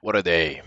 What a day.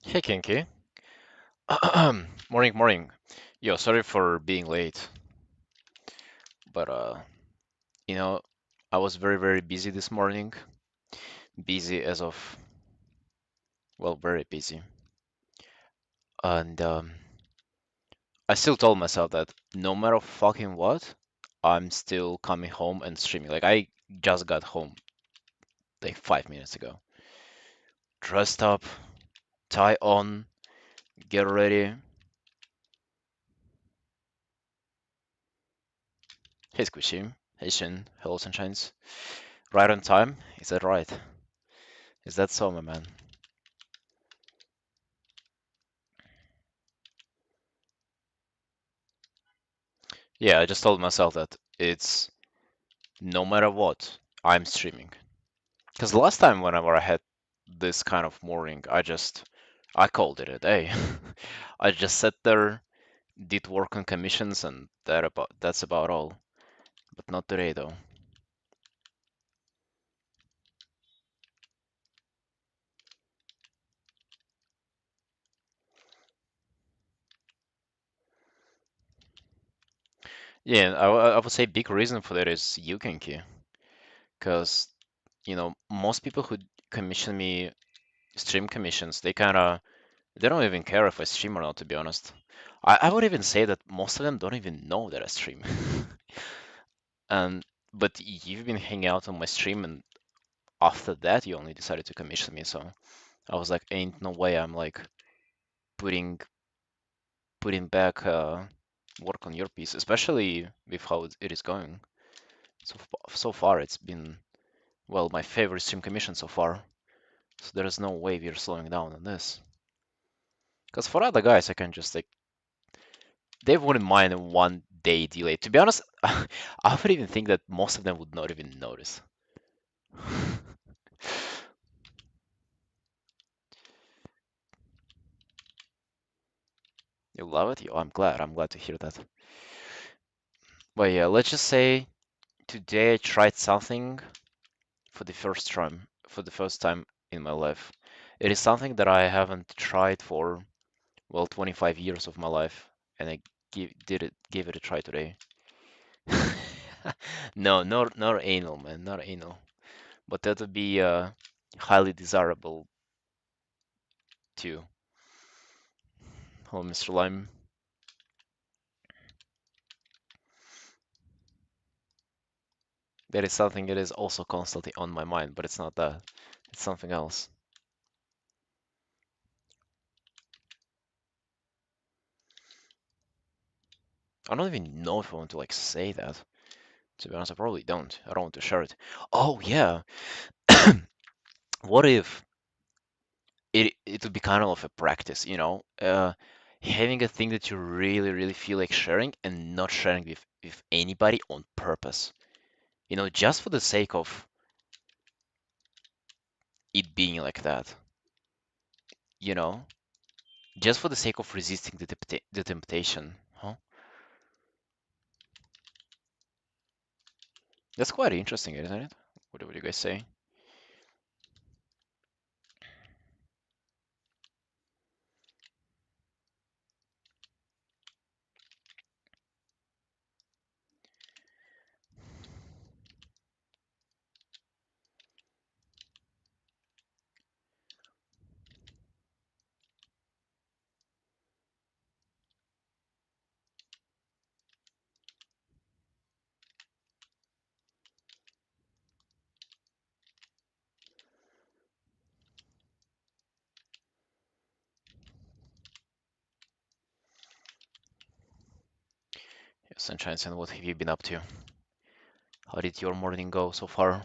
Hey, Kinky. Morning, morning. Yo, sorry for being late, but you know, I was very, very busy this morning. Busy as of, well, very busy. And I still told myself that no matter fucking what, I'm still coming home and streaming. Like I just got home like 5 minutes ago. Dressed up, tie on, get ready. Hey, Squishy. Hey, Shin. Hello, Sunshines. Right on time? Is that right? Is that so, my man? Yeah, I just told myself that it's no matter what, I'm streaming. Because last time, whenever I had this kind of morning, I called it a day. I just sat there, did work on commissions, and that's about all. But not today, though. Yeah, I would say big reason for that is you, Kinky. Because, most people who commission me stream commissions, they don't even care if I stream or not, to be honest. I would even say that most of them don't even know that I stream. And but you've been hanging out on my stream, and after that you only decided to commission me. So I was like, ain't no way I'm like putting putting back work on your piece, especially with how it is going. So far, it's been well my favorite stream commission so far. So there is no way we're slowing down on this. Because for other guys, I can just like they wouldn't mind a 1 day delay. To be honest, I would even think that most of them would not even notice. You love it? Yo, I'm glad. I'm glad to hear that. But yeah, let's just say today I tried something for the first time in my life. It is something that I haven't tried for, well, 25 years of my life, and I gave it a try today. No, not anal, man, not anal. But that would be highly desirable too. Hello, Mr. Lime. That is something that is also constantly on my mind, but it's not that. It's something else. I don't even know if I want to like say that. To be honest, I probably don't. I don't want to share it. Oh yeah. What if it would be kind of a practice, having a thing that you really, really feel like sharing and not sharing with anybody on purpose. Just for the sake of it being like that, you know? Just for the sake of resisting the temptation, huh? That's quite interesting, isn't it? What do you guys say? Yeah, Sunshine, and what have you been up to? How did your morning go so far?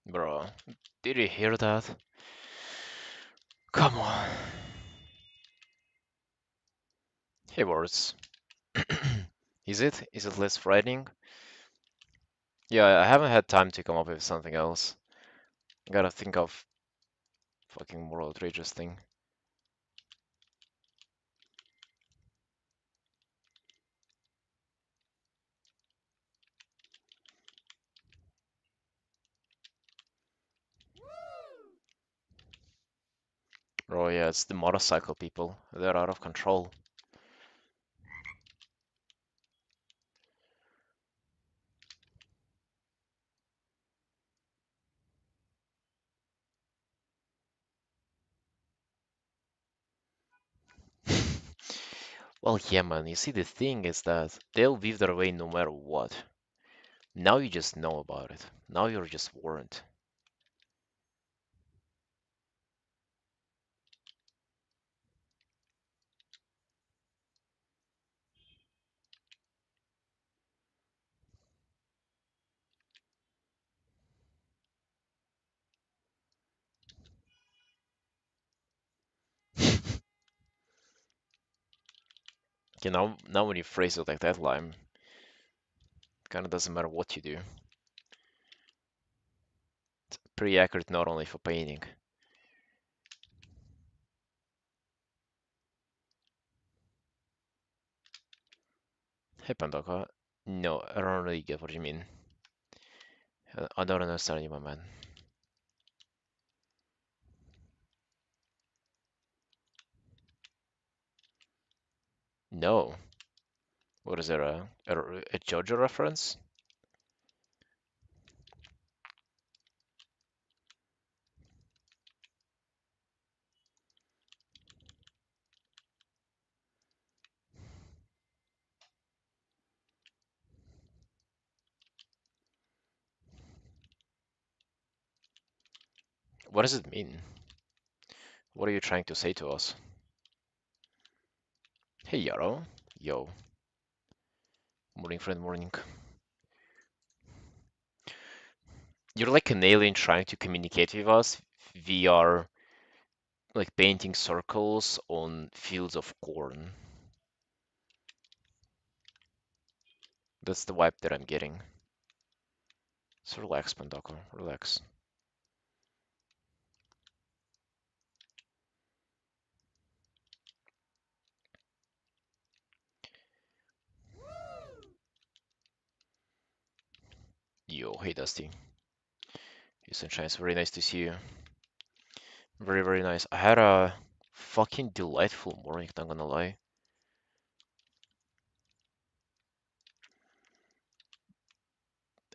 Bro, did you hear that? Come on. Hey, words. Is it? Is it less frightening? Yeah, I haven't had time to come up with something else. I gotta think of fucking more outrageous thing. Bro, yeah, it's the motorcycle people. They're out of control. Well, yeah, man, you see, the thing is that they'll weave their way no matter what. Now you just know about it. Now you're just warned. Now when you phrase it like that, Lime, kind of doesn't matter what you do. Pretty accurate not only for painting. Hey, Pandoka. No, I don't really get what you mean. I don't understand you, my man. No. What is there, a JoJo reference? What does it mean? What are you trying to say to us? Hey, Yaro. Yo. Morning, friend, morning. You're like an alien trying to communicate with us. We are like painting circles on fields of corn. That's the vibe that I'm getting. So relax, Pandako. Relax. Yo, hey, Dusty. Hey, Sunshine. It's very nice to see you. Very, very nice. I had a fucking delightful morning, not gonna lie.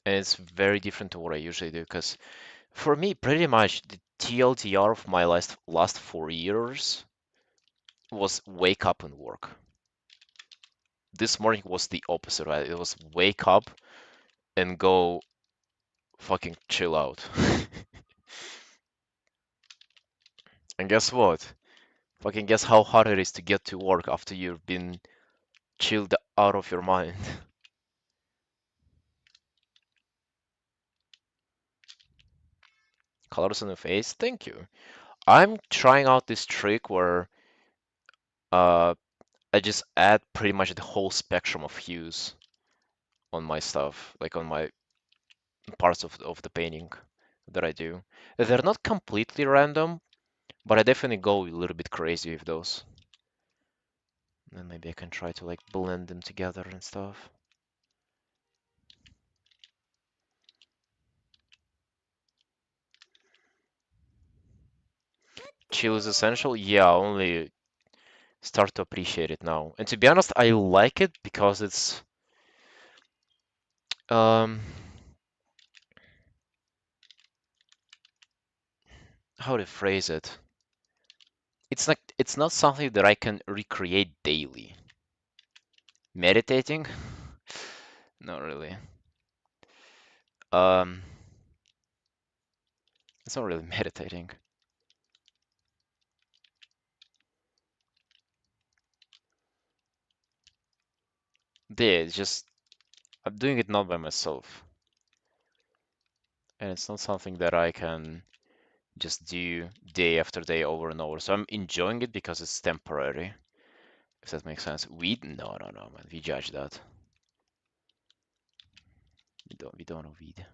And it's very different to what I usually do, because for me, pretty much the TLDR of my last 4 years was wake up and work. This morning was the opposite, right? It was wake up and go fucking chill out. And guess what? Fucking guess how hard it is to get to work after you've been chilled out of your mind. Colors on the face? Thank you. I'm trying out this trick where uh I just add pretty much the whole spectrum of hues on my stuff, like on my parts of the painting that I do. They're not completely random, but I definitely go a little bit crazy with those. And maybe I can try to like blend them together and stuff. Chill is essential? Yeah, only start to appreciate it now. And to be honest, I like it because it's um how to phrase it. It's not something that I can recreate daily. Meditating? Not really. Um, it's not really meditating. Yeah, it's just I'm doing it not by myself, and it's not something that I can just do day after day over and over. So I'm enjoying it because it's temporary, if that makes sense. Weed? No, no, no, man. We judge that. We don't know weed.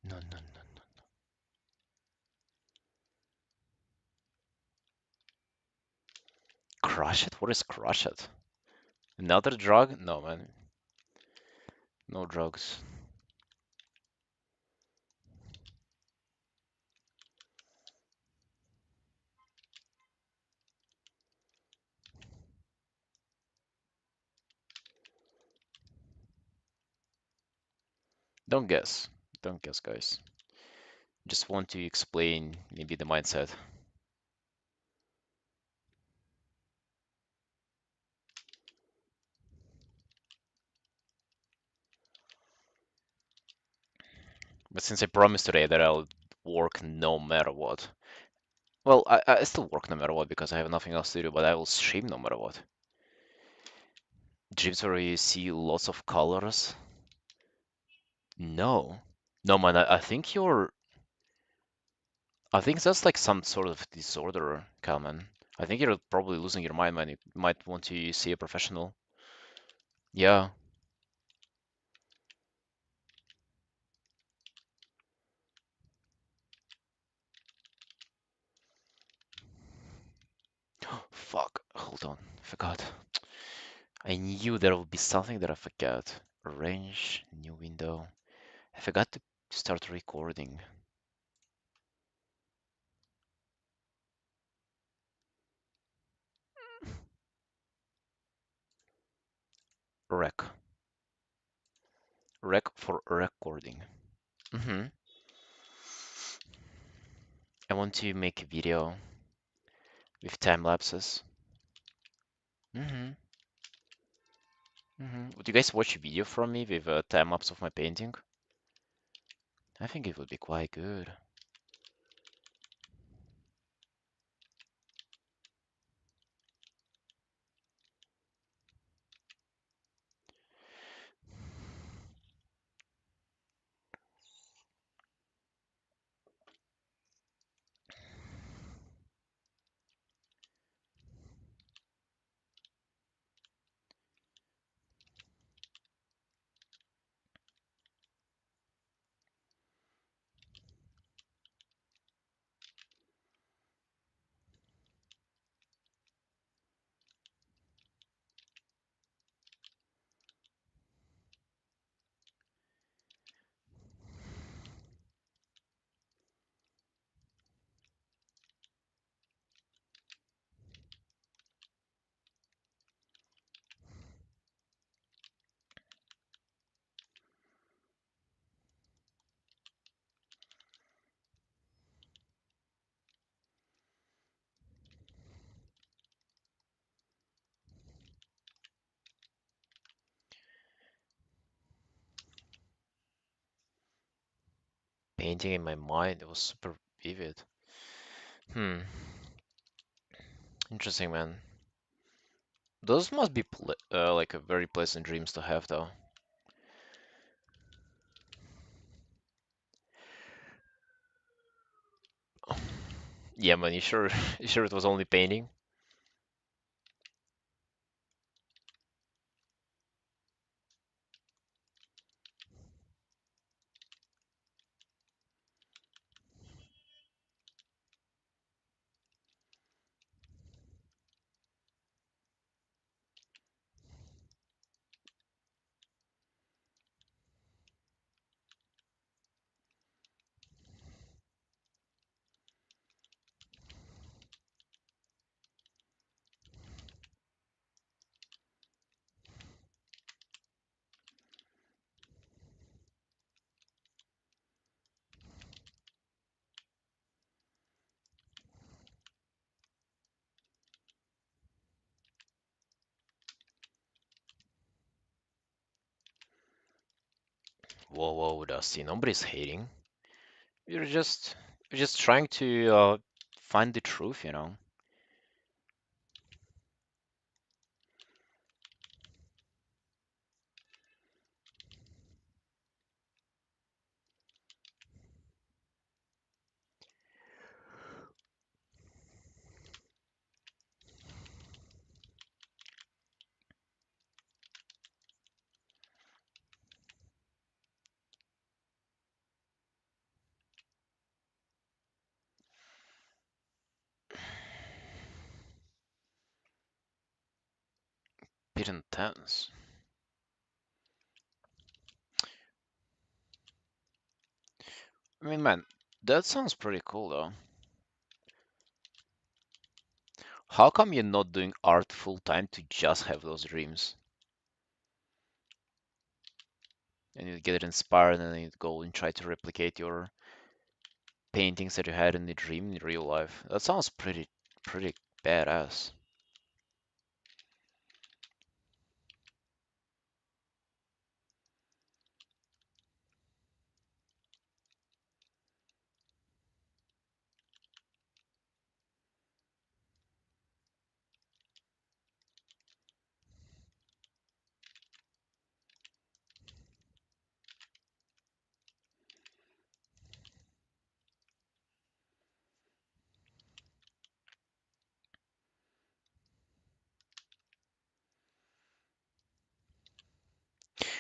No, no, no, no. Crush it? What is crush it? Another drug? No, man. No drugs. Don't guess. Don't guess, guys. Just want to explain maybe the mindset. But since I promised today that I'll work no matter what. Well, I still work no matter what because I have nothing else to do, but I will stream no matter what. Dreams where you see lots of colors? No. No, man, I think that's like some sort of disorder, Kalman. I think you're probably losing your mind, man. You might want to see a professional. Yeah. Fuck. Hold on. Forgot. I knew there would be something that I forgot. Arrange, new window. I forgot to start recording. Rec. Rec for recording. Mm-hmm. I want to make a video with time lapses. Mm-hmm. Mm-hmm. Would you guys watch a video from me with a time lapse of my painting? I think it would be quite good. Painting in my mind, it was super vivid. Hmm. Interesting, man. Those must be like a very pleasant dreams to have, though. Yeah, man. You sure? You sure it was only painting? Whoa, whoa, Dusty. Nobody's hating. You're just, you're just trying to find the truth, you know. Bit intense. I mean, man, that sounds pretty cool, though. How come you're not doing art full time to just have those dreams? And you get inspired and then you go and try to replicate your paintings that you had in the dream in real life. That sounds pretty badass.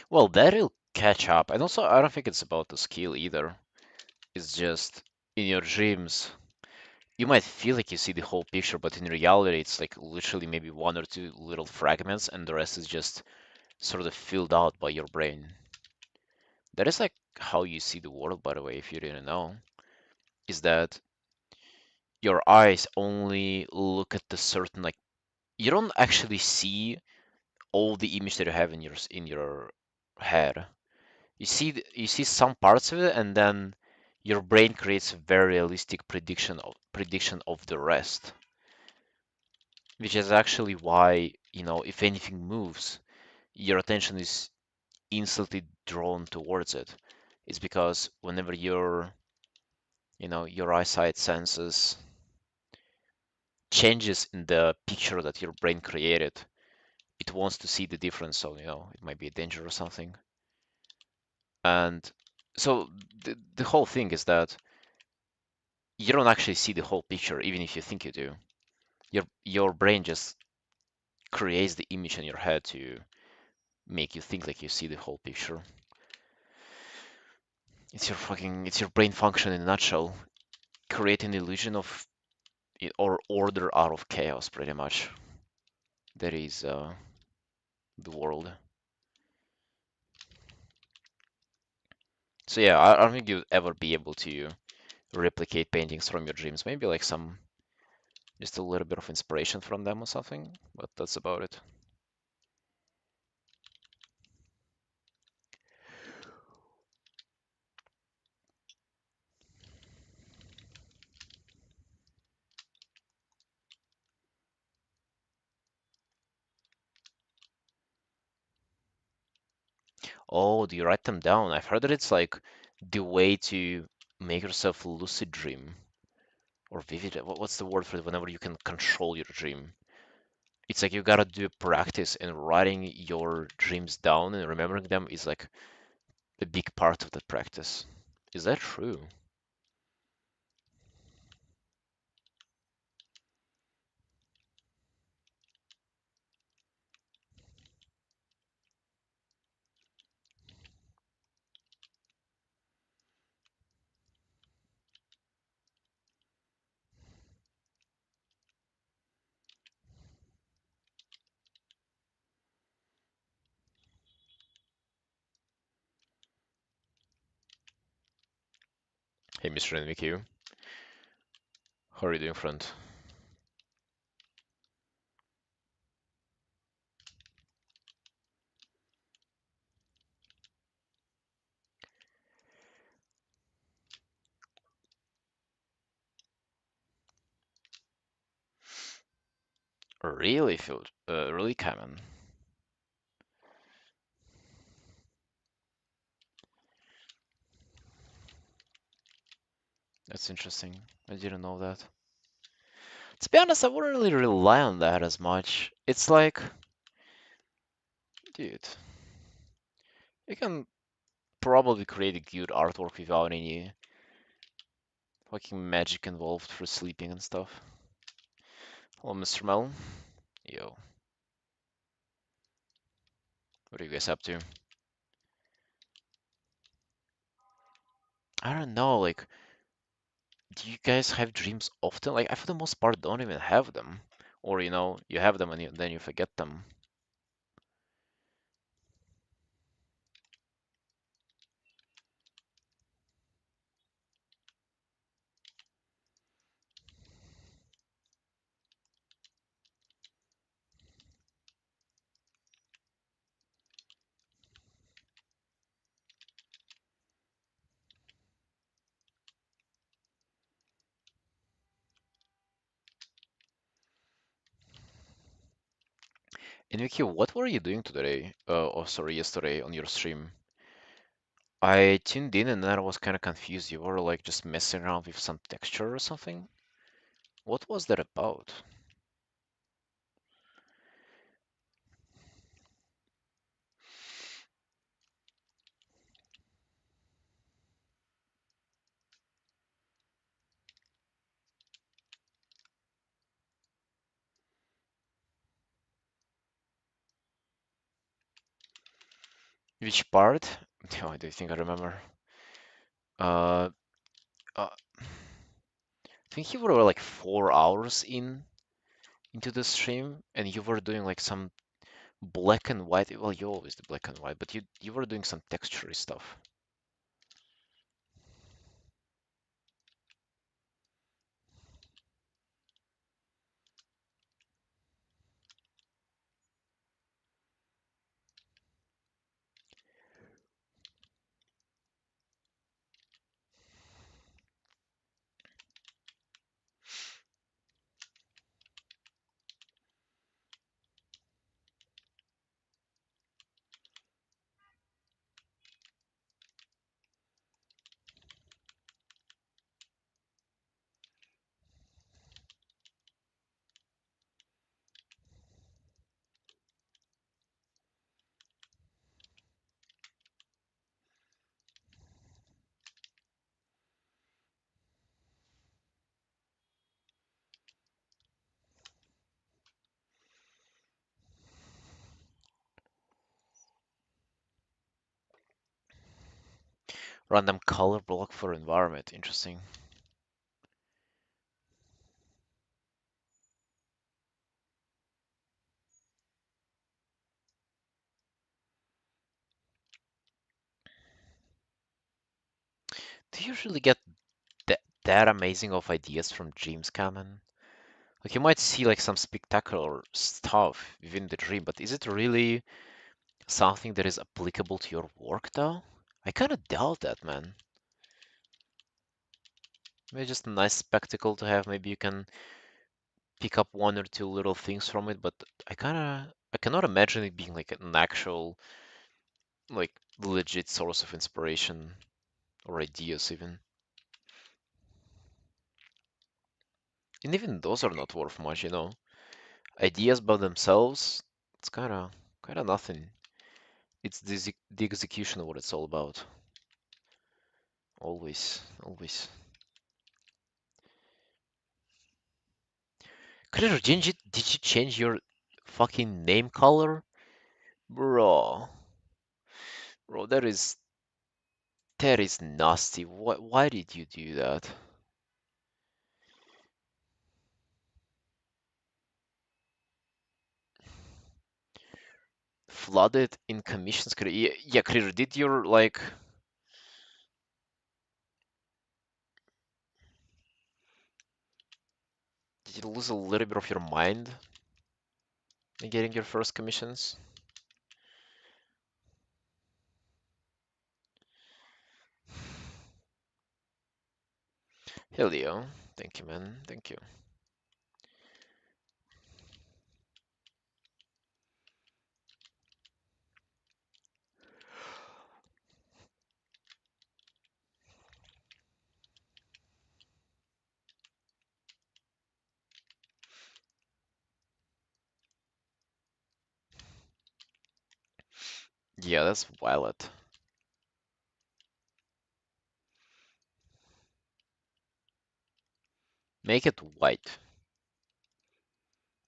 Well, that'll catch up. And also, I don't think it's about the skill either. It's just in your dreams, you might feel like you see the whole picture, but in reality, it's like literally maybe one or two little fragments, and the rest is just sort of filled out by your brain. That is like how you see the world, by the way, if you didn't know, is that your eyes only look at the certain like you don't actually see all the image that you have in your head. You see some parts of it, and then your brain creates a very realistic prediction of the rest, which is actually why, if anything moves, your attention is instantly drawn towards it. It's because whenever your eyesight senses changes in the picture that your brain created, it wants to see the difference. So, it might be a danger or something. And so the whole thing is that you don't actually see the whole picture, even if you think you do. Your brain just creates the image in your head to make you think like you see the whole picture. It's your brain function in a nutshell. Create an illusion of or order out of chaos, pretty much. That is the world. So yeah, I don't think you'll ever be able to replicate paintings from your dreams. Maybe like just a little bit of inspiration from them or something, but that's about it. Oh, do you write them down? I've heard that it's like the way to make yourself lucid dream or vivid. What's the word for it? Whenever you can control your dream. It's like you gotta do practice, and writing your dreams down and remembering them is like a big part of that practice. Is that true? Hey, Mr. NVQ, how are you doing, friend? Really feel really common. That's interesting. I didn't know that. To be honest, I wouldn't really rely on that as much. It's like, dude, you can probably create a good artwork without any fucking magic involved for sleeping and stuff. Hello, Mr. Mel. Yo, what are you guys up to? I don't know, like, do you guys have dreams often? Like, I for the most part don't even have them. Or, you have them and then you forget them. And Vicky, what were you doing today? Oh, sorry, yesterday on your stream? I tuned in and then I was kind of confused. You were like just messing around with some texture or something? What was that about? Which part? Oh, I don't think I remember. Uh, I think you were like 4 hours into the stream, and you were doing like some black and white. Well, you always do black and white, but you were doing some textury stuff. Random color block for environment. Interesting. Do you usually get that amazing of ideas from dreams, Cameron? Like you might see like some spectacular stuff within the dream, but is it really something that is applicable to your work though? I kind of doubt that, man. Maybe just a nice spectacle to have. Maybe you can pick up one or two little things from it, but I cannot imagine it being like an actual like legit source of inspiration or ideas even. And even those are not worth much, you know. Ideas by themselves, it's kind of nothing. It's the execution of what it's all about. Always, always. Clear, did you change your fucking name color? Bro, bro, that is nasty. Why did you do that? Flooded in commissions? Yeah, yeah, Clear, did you lose a little bit of your mind in getting your first commissions? Hell yeah. Thank you, man. Thank you. Yeah, that's wild. Make it white.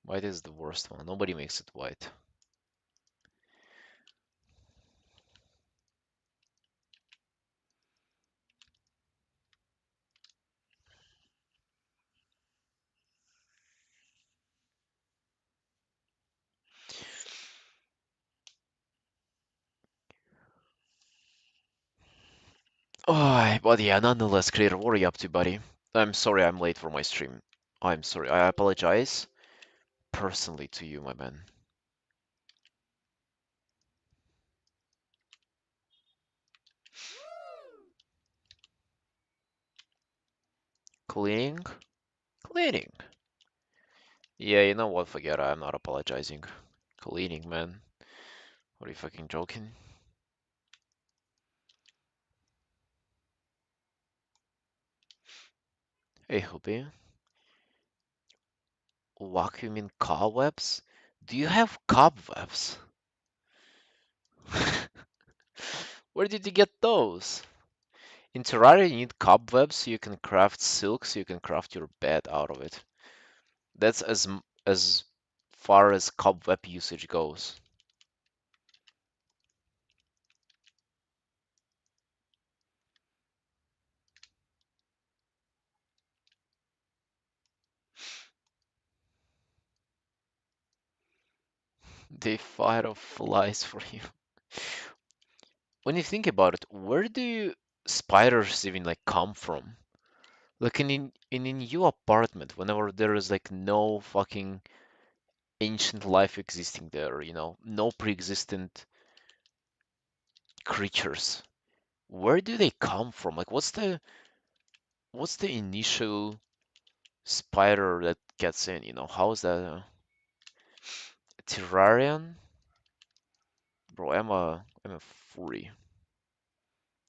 White is the worst one. Nobody makes it white. Oh, but yeah, nonetheless, Clear, what are you up to, buddy? I'm sorry I'm late for my stream. I'm sorry. I apologize personally to you, my man. Cleaning? Cleaning. Yeah, you know what? Forget it. I'm not apologizing. Cleaning, man. What are you fucking joking? Hey, Hoopy. Vacuuming cobwebs? Do you have cobwebs? Where did you get those? In Terraria, you need cobwebs so you can craft silk, so you can craft your bed out of it. That's as far as cobweb usage goes. They fight off flies for you. When you think about it, where do spiders even like come from? Like in your apartment, whenever there is like no fucking ancient life existing there, no pre-existent creatures. Where do they come from? Like what's the initial spider that gets in, How is that terrarian? Bro, I'm a furry.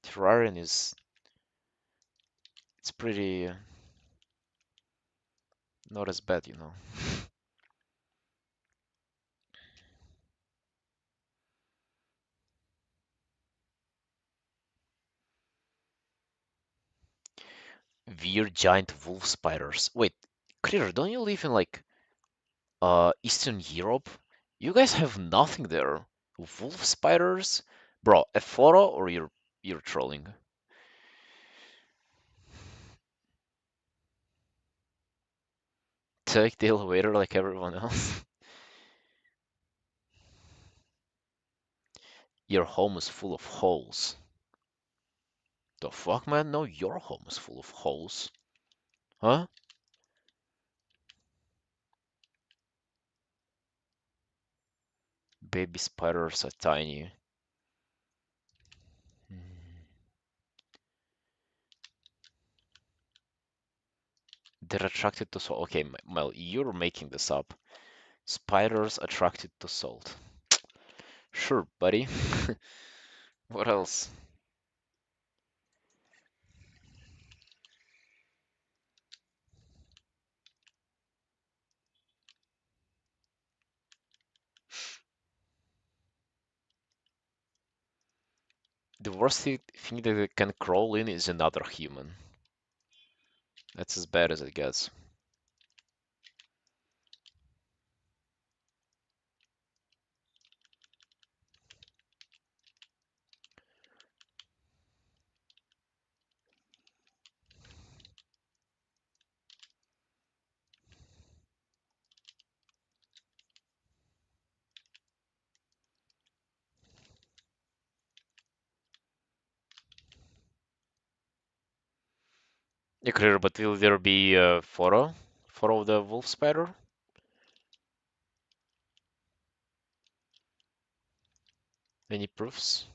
Terrarian is it's pretty not as bad. Weird giant wolf spiders. Wait, Clear, don't you live in like Eastern Europe? You guys have nothing there. Wolf spiders? Bro, a photo or you're trolling? Take the elevator like everyone else. Your home is full of holes. The fuck, man? No, your home is full of holes. Huh? Baby spiders are tiny. Hmm. They're attracted to salt. Okay, Mel, you're making this up. Spiders attracted to salt. Sure, buddy. What else? The worst thing that it can crawl in is another human. That's as bad as it gets. Yeah, clear, but will there be a photo? Photo of the wolf spider? Any proofs?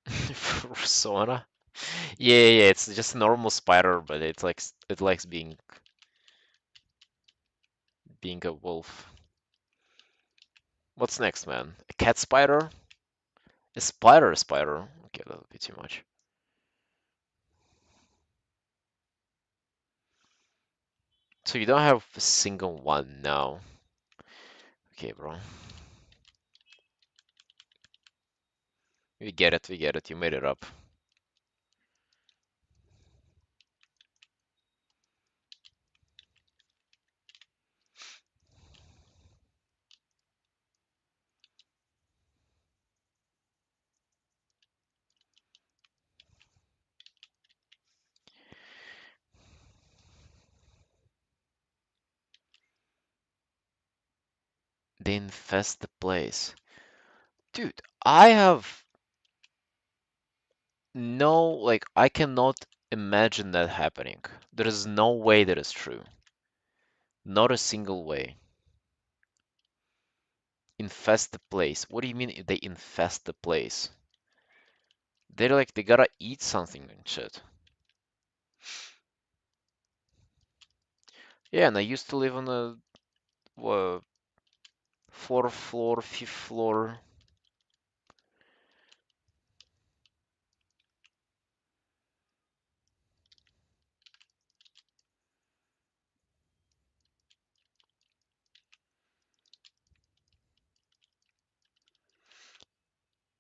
Persona? Yeah, it's just a normal spider, but it likes being a wolf. What's next, man? A cat spider? A spider? Okay, that'll be too much. So you don't have a single one now. Okay, bro. We get it. You made it up. They infest the place. Dude, I have no, like, I cannot imagine that happening. There is no way that is true. Not a single way. Infest the place. What do you mean they infest the place? They're like, they gotta eat something and shit. Yeah, and I used to live on a what, fourth floor, fifth floor.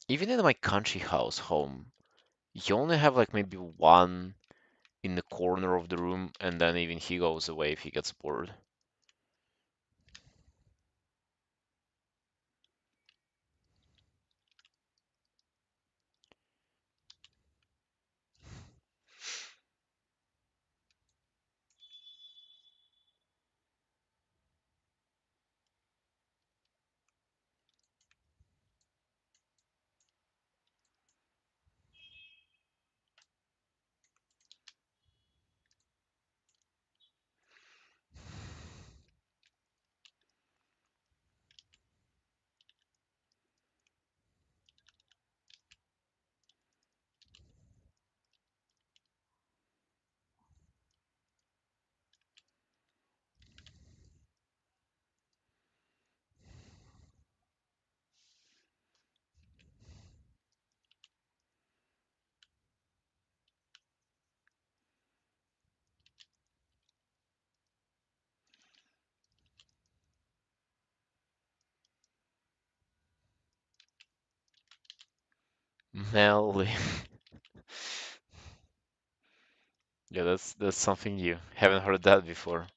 Even in my country house home, you only have like maybe one in the corner of the room, and then even he goes away if he gets bored. Melly. Yeah, that's something new. Haven't heard that before.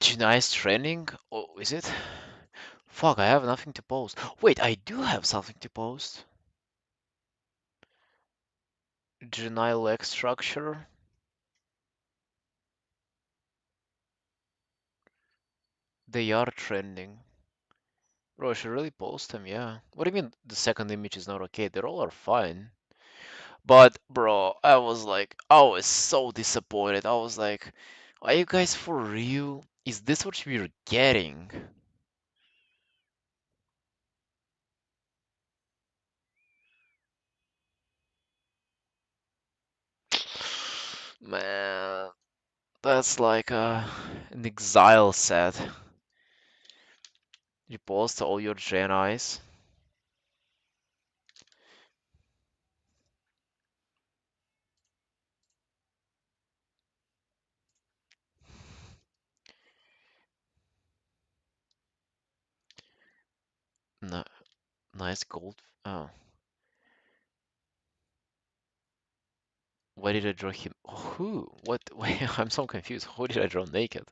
Tonight's training? Oh, is it? Fuck, I have nothing to post. Wait, I do have something to post. Genai leg structure. They are trending. Bro, I should really post them, yeah. What do you mean the second image is not okay? They all are fine. But, bro, I was so disappointed. I was like, are you guys for real? Is this what we're getting? Man, that's like an exile set. You post all your Gen Eyes. No, nice gold. Oh, why did I draw him? Who? What? Wait, I'm so confused. Who did I draw naked?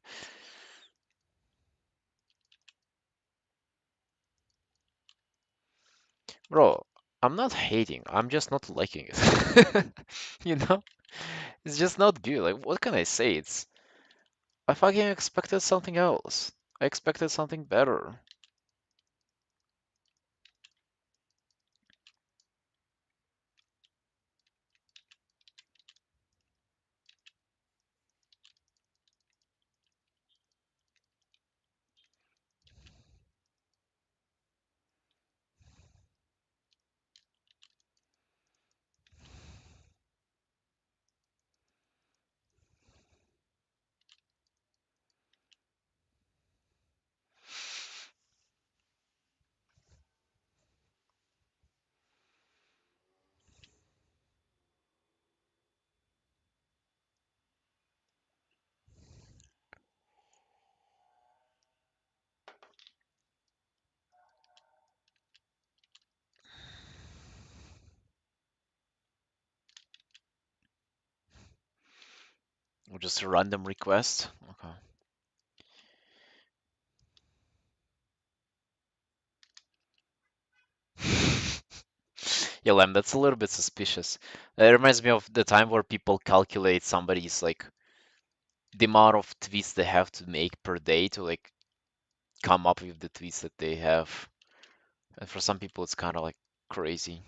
Bro, I'm not hating. I'm just not liking it. You know? It's just not good. Like, what can I say? I fucking expected something else. I expected something better. Or just a random request. Okay. Yeah, Lem, that's a little bit suspicious. It reminds me of the time where people calculate somebody's like the amount of tweets they have to make per day to like come up with the tweets that they have. And for some people, it's kind of like crazy.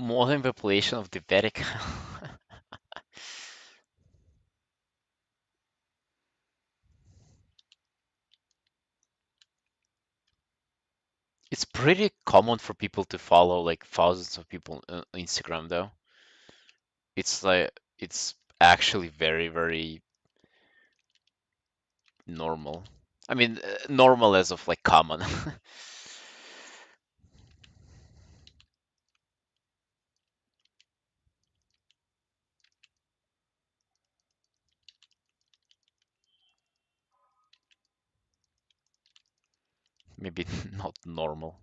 Modern population of the Vatican. It's pretty common for people to follow like thousands of people on Instagram though. It's like it's actually very, very normal. I mean, normal as of like common. Maybe not normal.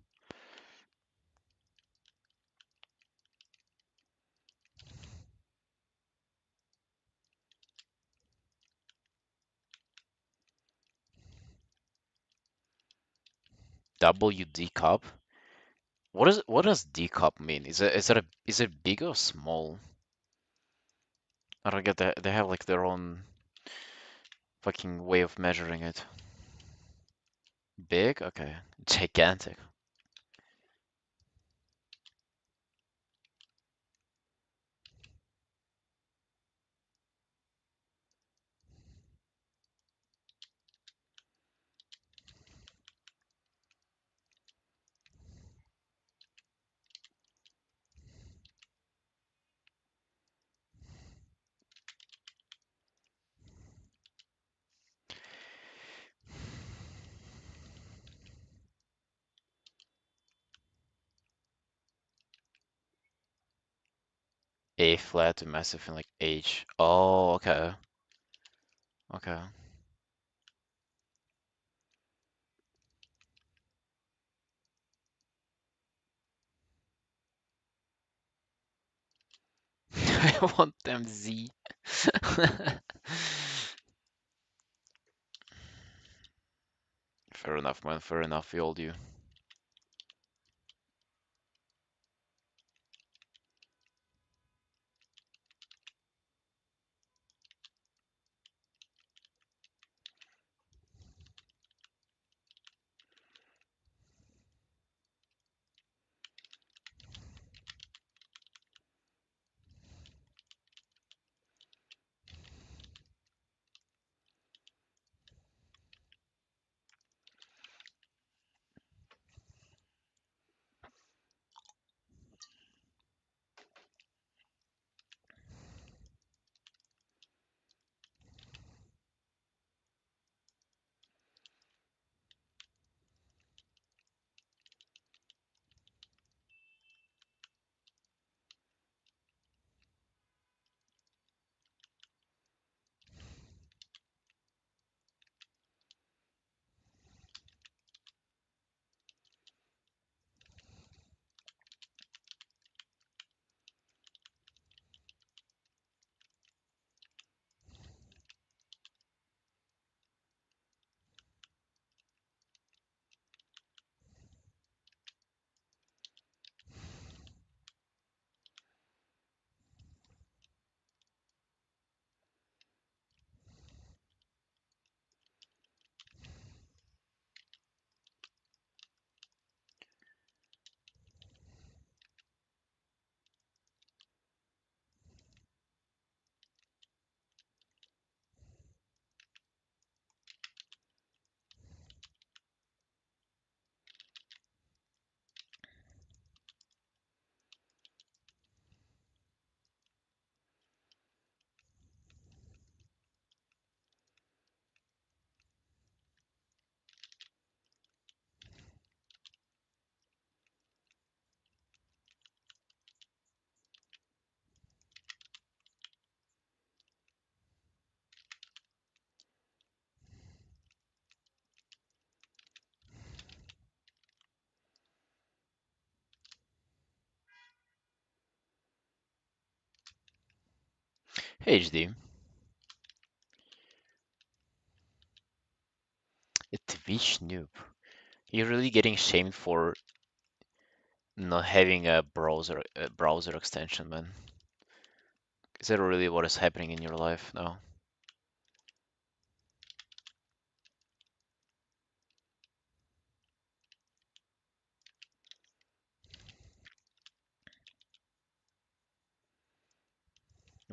WD cup? What does D cup mean? Is it big or small? I don't get that. They have like their own fucking way of measuring it. Big? Okay. Gigantic. A flat to massive and like H. Oh, okay. Okay. I want them Z. Fair enough, man. Fair enough. We all do. Hey, HD. A Twitch noob. You're really getting shamed for not having a browser extension, man. Is that really what is happening in your life now?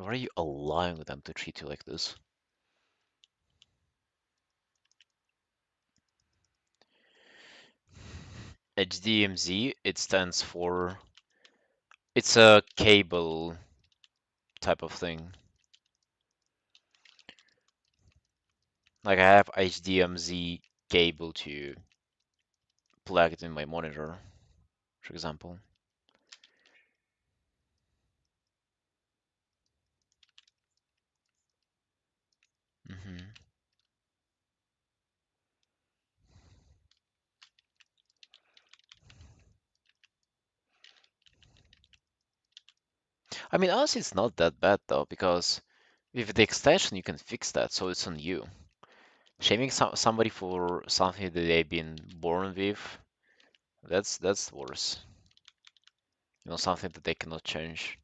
Why are you allowing them to treat you like this? HDMZ, it stands for, it's a cable type of thing. Like I have HDMZ cable to plug it in my monitor, for example. hmm I mean, honestly, it's not that bad though, because with the extension you can fix that, so it's on you. Shaming somebody for something that they've been born with, that's worse. You know, something that they cannot change.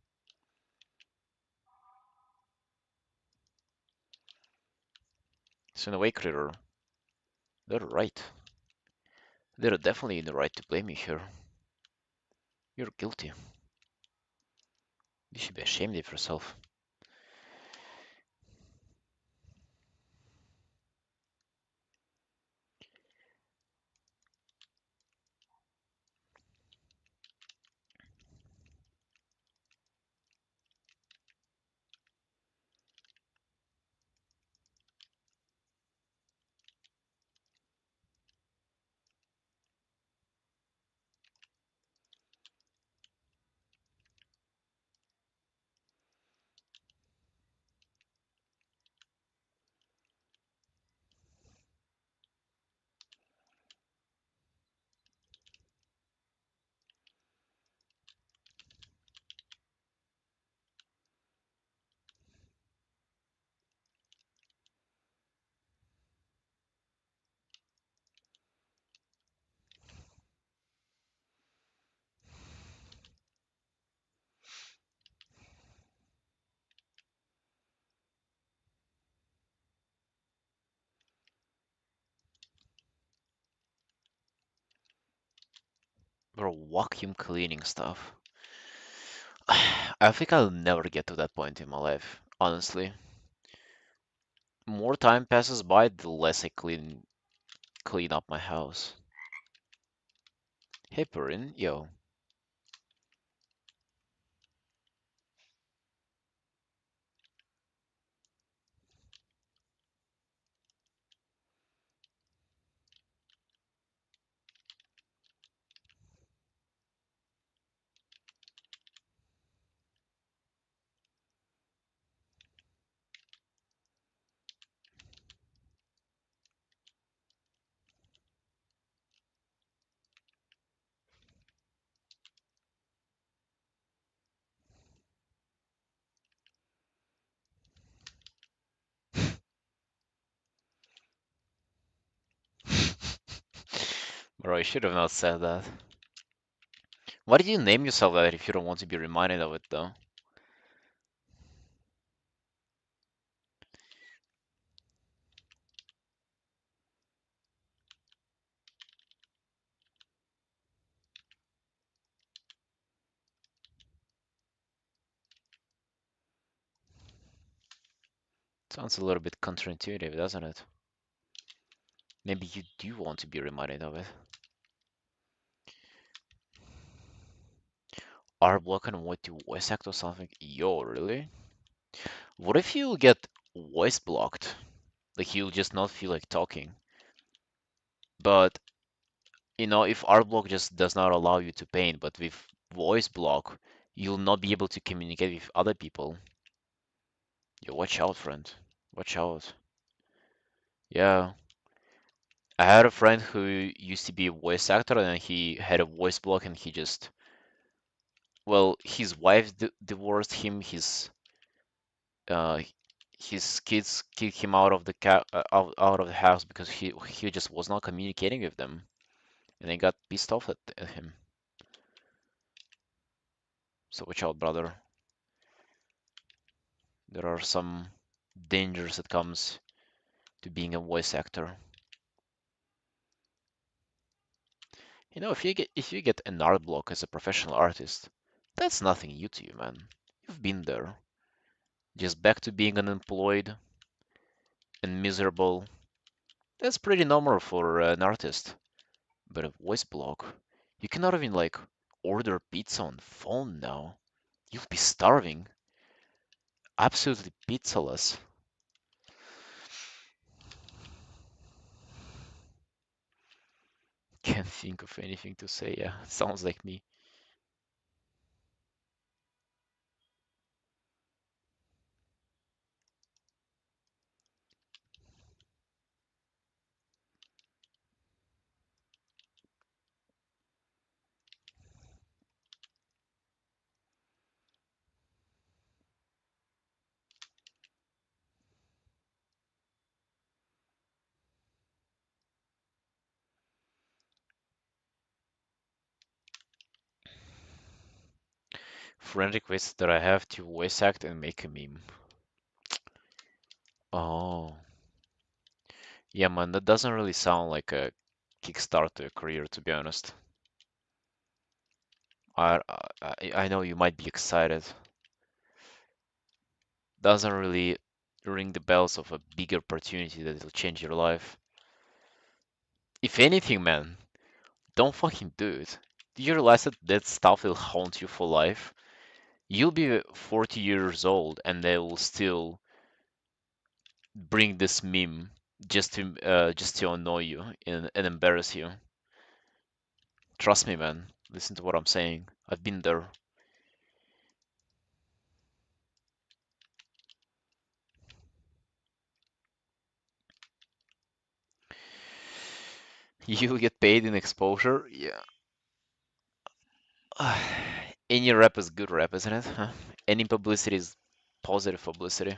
So in a way, Critter, they're right. They're definitely in the right to blame you here. You're guilty. You should be ashamed of yourself. Bro, vacuum cleaning stuff. I think I'll never get to that point in my life, honestly. More time passes by, the less I clean up my house. Hey, Perrin, yo. Bro, I should have not said that. Why did you name yourself that if you don't want to be reminded of it, though? Sounds a little bit counterintuitive, doesn't it? Maybe you do want to be reminded of it. R block and what to voice act or something? Yo, really? What if you get voice blocked? Like you'll just not feel like talking. But you know, if art block just does not allow you to paint, but with voice block, you'll not be able to communicate with other people. Yeah, watch out, friend. Watch out. Yeah. I had a friend who used to be a voice actor and he had a voice block and he just, well, his wife divorced him, uh his kids kicked him out of the out of the house because he just was not communicating with them and they got pissed off at him. So watch out, brother. There are some dangers that comes to being a voice actor. You know, if you get an art block as a professional artist, that's nothing new to you, man. You've been there. just back to being unemployed and miserable. That's pretty normal for an artist. But a voice block, you cannot even like order pizza on phone now. You'll be starving. Absolutely pizzaless. Can't think of anything to say. Yeah, sounds like me. Friend request that I have to voice act and make a meme. Oh, yeah, man, that doesn't really sound like a kickstart to a career, to be honest. I know you might be excited. Doesn't really ring the bells of a big opportunity that will change your life. If anything, man, don't fucking do it. Do you realize that that stuff will haunt you for life? You'll be 40 years old and they will still bring this meme just to annoy you and embarrass you. Trust me, man. Listen to what I'm saying. I've been there. You'll get paid in exposure. Yeah. Any rap is good rap, isn't it? Huh? Any publicity is positive publicity,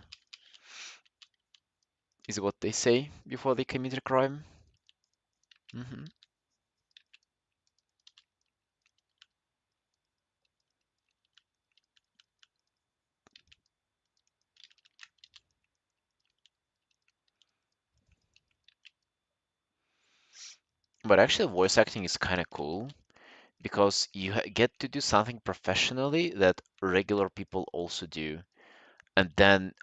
is what they say before they commit a crime. hmm But actually, voice acting is kind of cool because you get to do something professionally that regular people also do, and then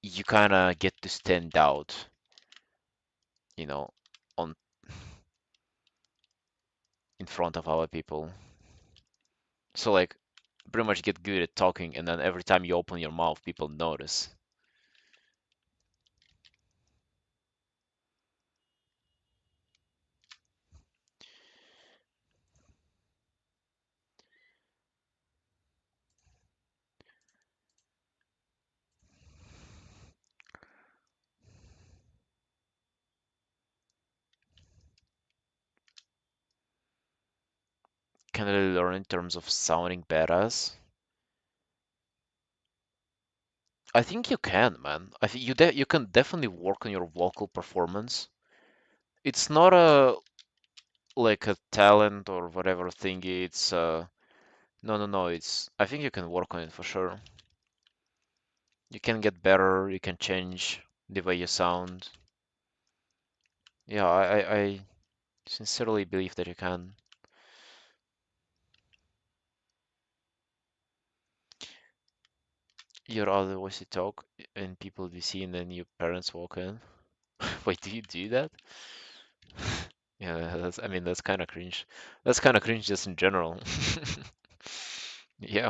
you kind of get to stand out, you know, on in front of other people. So like, pretty much get good at talking, and then every time you open your mouth, people notice. Can really learn in terms of sounding badass. I think you can, man. I think you can definitely work on your vocal performance. It's not a like a talent or whatever thing. It's no. It's I think you can work on it for sure. You can get better. You can change the way you sound. Yeah, I sincerely believe that you can. Your other voice you talk and people we see, and then your parents walk in. Wait, do you do that? Yeah, that's, I mean, that's kind of cringe. That's kind of cringe just in general. Yeah,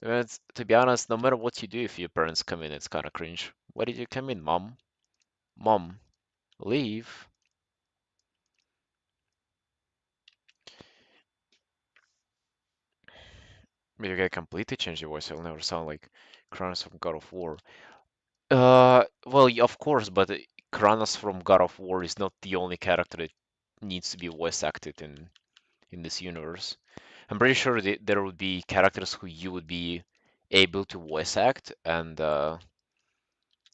man. To be honest, no matter what you do, if your parents come in, it's kind of cringe. Why did you come in, mom? Mom, leave. But you can completely change your voice. It'll never sound like Kronos from God of War. Well, of course, but Kronos from God of War is not the only character that needs to be voice acted in this universe. I'm pretty sure that there would be characters who you would be able to voice act, and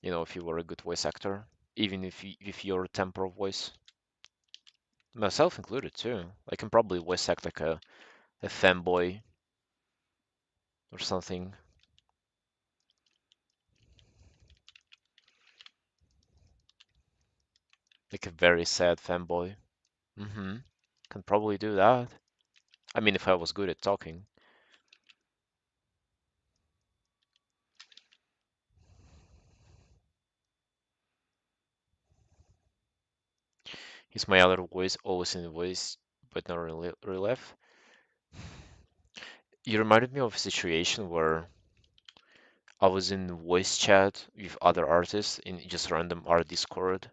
if you were a good voice actor, even if you're a temporal voice, myself included too. I can probably voice act like a fanboy or something, like a very sad fanboy. Mm-hmm. Can probably do that. I mean, if I was good at talking. Is my other voice always in the voice, but not really real life? You reminded me of a situation where I was in voice chat with other artists in just random art Discord.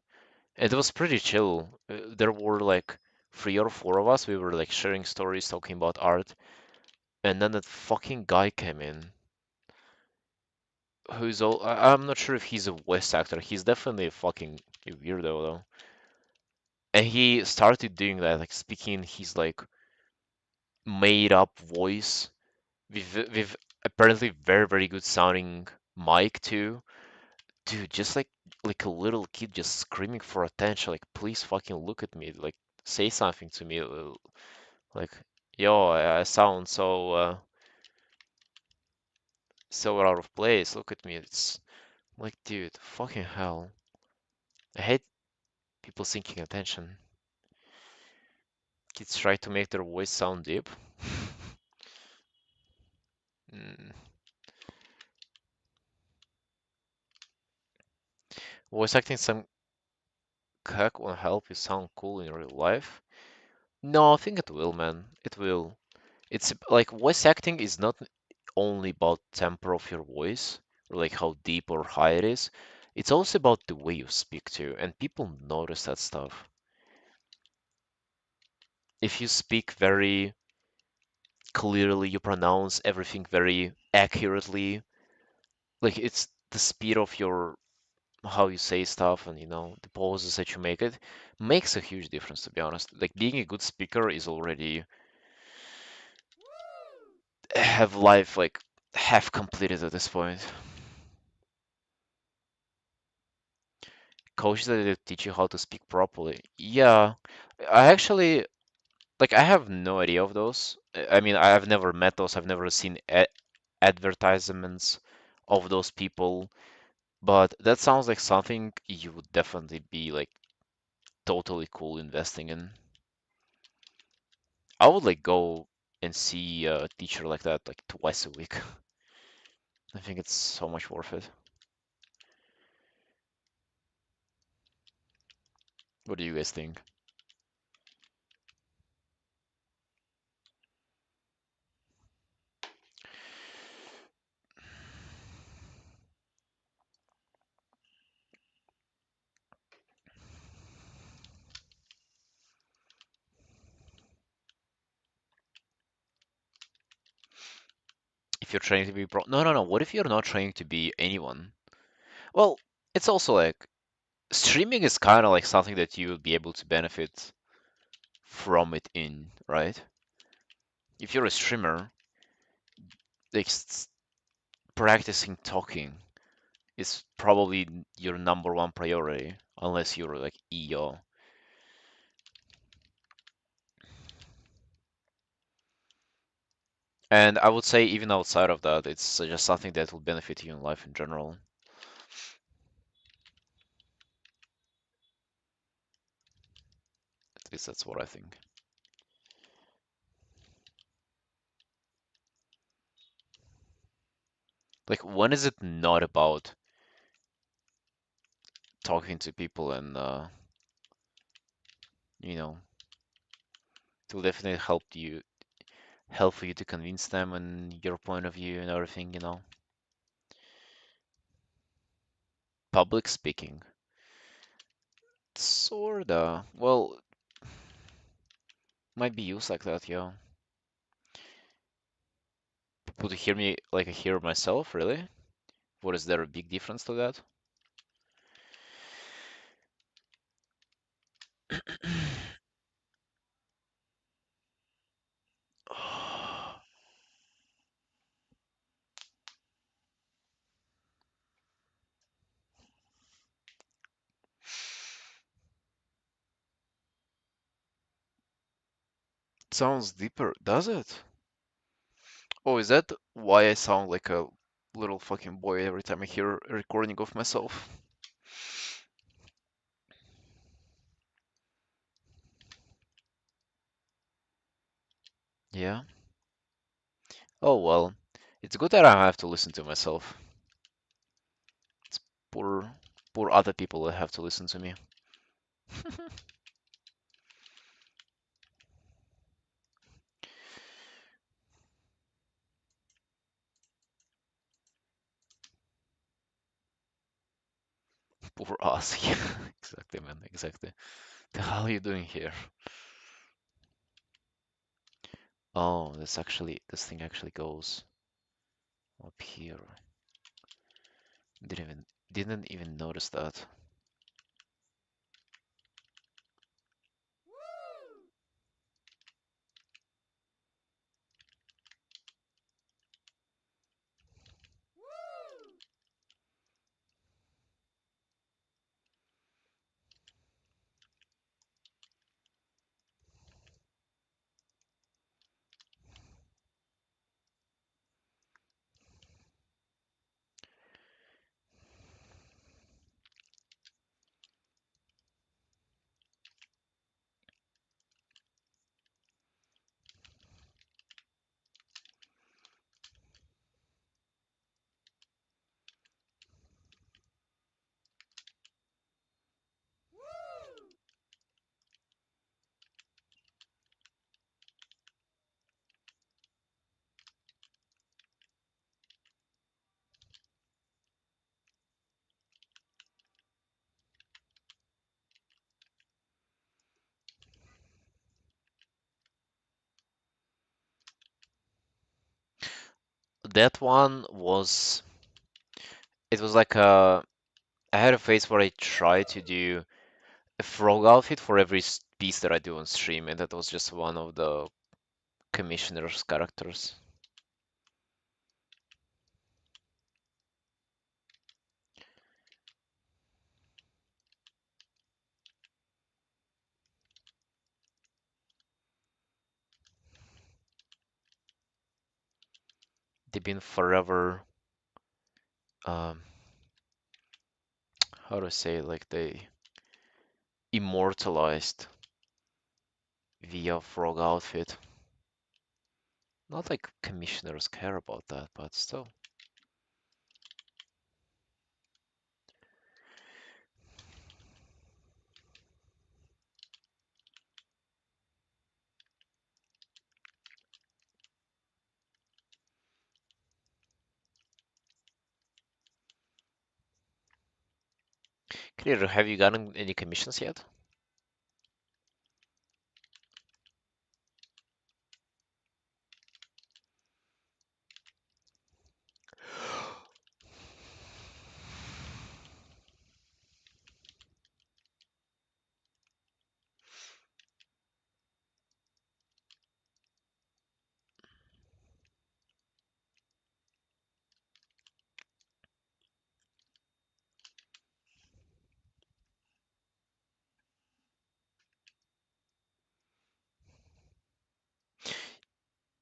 It was pretty chill. There were like three or four of us. We were like sharing stories, talking about art, and then that fucking guy came in, who's all. I'm not sure if he's a voice actor. He's definitely a fucking weirdo though. And he started doing that, like speaking his like made up voice with apparently very good sounding mic too. Dude, just like a little kid just screaming for attention, like please fucking look at me, like say something to me, like yo, I sound so out of place. Look at me. It's like, dude, fucking hell. I hate people seeking attention. Kids try to make their voice sound deep. Mm. Voice acting some heck will help you sound cool in real life. No, I think it will, man. It will. It's like voice acting is not only about tempo of your voice or like how deep or high it is. It's also about the way you speak too, and people notice that stuff. If you speak very clearly, you pronounce everything very accurately, like it's the speed of your how you say stuff and the pauses that you make, it makes a huge difference, to be honest. Like being a good speaker is already have life like half completed at this point. Coaches that teach you how to speak properly. Yeah, I actually like I have no idea of those. I mean, I have never met those. I've never seen advertisements of those people, but that sounds like something you would definitely be like totally cool investing in. I would like go and see a teacher like that like twice a week. I think it's so much worth it. What do you guys think? If you're trying to be pro, no, no, no. What if you're not trying to be anyone? Well, it's also like streaming is kind of like something that you will be able to benefit from it in, right? If you're a streamer, like practicing talking is probably your number one priority, unless you're like EO. And I would say even outside of that, it's just something that will benefit you in life in general. At least that's what I think. Like, when is it not about talking to people and, you know, it will definitely help for you to convince them and your point of view and everything. Public speaking. Sorta. Well, might be used like that, yeah. People to hear me like I hear myself, really? What is there a big difference to that? Sounds deeper, does it? Oh, is that why I sound like a little fucking boy every time I hear a recording of myself? Yeah. Oh well. It's good that I don't have to listen to myself. It's poor other people that have to listen to me. Poor us. Yeah, exactly, man. Exactly. The hell are you doing here? Oh, this thing actually goes up here. Didn't even notice that. That one was it was like I had a phase where I tried to do a frog outfit for every piece that I do on stream, and that was just one of the commissioner's characters. They've been forever, um, how do I say it? Like they immortalized via frog outfit. Not like commissioners care about that, but still. Clear, have you gotten any commissions yet?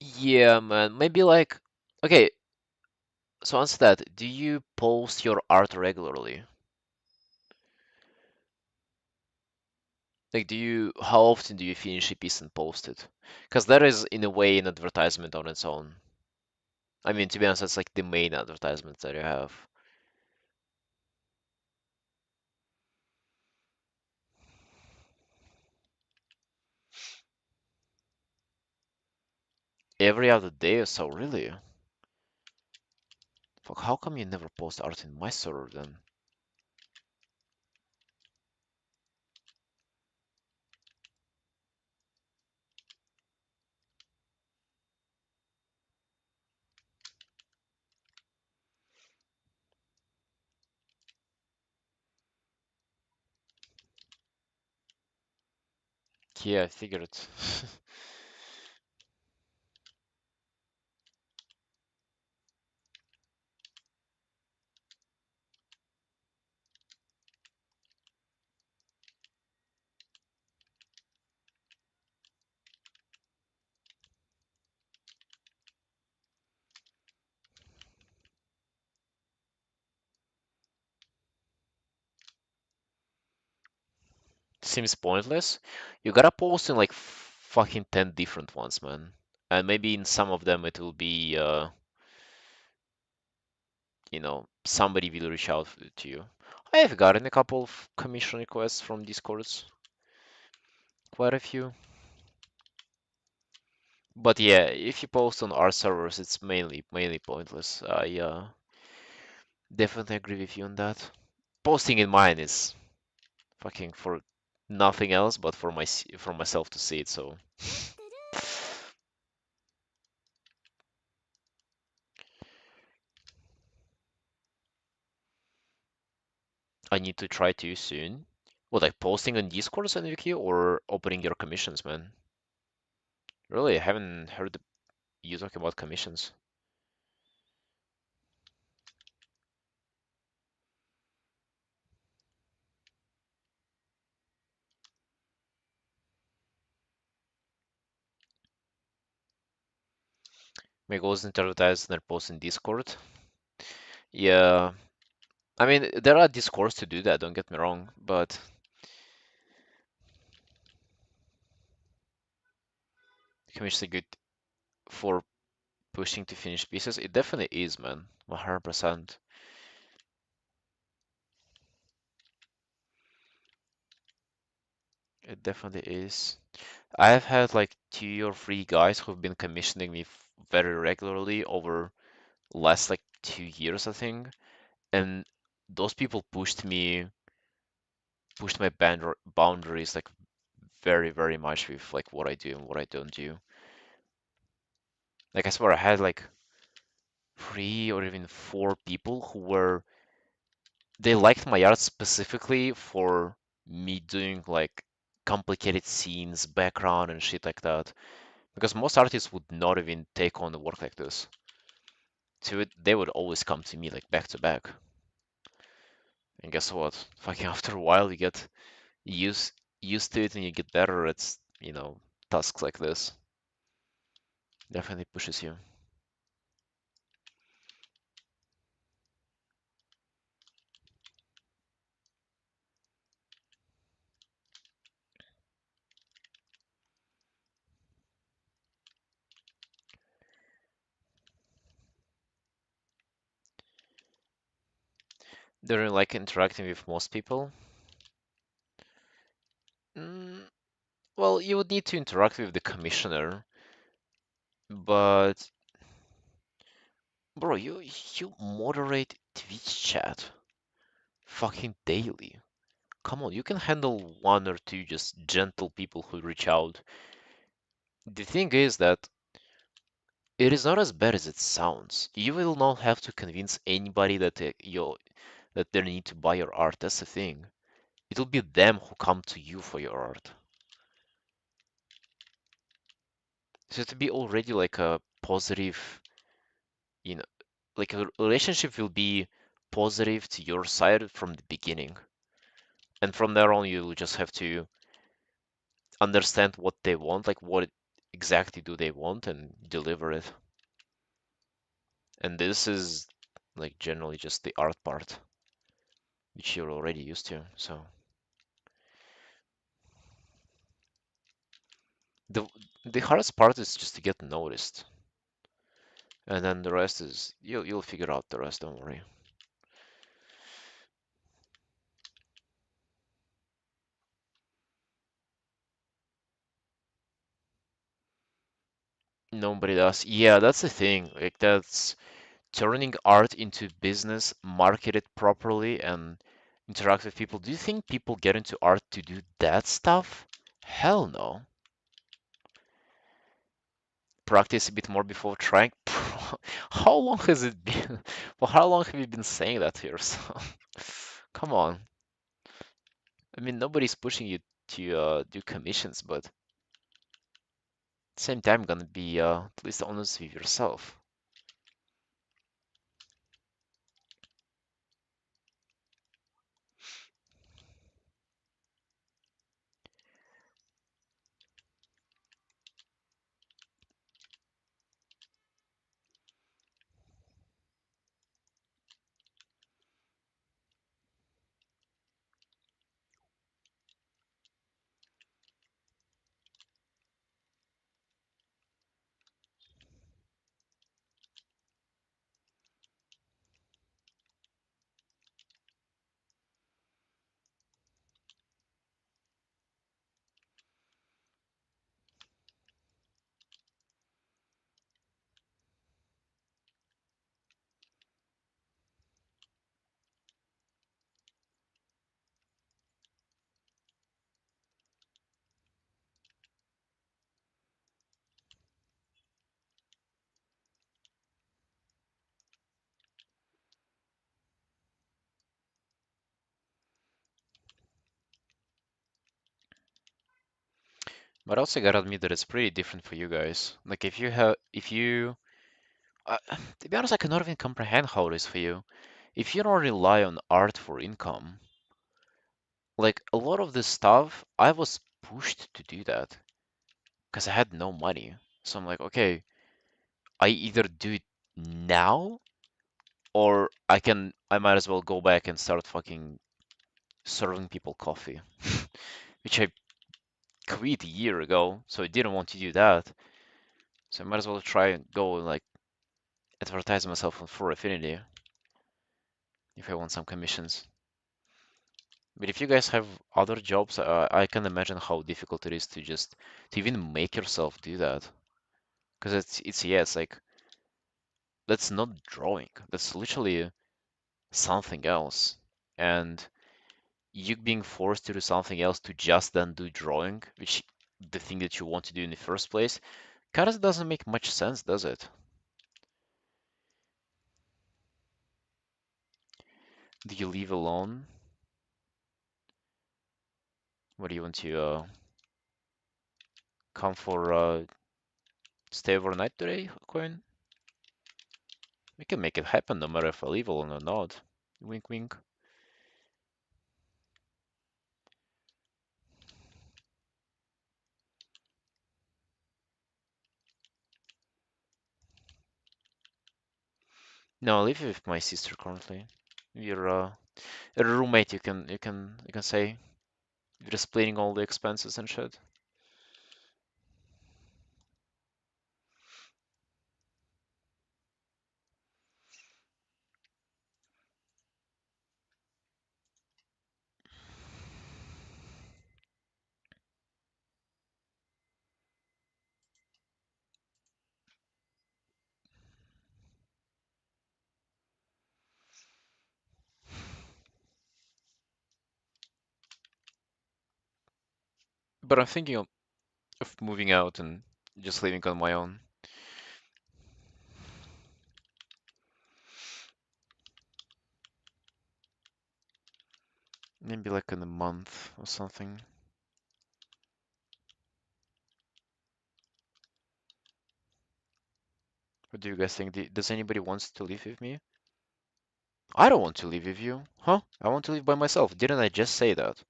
Yeah, man. Maybe like, okay, so answer that. Do you post your art regularly? Like, how often do you finish a piece and post it? Because that is, in a way, an advertisement on its own. I mean, to be honest, that's like the main advertisement that you have. Every other day or so, really? Fuck, how come you never post art in my server then? Yeah, I figured. Seems pointless. You gotta post in like fucking 10 different ones, man. And maybe in some of them it will be, somebody will reach out to you. I have gotten a couple of commission requests from Discords, quite a few. But yeah, if you post on our servers, it's mainly pointless. I definitely agree with you on that. posting in mine is fucking for nothing else but for myself to see it. So I need to try to soon. What, like posting on Discord and Wiki or opening your commissions, man? Really, I haven't heard you talking about commissions. My goal is to advertise and post in Discord. Yeah, I mean there are Discords to do that. Don't get me wrong, but commissions are good for pushing to finish pieces. It definitely is, man. 100%. It definitely is. I've had like 2 or 3 guys who've been commissioning me very regularly over last like 2 years, I think. And those people pushed my boundaries like very, very much with like what I do and what I don't do. Like I swear I had like 3 or even 4 people who were they liked my art specifically for me doing like complicated scenes, background and shit like that. Because most artists would not even take on the work like this. So they would always come to me like back to back. And guess what? Fucking after a while you get used used to it and you get better at, tasks like this. Definitely pushes you. They're like interacting with most people. Mm, well, you would need to interact with the commissioner, but bro, you moderate Twitch chat fucking daily. Come on, you can handle 1 or 2 just gentle people who reach out. The thing is that it is not as bad as it sounds. You will not have to convince anybody that they need to buy your art. That's the thing. It'll be them who come to you for your art. So to be already like a positive, you know, like a relationship will be positive to your side from the beginning. And from there on, you'll just have to understand what they want, like what exactly do they want, and deliver it. And this is like generally just the art part, which you're already used to. So the the hardest part is just to get noticed, and then the rest is you'll figure out the rest. Don't worry. Nobody does. Yeah, that's the thing. Like that's turning art into business, market it properly, and interact with people. Do you think people get into art to do that stuff? Hell no. Practice a bit more before trying. How long has it been? For how long have you been saying that to yourself? Come on. I mean, nobody's pushing you to do commissions, but at the same time, gonna be at least honest with yourself. But also gotta admit that it's pretty different for you guys. Like if you have, if you, uh, to be honest, I cannot even comprehend how it is for you. If you don't rely on art for income, like a lot of this stuff, I was pushed to do that because I had no money. So I'm like, okay, I either do it now or I might as well go back and start fucking serving people coffee, which I quit a year ago, so I didn't want to do that. So I might as well try and go and like advertise myself on for Affinity if I want some commissions. But if you guys have other jobs, I can imagine how difficult it is to just to even make yourself do that. Because it's yeah, it's like that's not drawing. That's literally something else. And you being forced to do something else to just then do drawing, which the thing that you want to do in the first place, kind of doesn't make much sense, does it? Do you leave alone? What do you want to come for stay overnight today, Coin? We can make it happen no matter if I leave alone or not. Wink wink. No, I live with my sister currently. We're a roommate, you can say. We're just splitting all the expenses and shit. But I'm thinking of moving out and just living on my own. Maybe like in a month or something. What do you guys think? Does anybody wants to live with me? I don't want to live with you. Huh? I want to live by myself. Didn't I just say that?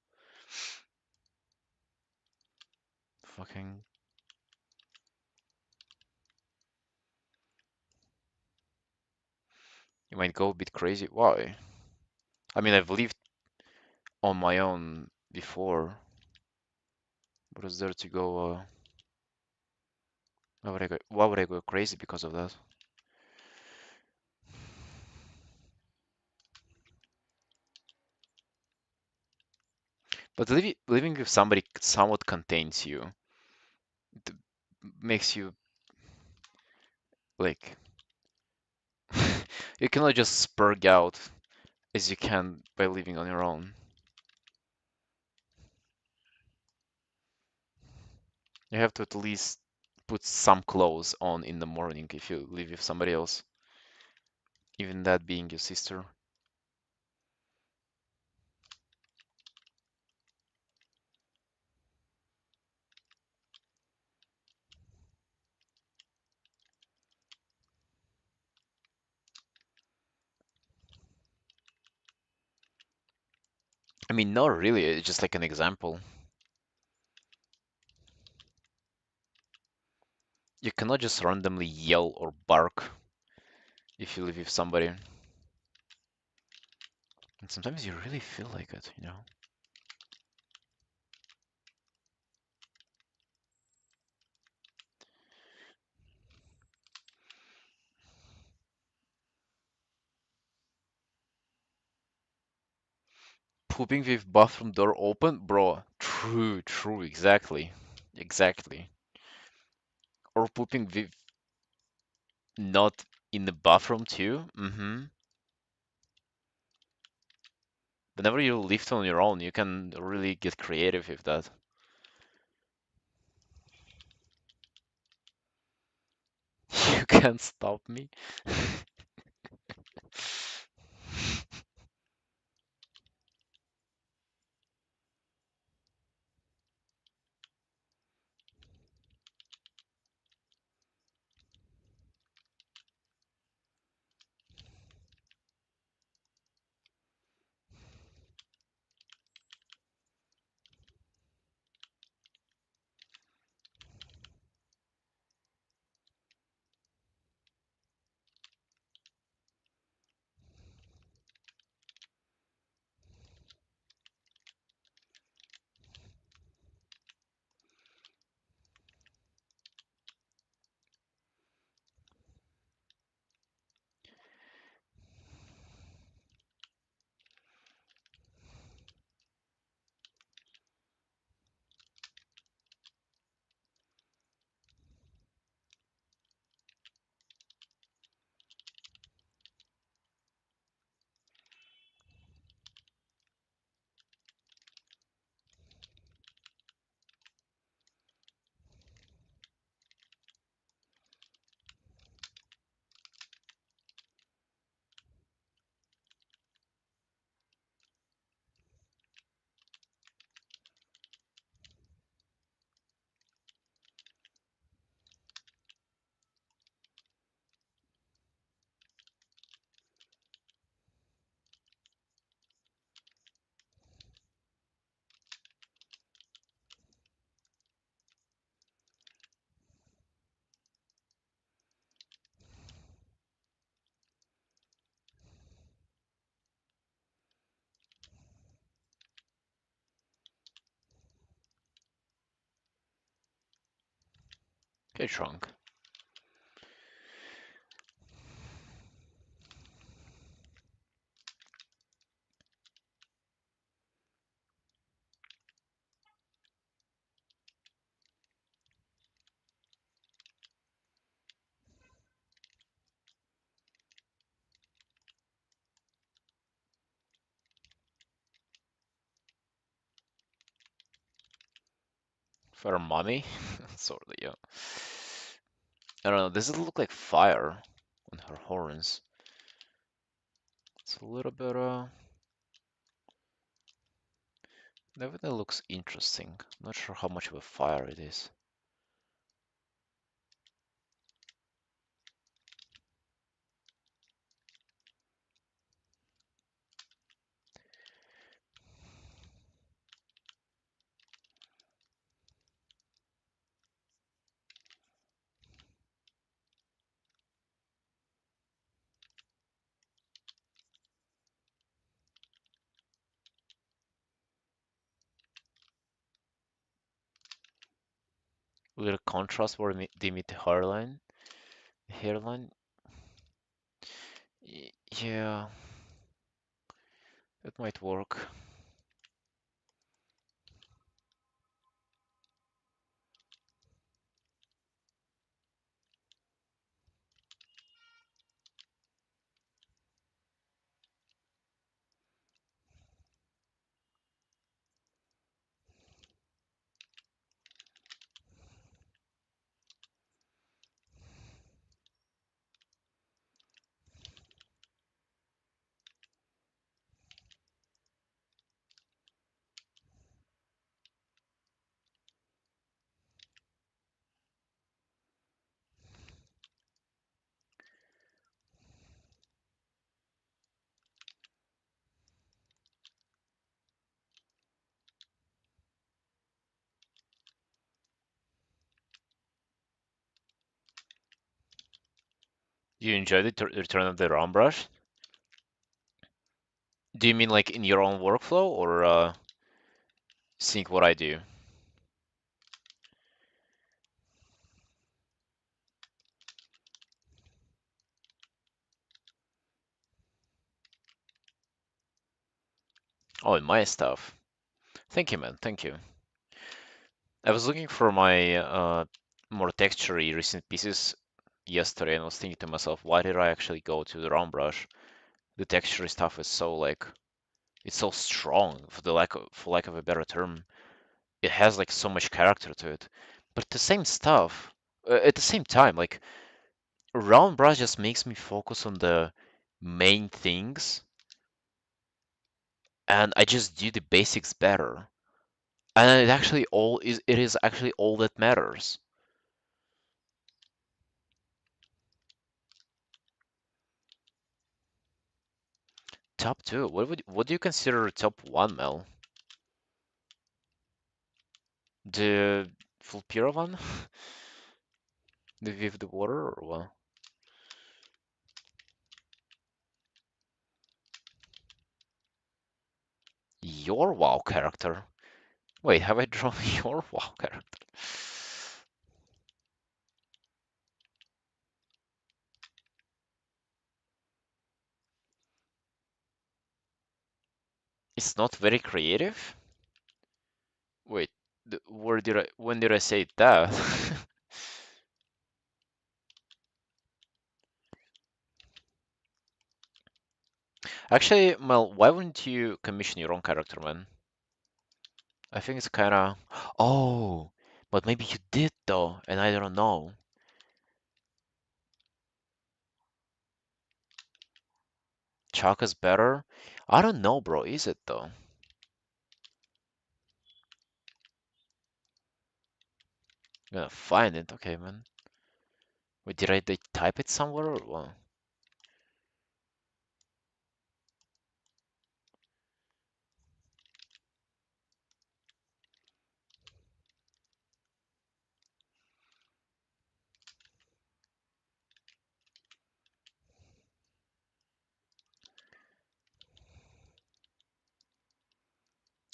Fucking. You might go a bit crazy. Why? I mean, I've lived on my own before. What is there to go? Why would I go crazy because of that? But living with somebody somewhat contains you. It makes you like you cannot just spurg out as you can by living on your own. You have to at least put some clothes on in the morning if you live with somebody else, even that being your sister. I mean, not really, it's just like an example. You cannot just randomly yell or bark if you live with somebody. And sometimes you really feel like it. Pooping with bathroom door open? Bro, true, true, exactly. Exactly. Or pooping with not in the bathroom too? Mm-hmm. Whenever you live on your own, you can really get creative with that. You can't stop me. Okay, trunk. For her mommy? Sort of, yeah. I don't know, does it look like fire on her horns? It's a little bit, definitely looks interesting. Not sure how much of a fire it is. Little contrast where they meet the hairline. Hairline? Yeah, that might work. Do you enjoy the return of the round brush? Do you mean like in your own workflow or seeing what I do? Oh, in my stuff. Thank you, man. Thank you. I was looking for my more textury recent pieces yesterday and was thinking to myself, why did I actually go to the round brush? The texture stuff is so like it's so strong for lack of a better term. It has like so much character to it. But the same stuff, at the same time, like round brush just makes me focus on the main things, and I just do the basics better. And it is actually all that matters. Top two. What do you consider top one, Mel? The full pure one? The with the water or what? Your WoW character. Wait, have I drawn your WoW character? It's not very creative? Wait, when did I say that? Actually, Mel, why wouldn't you commission your own character, man? I think it's kinda. Oh, but maybe you did though, and I don't know. Chaka's better? I don't know, bro. Is it though? Gonna find it. Okay, man. Wait, did they type it somewhere or what?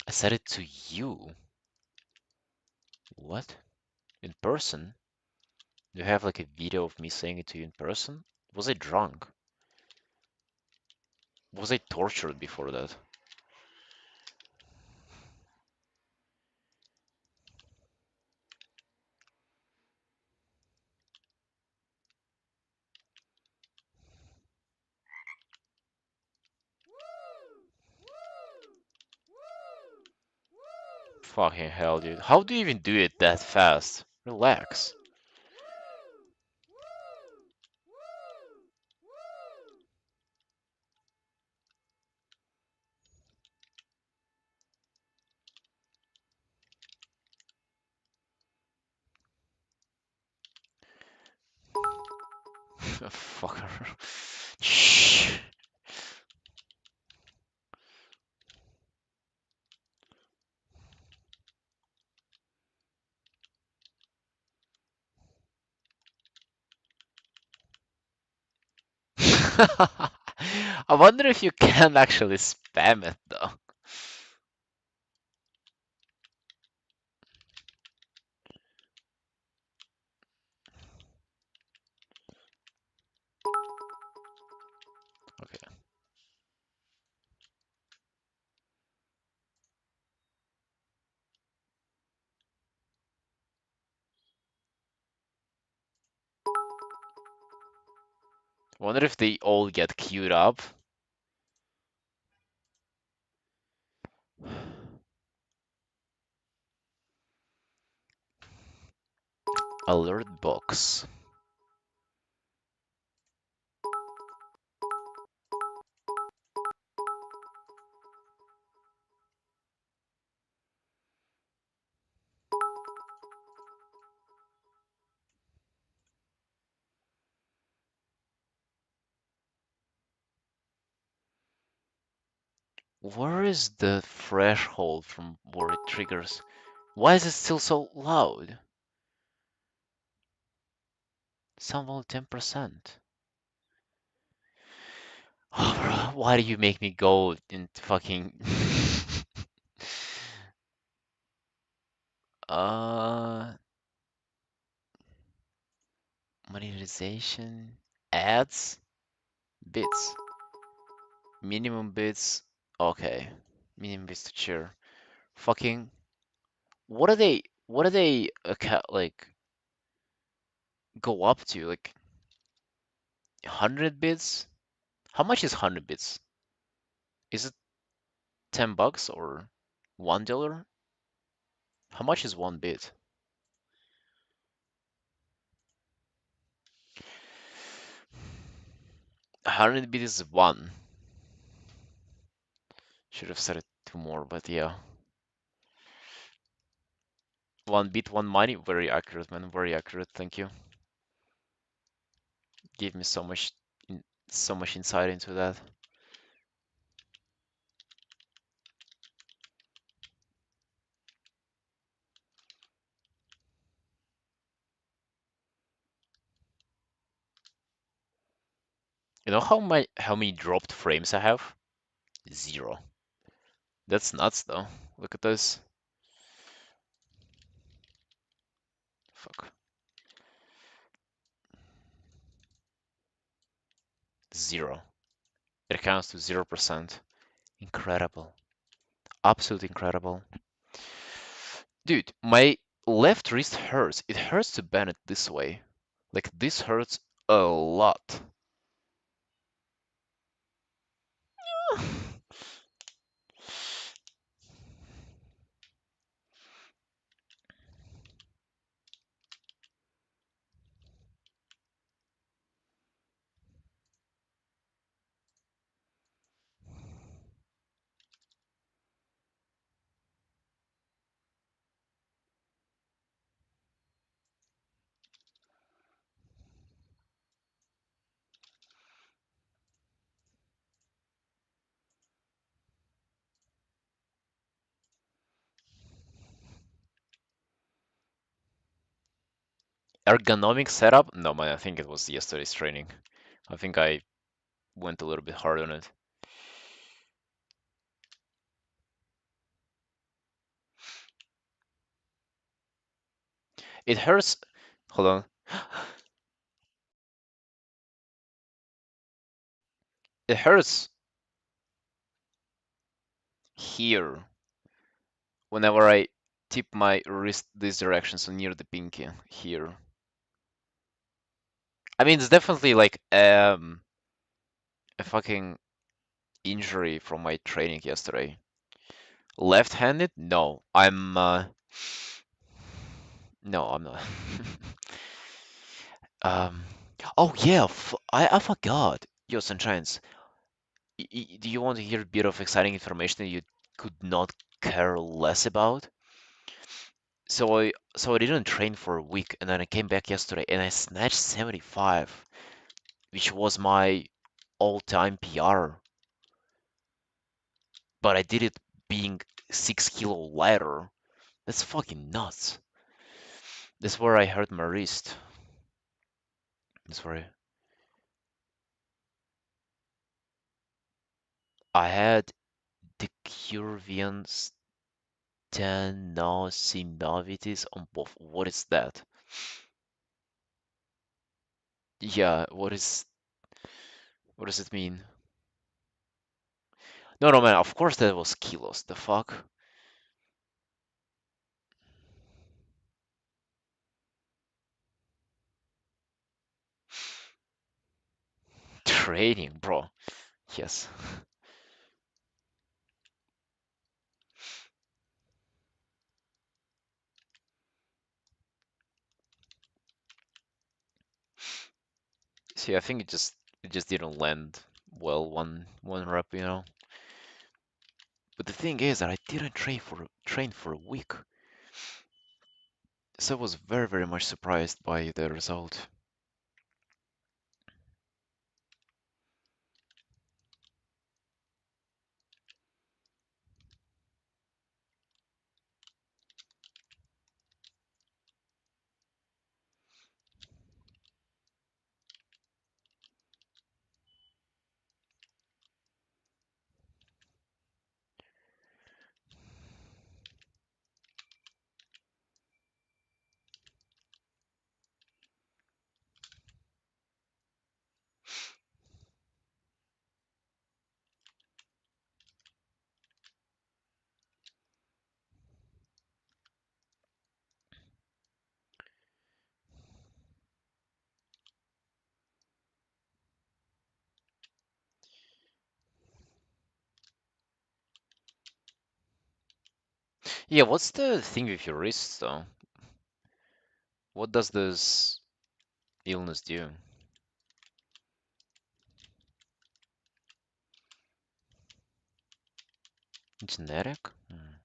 I said it to you. What? In person? Do you have like a video of me saying it to you in person? Was I drunk? Was I tortured before that? Fucking hell, dude. How do you even do it that fast? Relax. Fucker. Shh. I wonder if you can actually spam it though. Okay. I wonder if they all get queued up. Alert box. Where is the threshold from where it triggers? Why is it still so loud? Sound only 10%. Oh, bro, why do you make me go into fucking uh monetization ads bits minimum bits okay minimum bits to share fucking what are they like go up to like 100 bits. How much is 100 bits? Is it $10 or $1? How much is one bit? 100 bits is one. Should have said it two more, but yeah. One bit, one money. Very accurate, man. Very accurate. Thank you. Gave me so much insight into that. You know how many dropped frames I have? Zero. That's nuts, though. Look at this. Fuck. Zero. It counts to 0%. Incredible. Absolutely incredible. Dude, my left wrist hurts. It hurts to bend it this way. Like, this hurts a lot. Ergonomic setup? No, man, I think it was yesterday's training. I think I went a little bit hard on it. It hurts. Hold on. It hurts here whenever I tip my wrist this direction, so near the pinky here. I mean, it's definitely like a fucking injury from my training yesterday. Left-handed? No, no, I'm not. Um, oh yeah, I forgot. Yo, Sunshines, do you want to hear a bit of exciting information that you could not care less about? So I didn't train for a week, and then I came back yesterday and I snatched 75, which was my all-time PR. But I did it being 6 kilo lighter. That's fucking nuts. That's where I hurt my wrist. That's where I had the Curvian stenosinovitiis on both. What is that? Yeah, what does it mean? No, no, man, of course that was kilos. The fuck? Training, bro. Yes. See, I think it just didn't land well one rep, you know. But the thing is that I didn't train for a week, so I was very very much surprised by the result. Yeah, what's the thing with your wrists though? What does this illness do? Genetic? Hmm.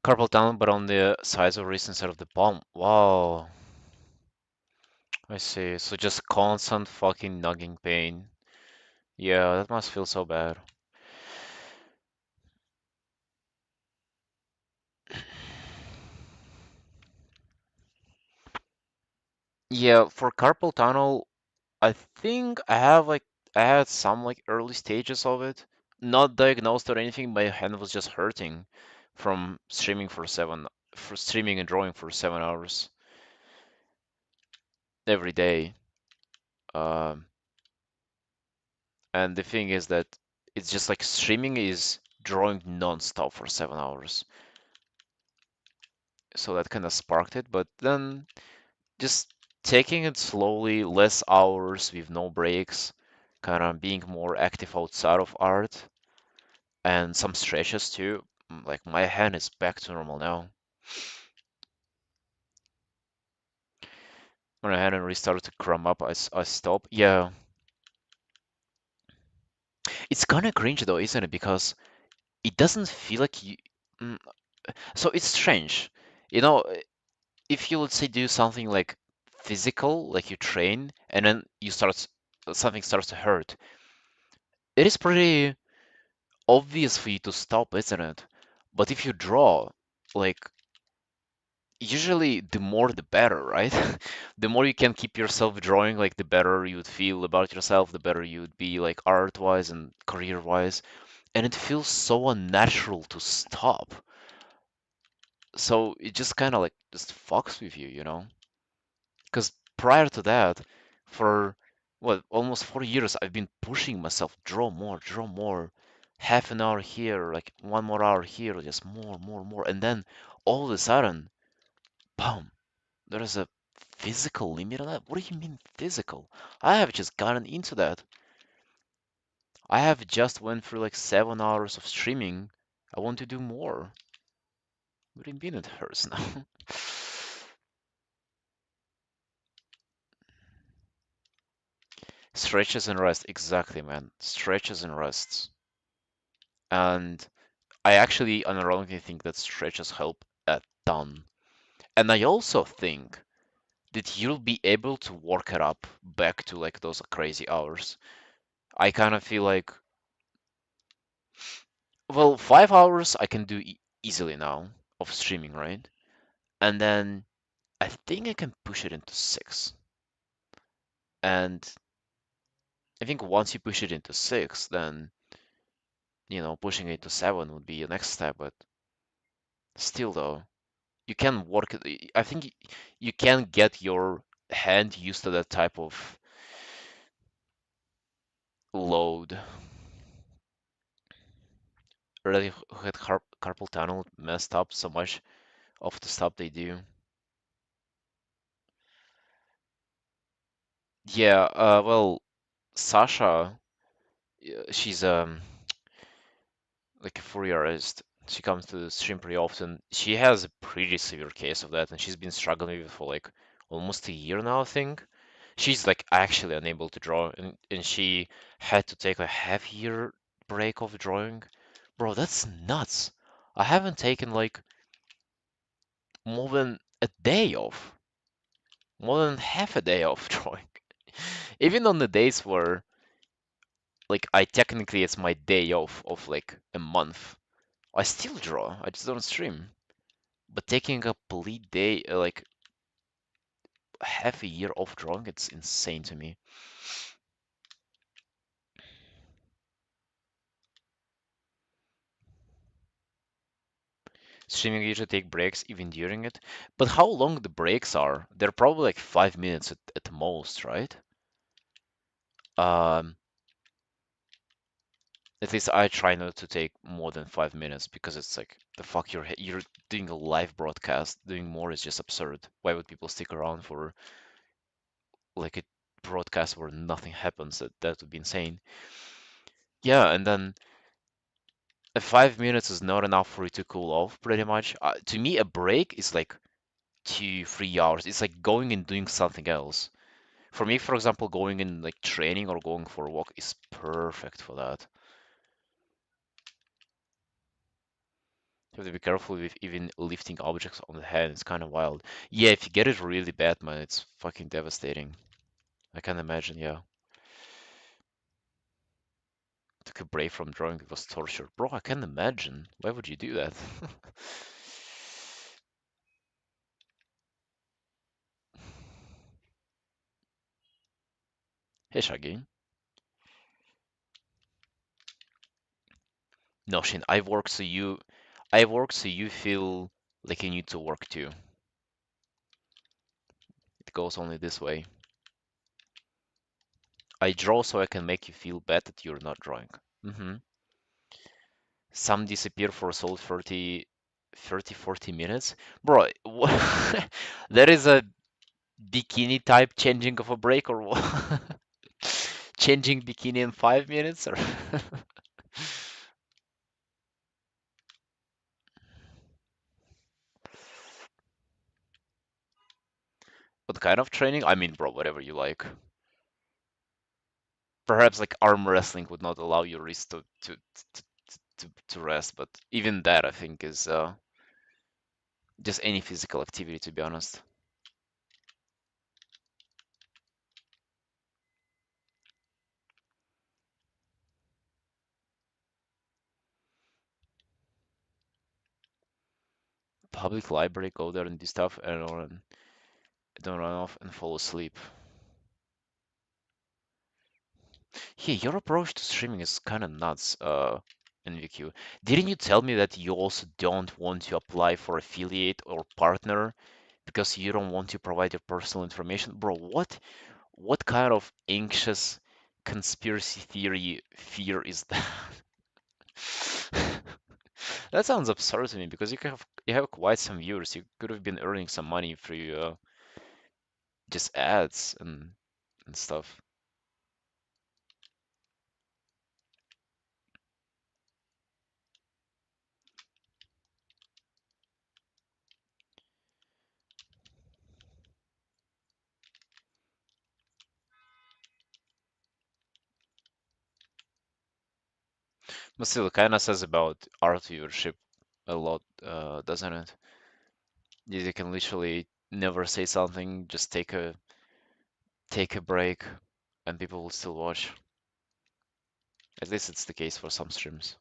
Carpal tunnel, but on the sides of wrist instead of the palm. Wow, I see. So just constant fucking nagging pain. Yeah, that must feel so bad. Yeah, for carpal tunnel, I think I had some like early stages of it. Not diagnosed or anything, my hand was just hurting from streaming and drawing for 7 hours every day. Um, and the thing is that it's just like streaming is drawing non-stop for 7 hours. So that kind of sparked it, but then just taking it slowly, less hours with no breaks, kind of being more active outside of art, and some stretches too. Like my hand is back to normal now. when I hadn't really started to cram up, I stop. Yeah, it's kind of cringe though, isn't it? Because it doesn't feel like you. Mm, so it's strange, you know. If you, let's say, do something like physical, like you train, and then something starts to hurt, it is pretty obvious for you to stop, isn't it? But if you draw, like usually the more the better, right? The more you can keep yourself drawing, like the better you would feel about yourself, the better you would be like art-wise and career-wise. And it feels so unnatural to stop. So it just kind of like just fucks with you, you know? Because prior to that, for what, almost 4 years, I've been pushing myself, draw more, half an hour here, like 1 more hour here, just more, more, more. And then all of a sudden, boom, there is a physical limit on that. What do you mean physical? I have just gotten into that. I have just went through like 7 hours of streaming. I want to do more. What do you mean it hurts now? Stretches and rest, exactly, man. Stretches and rests. And I actually unironically think that stretches help a ton. And I also think that you'll be able to work it up back to like those crazy hours. I kind of feel like, well, 5 hours I can do easily now of streaming, right? And then I think I can push it into 6. And I think once you push it into 6, then, pushing it to 7 would be the next step. But still, though, you can work it. I think you can get your hand used to that type of load. Really, who had carpal tunnel messed up so much of the stuff they do. Yeah, well, Sasha, she's like a Fourierist. She comes to the stream pretty often. She has a pretty severe case of that, and she's been struggling with it for like almost a year now, I think. She's like actually unable to draw, and she had to take a half year break of drawing. Bro, that's nuts. I haven't taken like more than a day off, more than half a day off drawing. Even on the days where like I technically it's my day off of like a month, I still draw. I just don't stream. But taking a complete day, like half a year off drawing, it's insane to me. Streaming usually take breaks even during it. But how long the breaks are? They're probably like 5 minutes at most, right? Um, at least I try not to take more than 5 minutes because it's like the fuck you're doing a live broadcast. Doing more is just absurd. Why would people stick around for like a broadcast where nothing happens? That would be insane. Yeah, and then 5 minutes is not enough for you to cool off, pretty much. To me, a break is like 2, 3 hours. It's like going and doing something else. For me, for example, going in like training or going for a walk is perfect for that. You have to be careful with even lifting objects on the hand. It's kind of wild. Yeah, if you get it really bad, man, it's fucking devastating. I can imagine, yeah. Took a break from drawing, it was torture. Bro, I can imagine. Why would you do that? Hey, Shaggy. No, Shin, I work so you feel like you need to work too. It goes only this way. I draw so I can make you feel bad that you're not drawing. hmm Some disappear for a solid 40 minutes. Bro, that is a bikini type changing of a break or what? Changing bikini in 5 minutes or What kind of training? I mean, bro, whatever you like. Perhaps like arm wrestling would not allow your wrist to rest, but even that I think is just any physical activity, to be honest. Public library, go there and do stuff, and don't run off and fall asleep. Yeah, your approach to streaming is kind of nuts, NVQ. Didn't you tell me that you also don't want to apply for affiliate or partner because you don't want to provide your personal information? Bro, what kind of anxious conspiracy theory fear is that? That sounds absurd to me because you have quite some viewers. You could have been earning some money through just ads and stuff. But still, it kind of says about art viewership a lot, doesn't it? You can literally never say something, just take a break, and people will still watch. At least it's the case for some streams.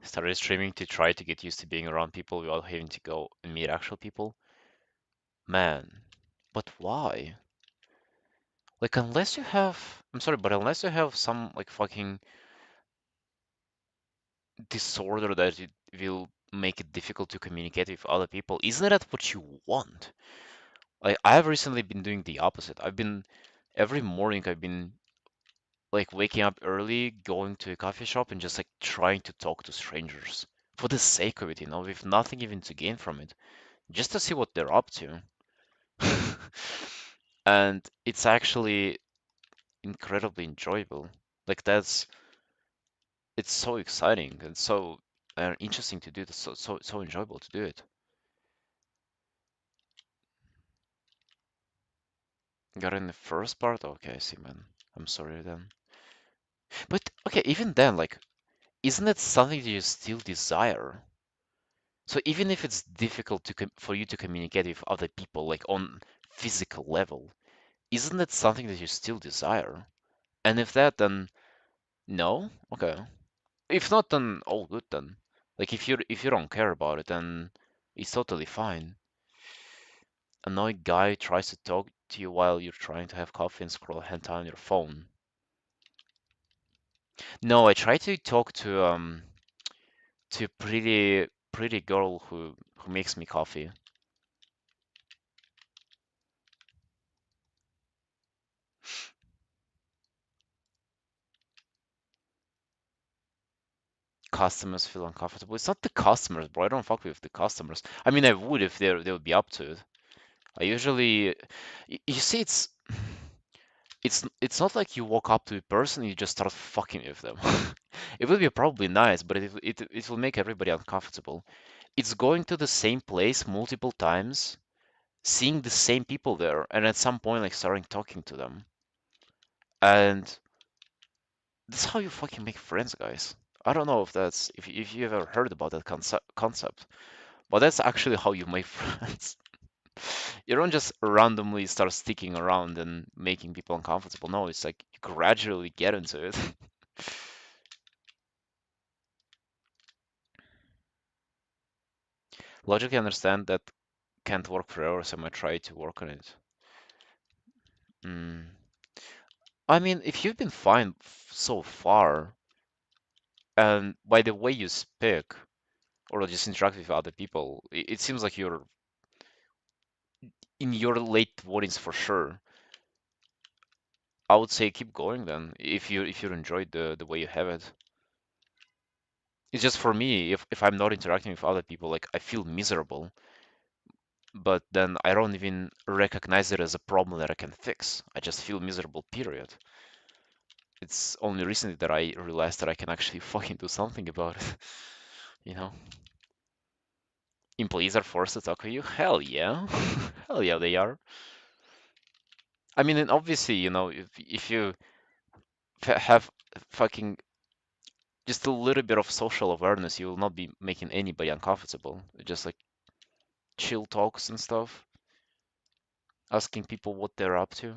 Started streaming to try to get used to being around people without having to go and meet actual people. Man, but why? Like, unless you have, I'm sorry, but unless you have some like fucking disorder that it will make it difficult to communicate with other people, isn't that what you want? Like, I've recently been doing the opposite. Every morning I've been like waking up early, going to a coffee shop and just like trying to talk to strangers for the sake of it, with nothing even to gain from it, just to see what they're up to. And it's actually incredibly enjoyable. Like it's so exciting and so interesting to do. It's so enjoyable to do it. Got in the first part? Okay, I see, man. I'm sorry then. But okay, even then, like, isn't it something that you still desire? So even if it's difficult for you to communicate with other people, like on physical level, isn't that something that you still desire? And if that, then no? Okay. If not, then all good then. Like if you don't care about it, then it's totally fine. Annoying guy tries to talk to you while you're trying to have coffee and scroll hentai on your phone. No, I try to talk to pretty girl who makes me coffee. Customers feel uncomfortable. It's not the customers, bro. I don't fuck with the customers. I mean, I would if they would be up to it. I usually, you see, it's not like you walk up to a person and you just start fucking with them. It will be probably nice, but it will make everybody uncomfortable. It's going to the same place multiple times, seeing the same people there, and at some point like starting talking to them. And that's how you fucking make friends, guys. I don't know if you ever heard about that concept, but that's actually how you make friends. You don't just randomly start sticking around and making people uncomfortable. No, it's like you gradually get into it. Logically understand that can't work forever, so I might try to work on it. Mm. I mean, if you've been fine so far, and by the way you speak or just interact with other people, it seems like you're in your late 20s for sure. I would say keep going then, if you enjoyed the way you have it. It's just for me, if I'm not interacting with other people, like I feel miserable, but then I don't even recognize it as a problem that I can fix. I just feel miserable, period. It's only recently that I realized that I can actually fucking do something about it. You know? Employees are forced to talk to you? Hell yeah. Hell yeah, they are. I mean, and obviously, if you have fucking just a little bit of social awareness, you will not be making anybody uncomfortable. Just like chill talks and stuff, asking people what they're up to.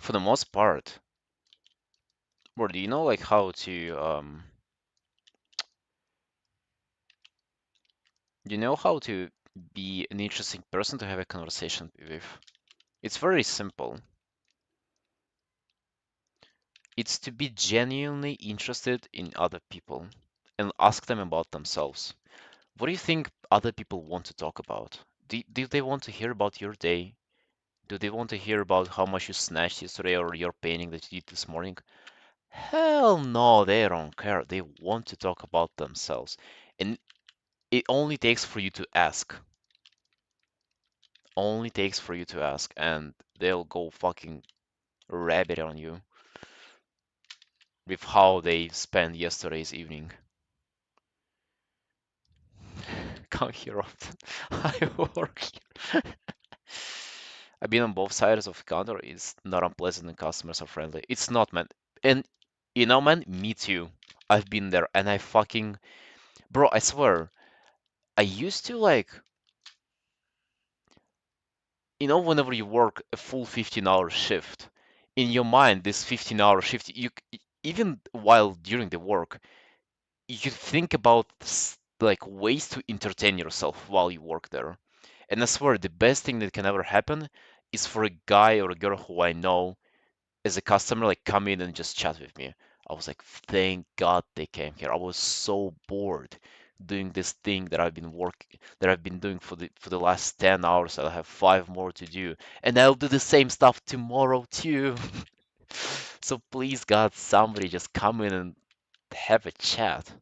For the most part, or do you know like how to do you know how to be an interesting person to have a conversation with? It's very simple. It's to be genuinely interested in other people and ask them about themselves. What do you think other people want to talk about? Do they want to hear about your day? Do they want to hear about how much you snatched yesterday or your painting that you did this morning? Hell no, they don't care. They want to talk about themselves. And it only takes for you to ask. Only takes for you to ask, and they'll go fucking rabbit on you with how they spent yesterday's evening. Come here often. I work here. I've been on both sides of the counter. It's not unpleasant and customers are friendly. It's not, man. And man, me too. I've been there and I fucking, bro, I swear, I used to like, whenever you work a full 15-hour shift, in your mind, this 15-hour shift, even while during the work, you think about like ways to entertain yourself while you work there. And I swear, the best thing that can ever happen is for a guy or a girl who I know as a customer, like come in and just chat with me. I was like, thank God they came here. I was so bored doing this thing that I've been doing for the last 10 hours. I have 5 more to do, and I'll do the same stuff tomorrow too. So please God, somebody just come in and have a chat.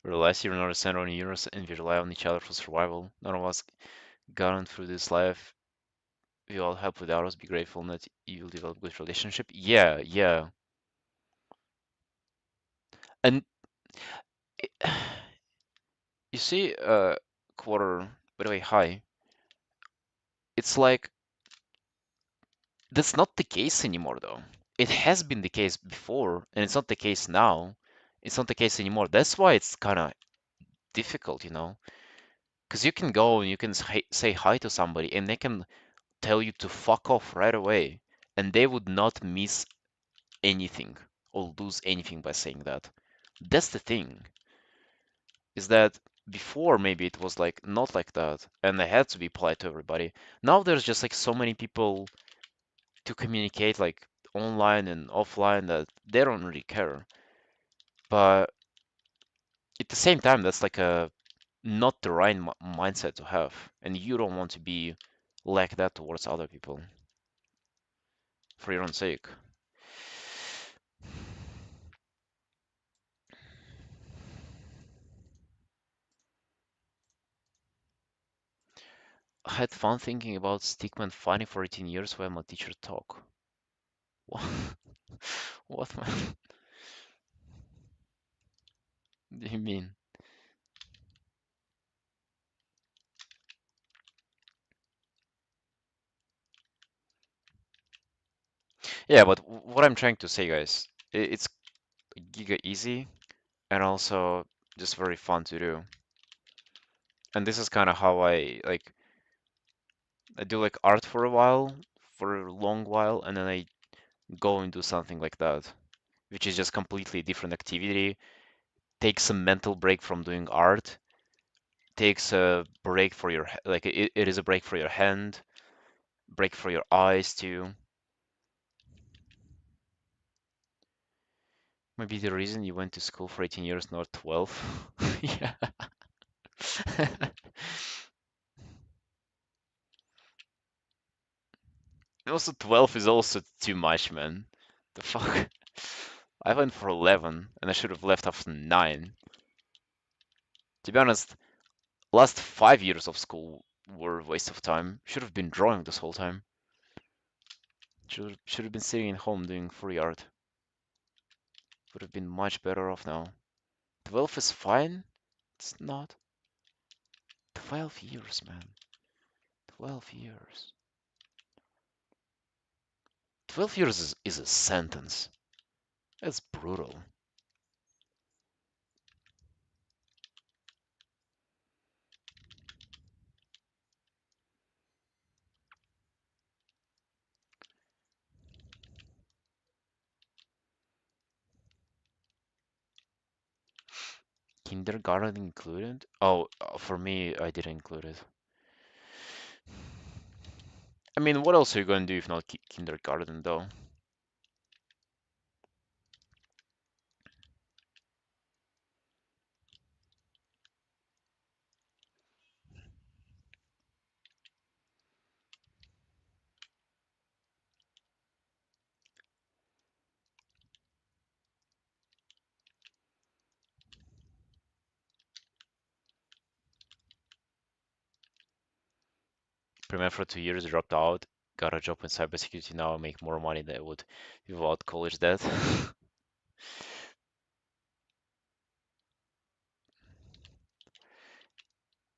Realize you're not a center on the universe and we rely on each other for survival. None of us gotten through this life. We all help without us. Be grateful that you will develop good relationship. Yeah, yeah. And you see, quarter, by the way, hi. It's like that's not the case anymore, though. It has been the case before, and it's not the case now. It's not the case anymore. That's why it's kind of difficult, because you can go and you can say hi to somebody, and they can tell you to fuck off right away, and they would not miss anything or lose anything by saying that. That's the thing, is that before maybe it was like not like that, and I had to be polite to everybody. Now there's just like so many people to communicate like online and offline that they don't really care. But at the same time, that's like a not the right mindset to have, and you don't want to be like that towards other people for your own sake. I had fun thinking about Stickman funny for 18 years while my teacher talk. What, what man do you mean? Yeah, but what I'm trying to say, guys, it's giga easy and also just very fun to do. And this is kind of how I do like art for a while, for a long while, and then I go and do something like that. which is just completely different activity. Takes a mental break from doing art. Takes a break for your like it is a break for your hand, break for your eyes too. Maybe the reason you went to school for 18 years, not 12. Yeah. Also, 12 is also too much, man. The fuck? I went for 11, and I should have left after 9. To be honest, last 5 years of school were a waste of time. Should have been drawing this whole time. Should have been sitting at home doing free art. Would have been much better off now. 12 is fine. It's not. 12 years, man. 12 years. 12 years is a sentence. That's brutal. Kindergarten included? Oh, for me, I didn't include it. I mean, what else are you going to do if not kindergarten, though? Pre-med for 2 years, dropped out, got a job in cybersecurity now, make more money than I would without college debt.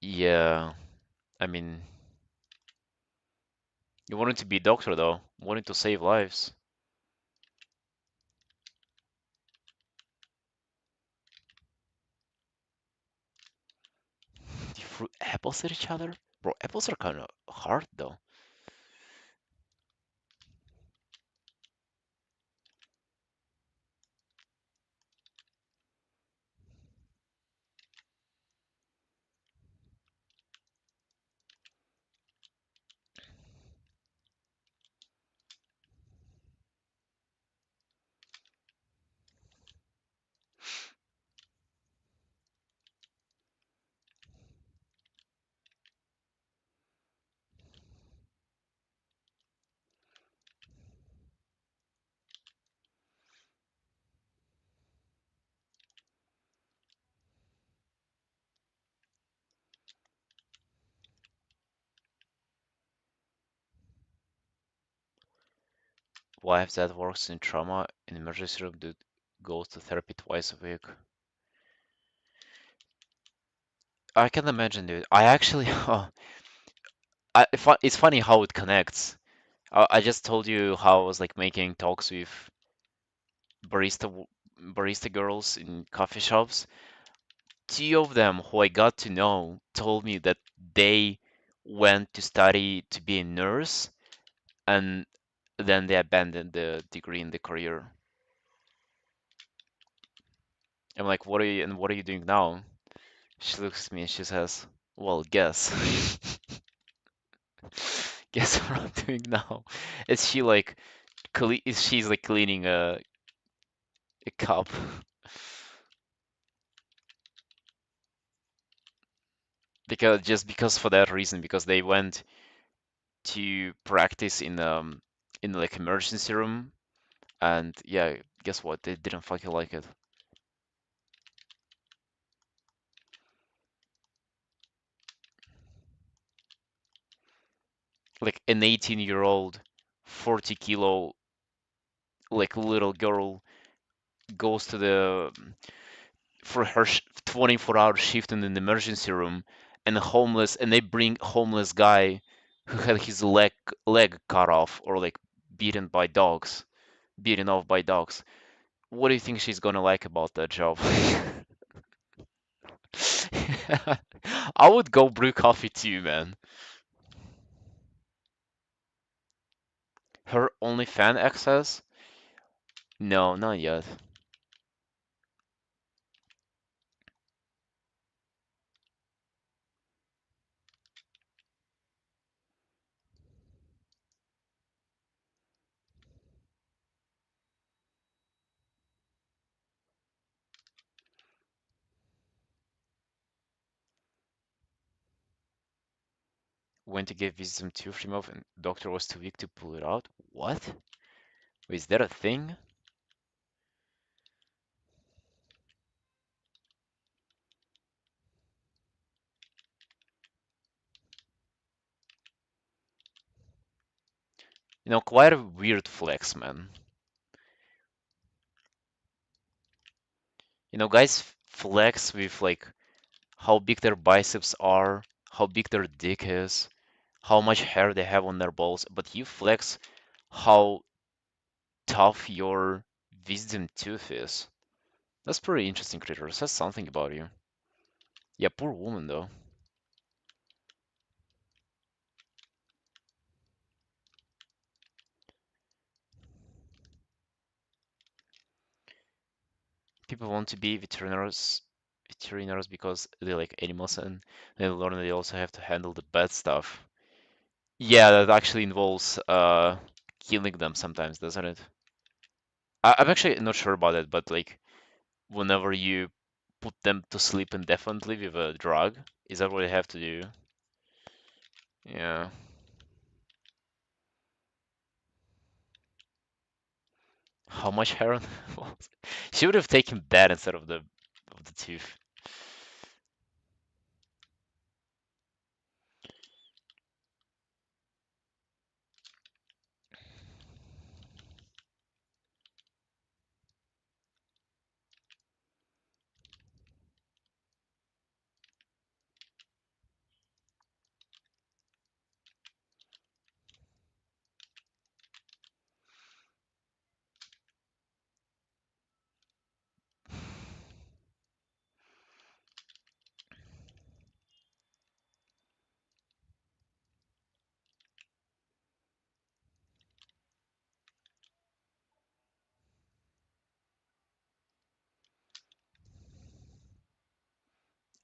Yeah, I mean, you wanted to be a doctor, though, wanted to save lives. You threw apples at each other? Bro, apples are kind of hard, though. Wife that works in trauma in emergency room that goes to therapy twice a week. I can imagine, dude. I actually, it's funny how it connects. I just told you how I was like making talks with barista barista girls in coffee shops. Two of them who I got to know told me that they went to study to be a nurse and then they abandoned the degree in the career. I'm like, what are you doing now? She looks at me and she says, "Well, guess." Guess what I'm doing now? Is she like is she's like cleaning a cup? Because for that reason, because they went to practice in like emergency room, and yeah, guess what? They didn't fucking like it. Like an 18-year-old, 40 kilo like little girl goes to the for her 24-hour shift in an emergency room, and they bring homeless guy who had his leg cut off or like beaten by dogs, beaten off by dogs. What do you think she's gonna like about that job? I would go brew coffee too, man. Her only fan access? No, not yet. Went to get wisdom tooth removed and doctor was too weak to pull it out. What? Wait, is that a thing? Quite a weird flex, man. Guys flex with like how big their biceps are, how big their dick is, how much hair they have on their balls, but you flex how tough your wisdom tooth is. That's pretty interesting, Critter. Says something about you. Yeah, poor woman though. People want to be veterinarians because they like animals and they learn they also have to handle the bad stuff. Yeah, that actually involves killing them sometimes, doesn't it? I'm actually not sure about it, but like whenever you put them to sleep indefinitely with a drug, is that what you have to do? Yeah. How much heroin? She would have taken that instead of the tooth.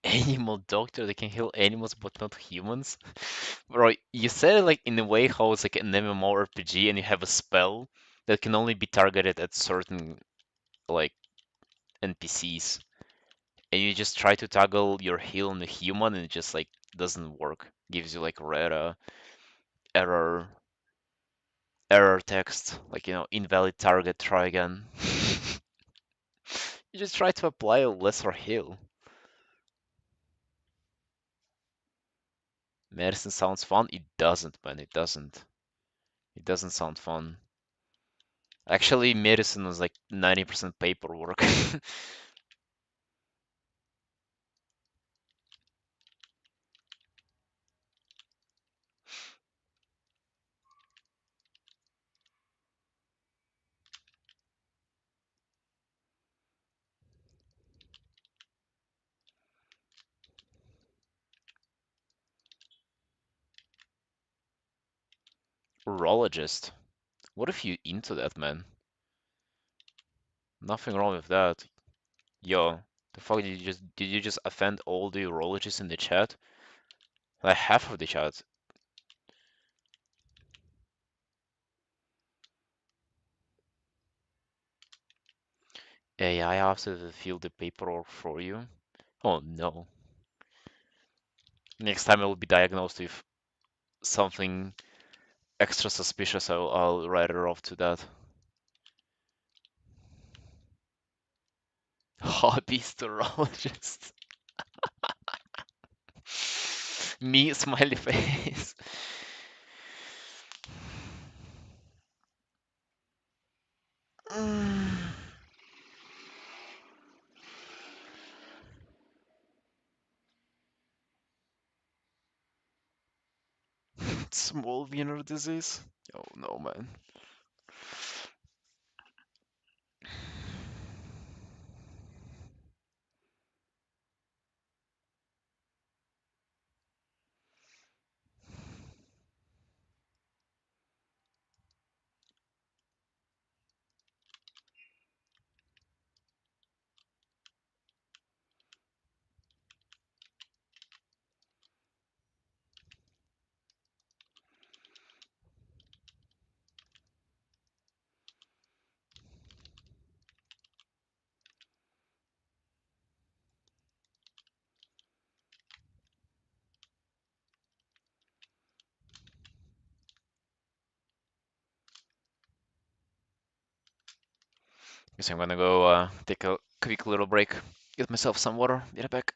Animal doctor that can heal animals but not humans? Bro, you said it like in a way how it's like an MMORPG and you have a spell that can only be targeted at certain like NPCs. And you just try to toggle your heal on the human and it just like doesn't work. Gives you like red error error text, like invalid target, try again. You just try to apply a lesser heal. Medicine sounds fun. It doesn't, man. It doesn't. It doesn't sound fun. Actually, medicine is like 90% paperwork. Urologist. What if you into that, man? Nothing wrong with that. Yo, the fuck did you just offend all the urologists in the chat? Like half of the chat. AI has to fill the paperwork for you. Oh no. Next time I will be diagnosed with something extra suspicious, I'll write her off to that. Hobby storologist. Me, smiley face. Small wiener disease? Oh no, man. Guess I'm gonna go take a quick little break, get myself some water, be right back.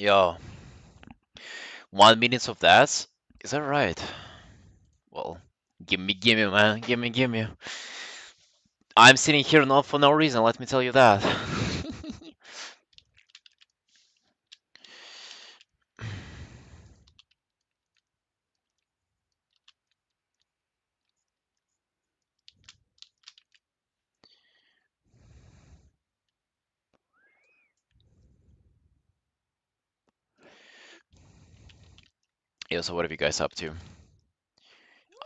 Yo, 1 minute of that? Is that right? Well, gimme, man. Gimme. I'm sitting here not for no reason, let me tell you that. Yeah, so what are you guys up to?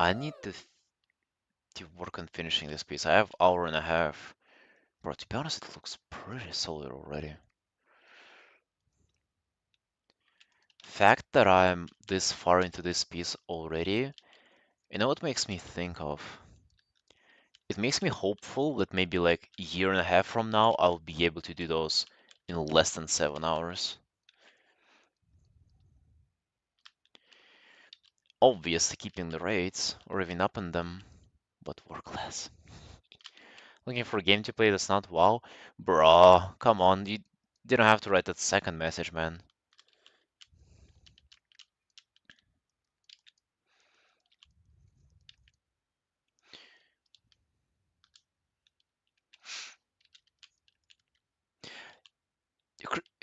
I need to work on finishing this piece. I have hour and a half. Bro, to be honest, it looks pretty solid already. Fact that I'm this far into this piece already, you know what makes me think of? It makes me hopeful that maybe like a year and a half from now, I'll be able to do those in less than 7 hours. Obviously keeping the rates or even upping them, but work less. Looking for a game to play that's not WoW? Bro, come on, you didn't have to write that second message, man.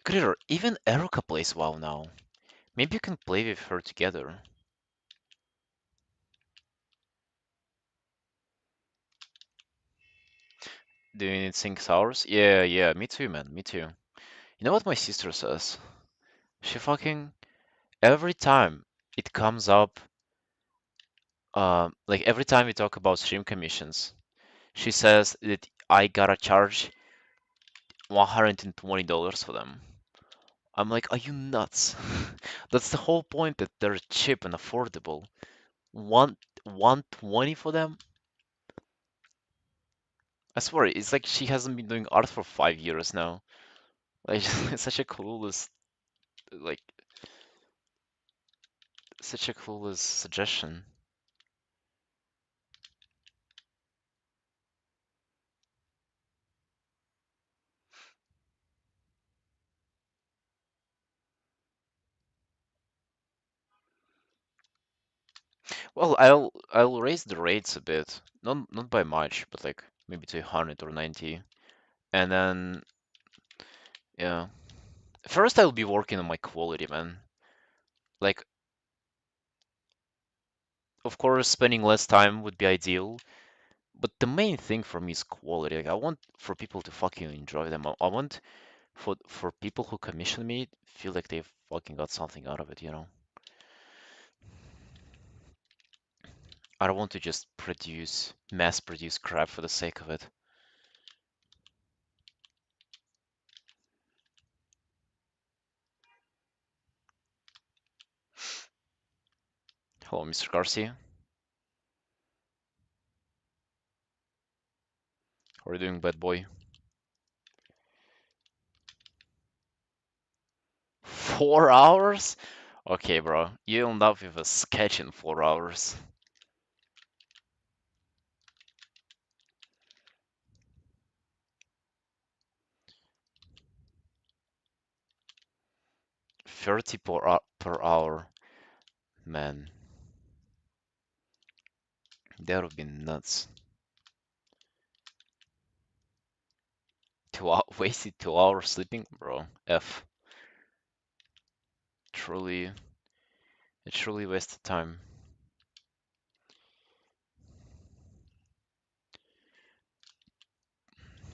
Critter, even Eruka plays WoW now. Maybe you can play with her together. Do you need 6 hours? Yeah, me too, man, me too. You know what my sister says? She fucking, every time it comes up, like every time we talk about stream commissions, she says that I gotta charge $120 for them. I'm like, are you nuts? That's the whole point, that they're cheap and affordable. One 120 for them? I swear, it's like she hasn't been doing art for 5 years now. Like, it's such a clueless, like, such a clueless suggestion. Well, I'll raise the rates a bit, not by much, but like maybe to 100 or 90, and then yeah. First, I'll be working on my quality, man. Like, of course, spending less time would be ideal, but the main thing for me is quality. Like, I want for people to fucking enjoy them. I want for people who commission me feel like they've fucking got something out of it, you know? I don't want to just mass produce crap for the sake of it. Hello, Mr. Garcia. How are you doing, bad boy? 4 hours? Okay, bro. You end up with a sketch in 4 hours. $30 per hour. Man, that would be nuts. Wasted 2 hours sleeping? Bro, F. Truly, it truly wasted time.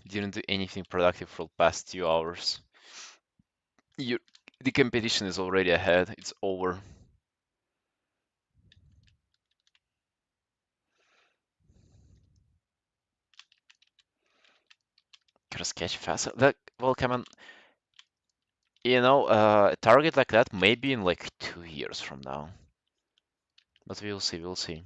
Didn't do anything productive for the past 2 hours. You, the competition is already ahead. It's over. Gotta sketch faster. Well, come on. A target like that maybe in like 2 years from now. But we'll see.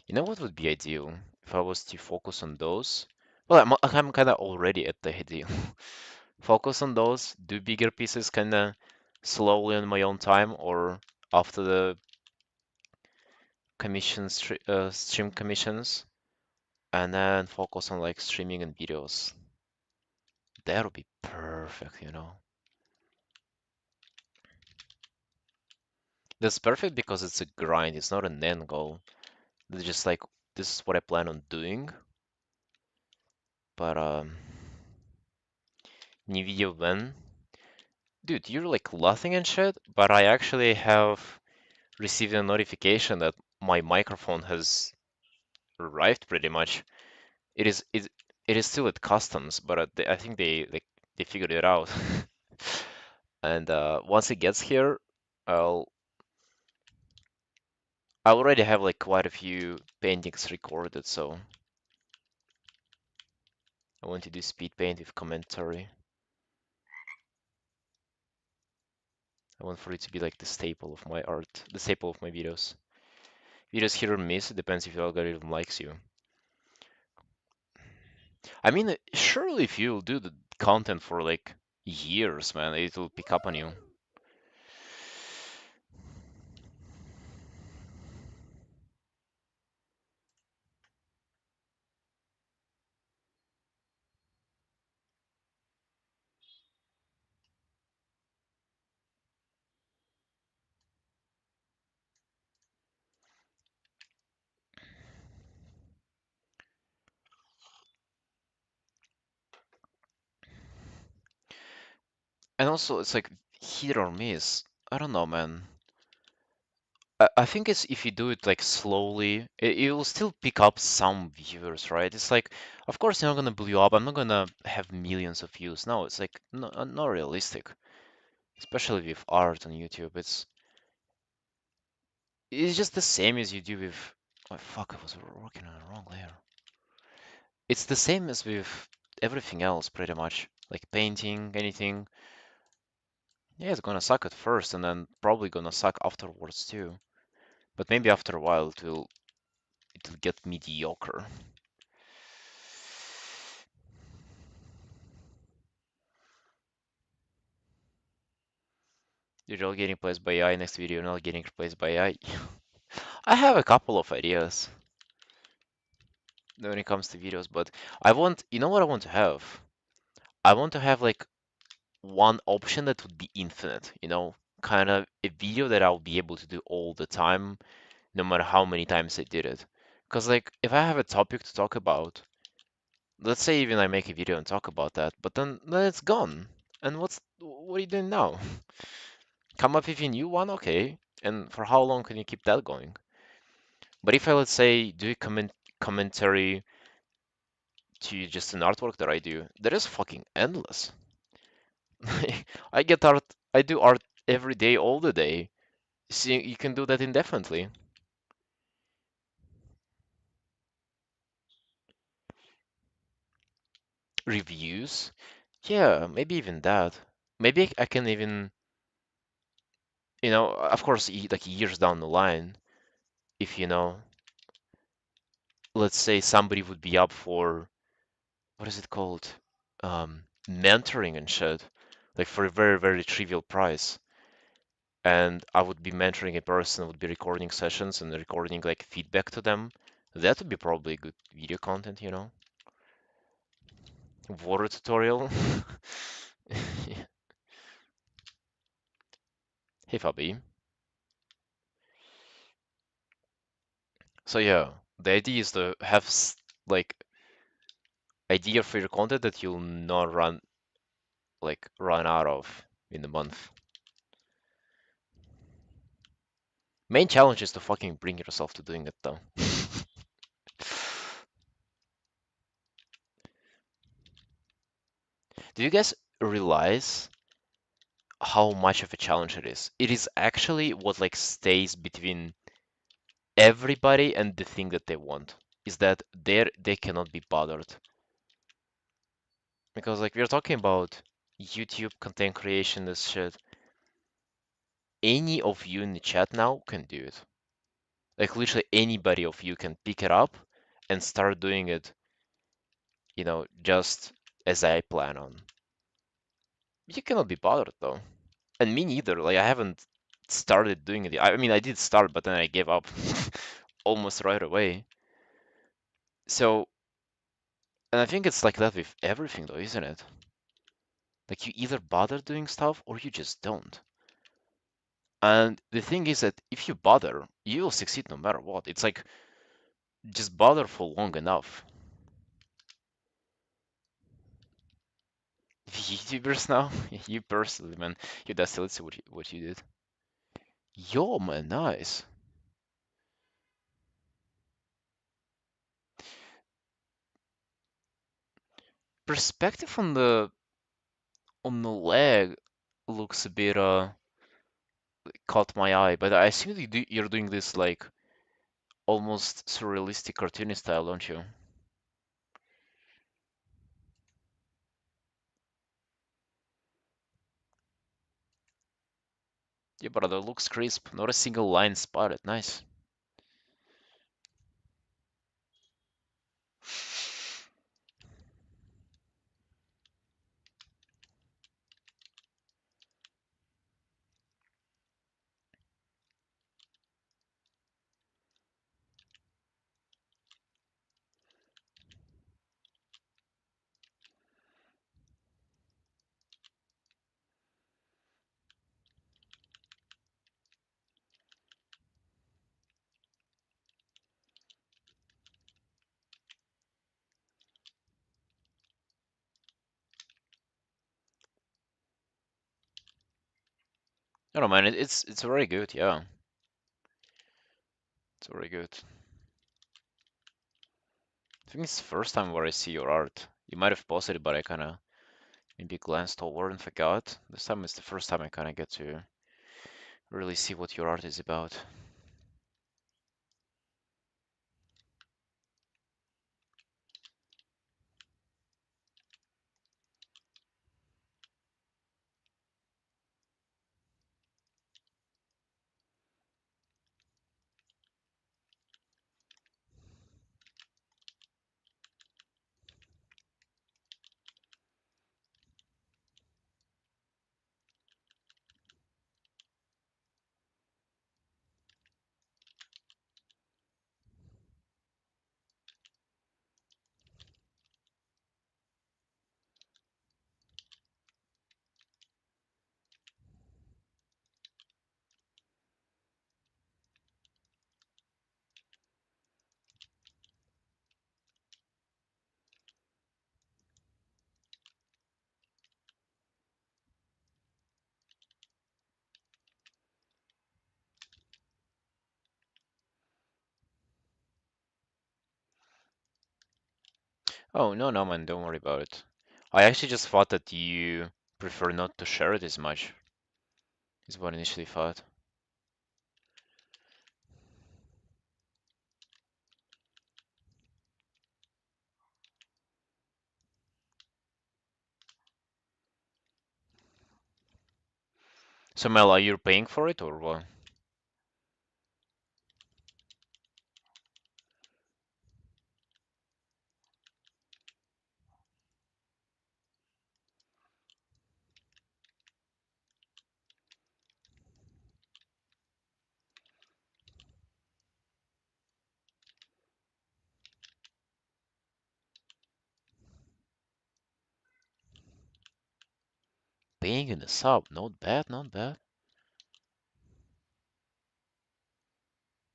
You know what would be ideal if I was to focus on those? Well, I'm kind of already at the ideal. Focus on those, do bigger pieces kind of slowly on my own time or after the stream commissions, and then focus on like streaming and videos. That would be perfect, you know. That's perfect because it's a grind. It's not an end goal. It's just like this is what I plan on doing. But new video when? Dude, you're like laughing and shit, but I actually have received a notification that my microphone has arrived pretty much. It is still at customs, but I think they figured it out. And once it gets here, I'll I already have like quite a few paintings recorded, so I want to do speed paint with commentary. I want for it to be like the staple of my art, the staple of my videos. Videos hit or miss, it depends if the algorithm likes you. I mean, surely if you do the content for like years, man, it will pick up on you. And also, it's like hit or miss. I don't know, man. I think it's if you do it like slowly, it will still pick up some viewers, right? It's like, of course, you're not gonna blow up. I'm not gonna have millions of views. No, it's like not realistic, especially with art on YouTube. It's just the same as you do with. Oh, fuck, I was working on the wrong layer. It's the same as with everything else, pretty much. Like painting, anything. Yeah, it's gonna suck at first, and then probably gonna suck afterwards too. But maybe after a while it'll get mediocre. You're all getting replaced by AI. Next video, not getting replaced by AI. I have a couple of ideas when it comes to videos, but you know what I want to have? I want to have like one option that would be infinite, you know, kind of a video that I'll be able to do all the time, no matter how many times I did it. Because like if I have a topic to talk about, let's say even I make a video and talk about that, but then it's gone. And what are you doing now? Come up with a new one, okay. And for how long can you keep that going? But if I let's say do a commentary to just an artwork that I do, that is fucking endless. I get art, I do art every day, all the day. See, you can do that indefinitely. Reviews, yeah, maybe even that. Maybe I can even, of course, like years down the line, if let's say somebody would be up for what is it called, mentoring and shit, like for a very very trivial price, and I would be mentoring a person, would be recording sessions and recording like feedback to them. That would be probably good video content, you know? Water tutorial. Hey Fabi. So yeah, the idea is to have like idea for your content that you'll not run out of in a month. Main challenge is to fucking bring yourself to doing it though. Do you guys realize how much of a challenge it is? It is actually what like stays between everybody and the thing that they want is that they cannot be bothered because like we're talking about YouTube content creation, this shit. Any of you in the chat now can do it. Like literally anybody of you can pick it up and start doing it, just as I plan on. You cannot be bothered though. And me neither. Like I haven't started doing it. I mean, I did start, but then I gave up. almost right away. So, and I think it's like that with everything though, isn't it? Like you either bother doing stuff or you just don't. And the thing is that if you bother, you will succeed no matter what. It's like just bother for long enough. YouTubers now, you personally, man, you that's let's see what you did. Yo, man, nice. Perspective on the leg looks a bit caught my eye, but I assume you're doing this like almost surrealistic cartoony style, don't you? Yeah, but it looks crisp. Not a single line spotted. Nice. I don't mind. It's very good. Yeah, it's very good. I think it's the first time where I see your art. You might have posted it, but I kind of maybe glanced over and forgot. This time it's the first time I kind of get to really see what your art is about. Oh, no, no, man, don't worry about it. I actually just thought that you prefer not to share it as much, is what I initially thought. So, Mel, are you paying for it or what? Paying in the sub, not bad, not bad.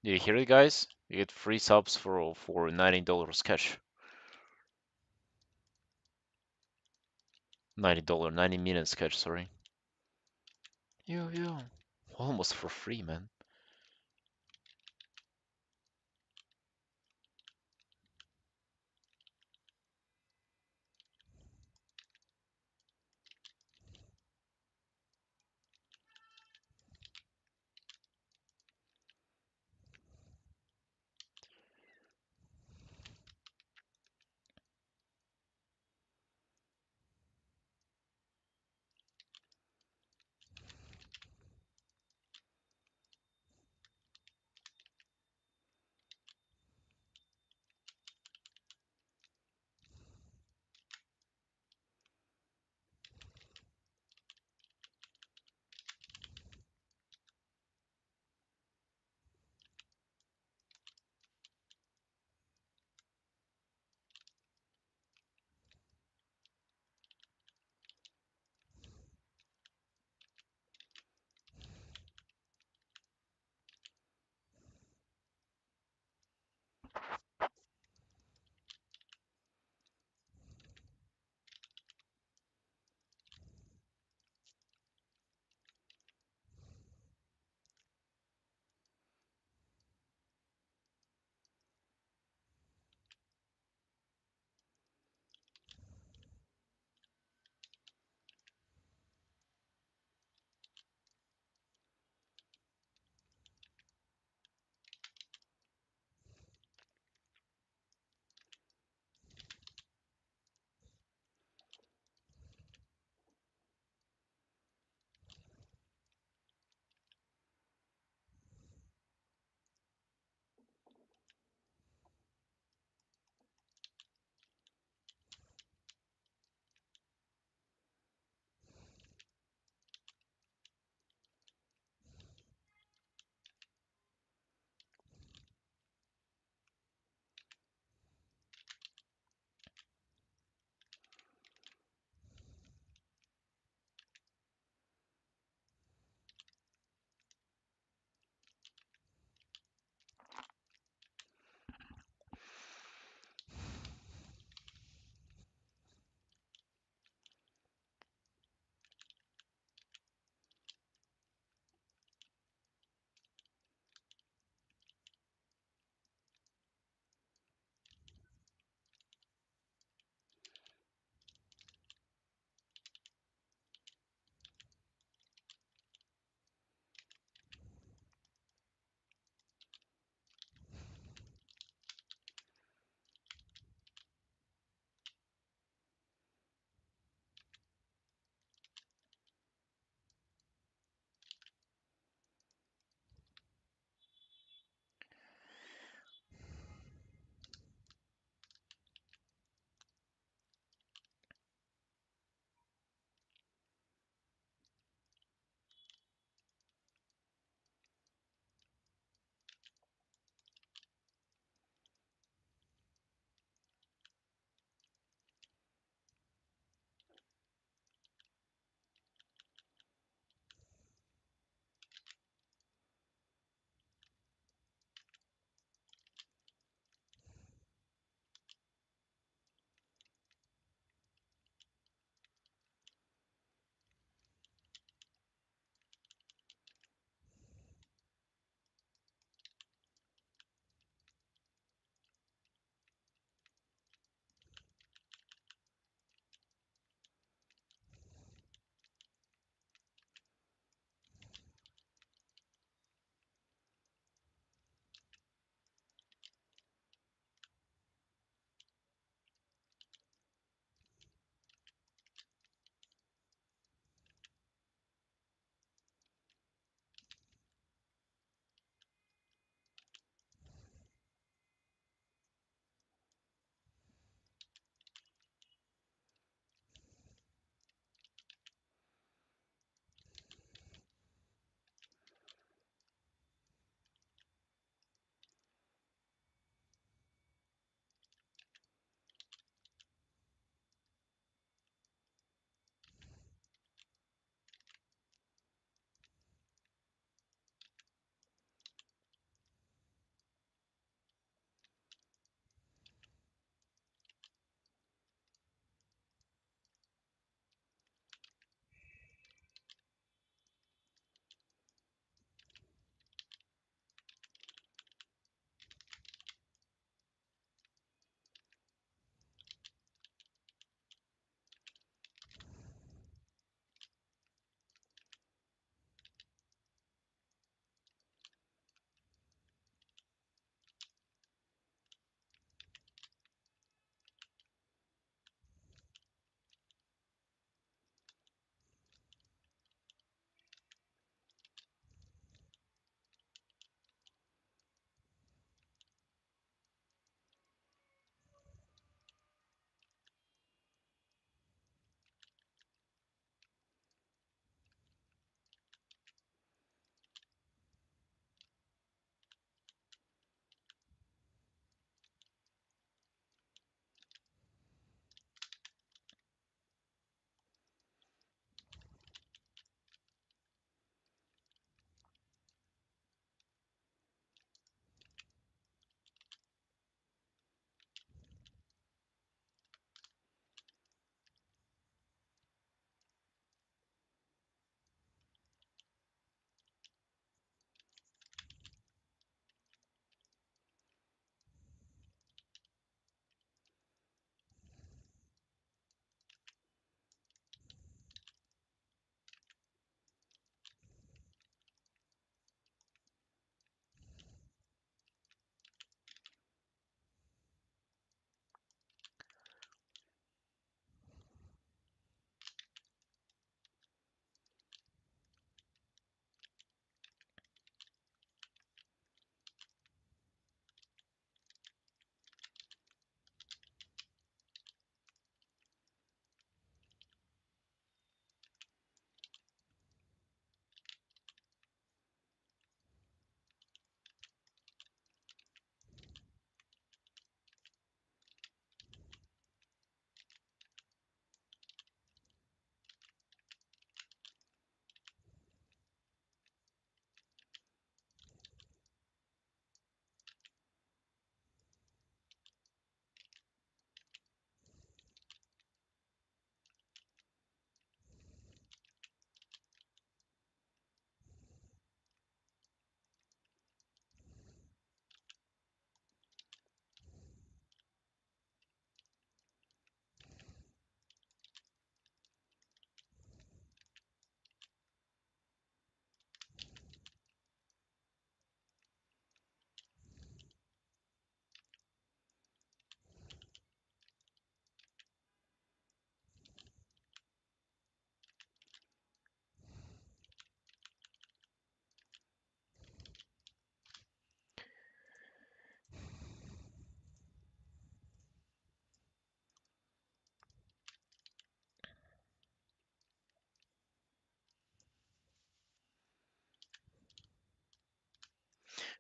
Did you hear it, guys? You get free subs for $90 cash. $90, 90 minutes cash, sorry. Yo. Almost for free, man.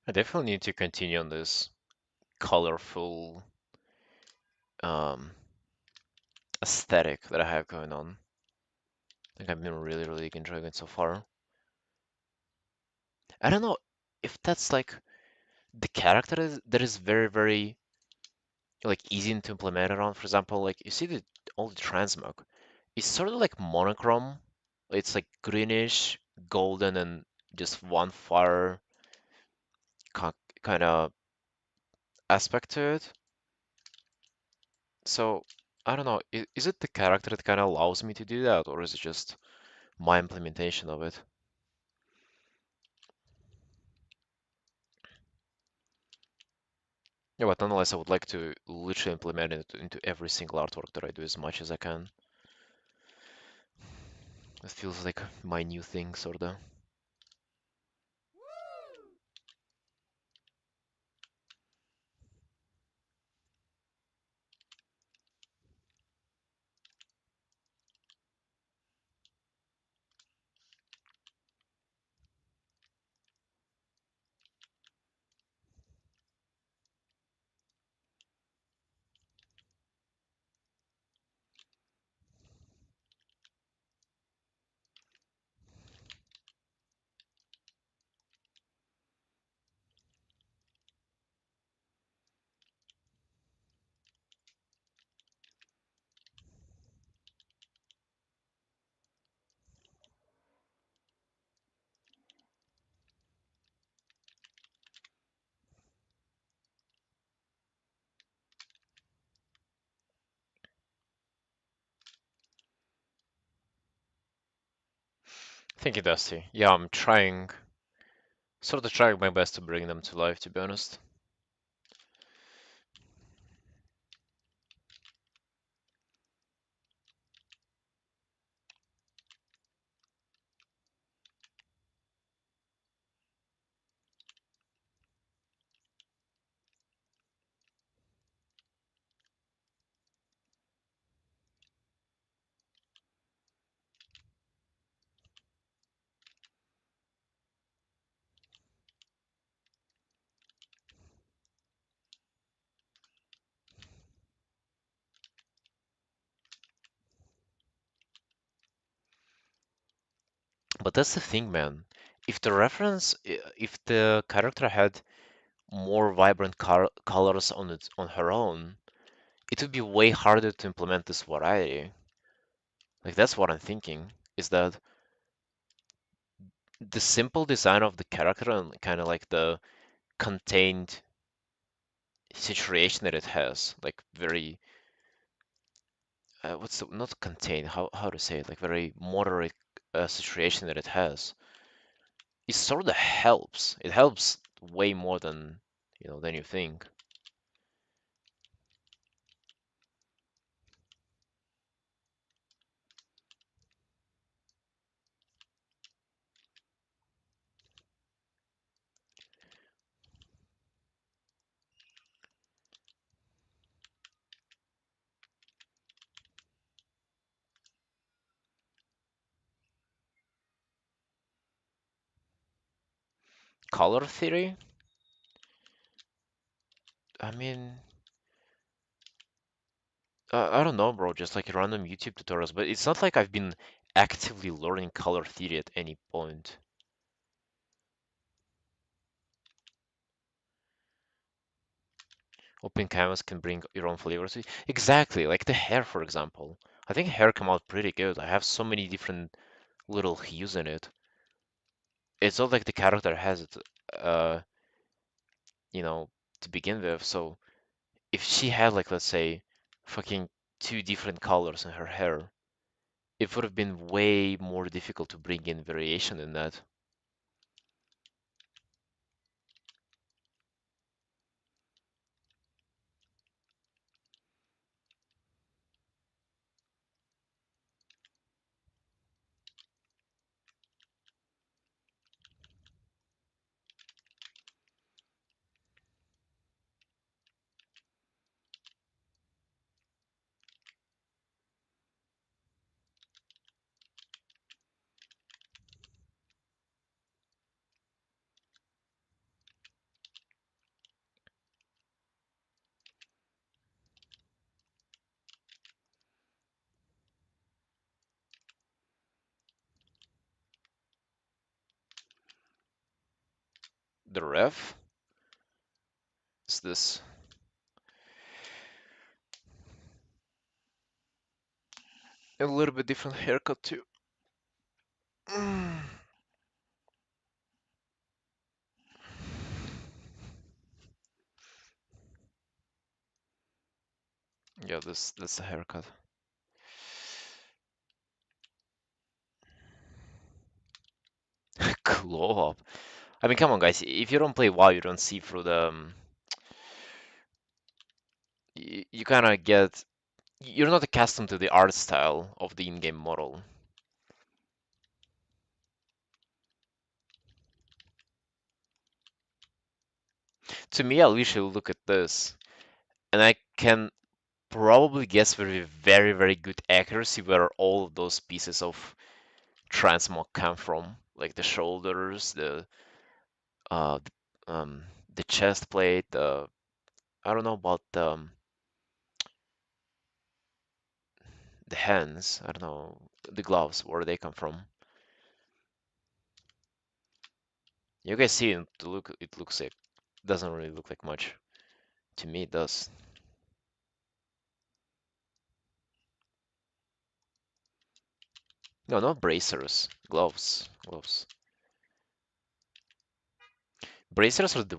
I definitely need to continue on this colorful um, aesthetic that I have going on. I think I've been really, really enjoying it so far. I don't know if that's like the character that is very, very like easy to implement around. For example, like you see the all the transmog, it's sort of like monochrome. It's like greenish, golden, and just one fire kind of aspect to it. So I don't know, is it the character that kind of allows me to do that, or is it just my implementation of it? Yeah, but nonetheless, I would like to literally implement it into every single artwork that I do as much as I can. It feels like my new thing, sort of. Thank you, Dusty. Yeah, I'm sort of trying my best to bring them to life, to be honest. But that's the thing, man. If the character had more vibrant colors on her own, it would be way harder to implement this variety. Like that's what I'm thinking, is that the simple design of the character and kind of like the contained situation that it has, like very what's the, not contained, how to say it, like very moderate situation that it has, it sort of helps. It helps way more than you think. Color theory? I mean, I don't know, bro. Just like random YouTube tutorials, but it's not like I've been actively learning color theory at any point. Open canvas can bring your own flavor to it. Exactly, like the hair, for example. I think hair come out pretty good. I have so many different little hues in it. It's not like the character has it, uh, you know, to begin with. So if she had like, let's say, fucking two different colors in her hair, it would have been way more difficult to bring in variation in that. the ref is this. A little bit different haircut too. Yeah, that's the haircut. Glow up. I mean, come on, guys. If you don't play WoW, you don't see through the. You kind of get. You're not accustomed to the art style of the in-game model. To me, I literally look at this, and I can probably guess with a very, very good accuracy where all of those pieces of transmog come from, like the shoulders, uh, the, the chest plate, the I don't know about the hands. I don't know the gloves, where they come from. You guys see it look. It looks like doesn't really look like much. To me, it does. No, not bracers. Gloves. Gloves. Bracers are the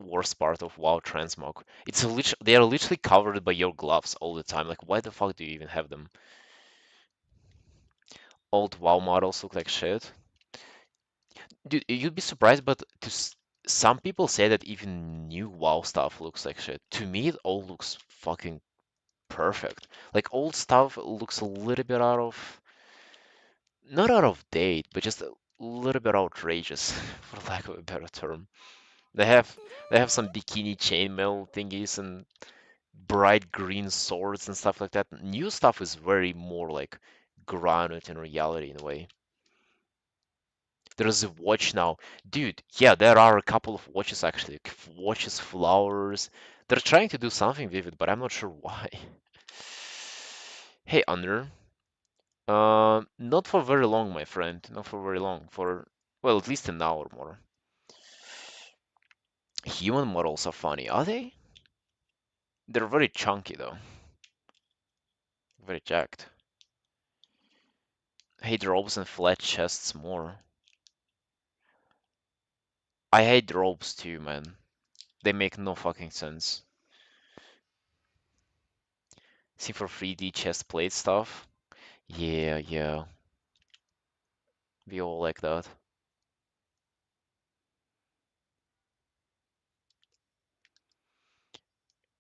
worst part of WoW transmog. They are literally covered by your gloves all the time. Like, why the fuck do you even have them? Old WoW models look like shit. Dude, you'd be surprised, but some people say that even new WoW stuff looks like shit. To me, it all looks fucking perfect. Like, old stuff looks a little bit not out of date, but just a little bit outrageous, for lack of a better term. They have they have some bikini chainmail thingies and bright green swords and stuff like that. New stuff is very more like grounded in reality in a way. There's a watch now. Dude, yeah, there are a couple of watches actually. Watches, flowers. They're trying to do something with it, but I'm not sure why. Hey, Under. Not for very long, my friend. Not for very long. For, well, at least an hour more. Human models are funny, are they? They're very chunky though. Very jacked. Hate robes and flat chests more. I hate robes too, man. They make no fucking sense. See for 3D chest plate stuff? Yeah, yeah. We all like that.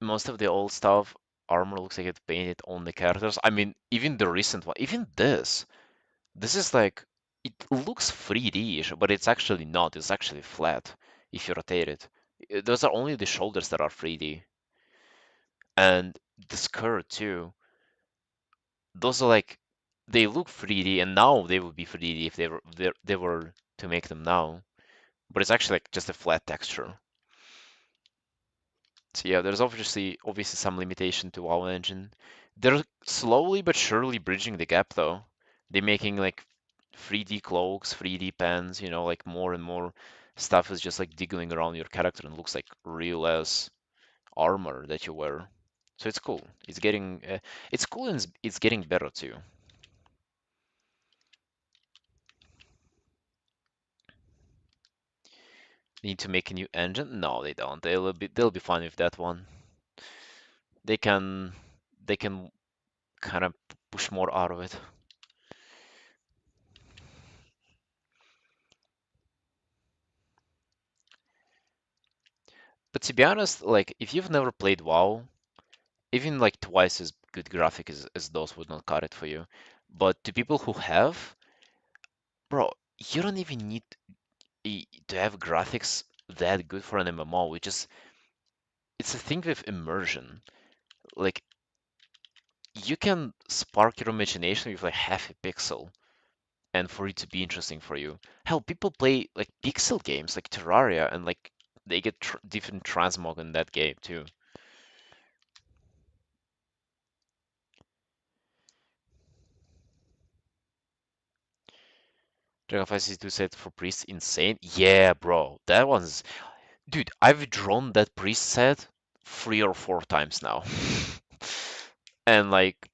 Most of the old stuff, armor looks like it's painted on the characters. I mean, even the recent one, even this. This is like, it looks 3D-ish, but it's actually not. It's actually flat if you rotate it. Those are only the shoulders that are 3D. And the skirt too. Those are like, they look 3D, and now they would be 3D if they were to make them now. But it's actually like just a flat texture. So yeah, there's obviously some limitation to WoW engine. They're slowly but surely bridging the gap though. They're making like 3D cloaks, 3D pants, like more and more stuff is just like diggling around your character and looks like real as armor that you wear. So it's cool. It's cool and it's getting better too. Need to make a new engine? No, they don't. They'll be fine with that one. They can they can kind of push more out of it. But to be honest, like if you've never played WoW, even like twice as good graphic as those would not cut it for you. But to people who have, bro, you don't even need to have graphics that good for an MMO. It's a thing with immersion. Like you can spark your imagination with like half a pixel and for it to be interesting for you. Hell, people play like pixel games like Terraria and like they get different transmog in that game too. Dragon 562 set for priest insane. Yeah, bro, that one's. Dude, I've drawn that priest set 3 or 4 times now. And like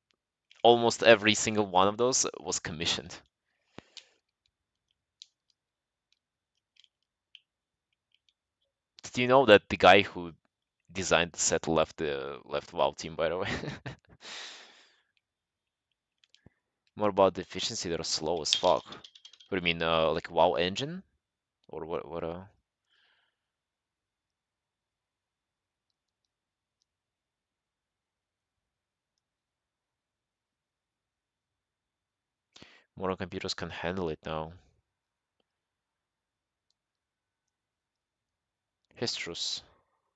almost every single one of those was commissioned. Did you know that the guy who designed the set left the left WoW team, by the way? More about the efficiency, they're slow as fuck. What do you mean, like WoW engine? Or what, modern computers can handle it now. Histrus,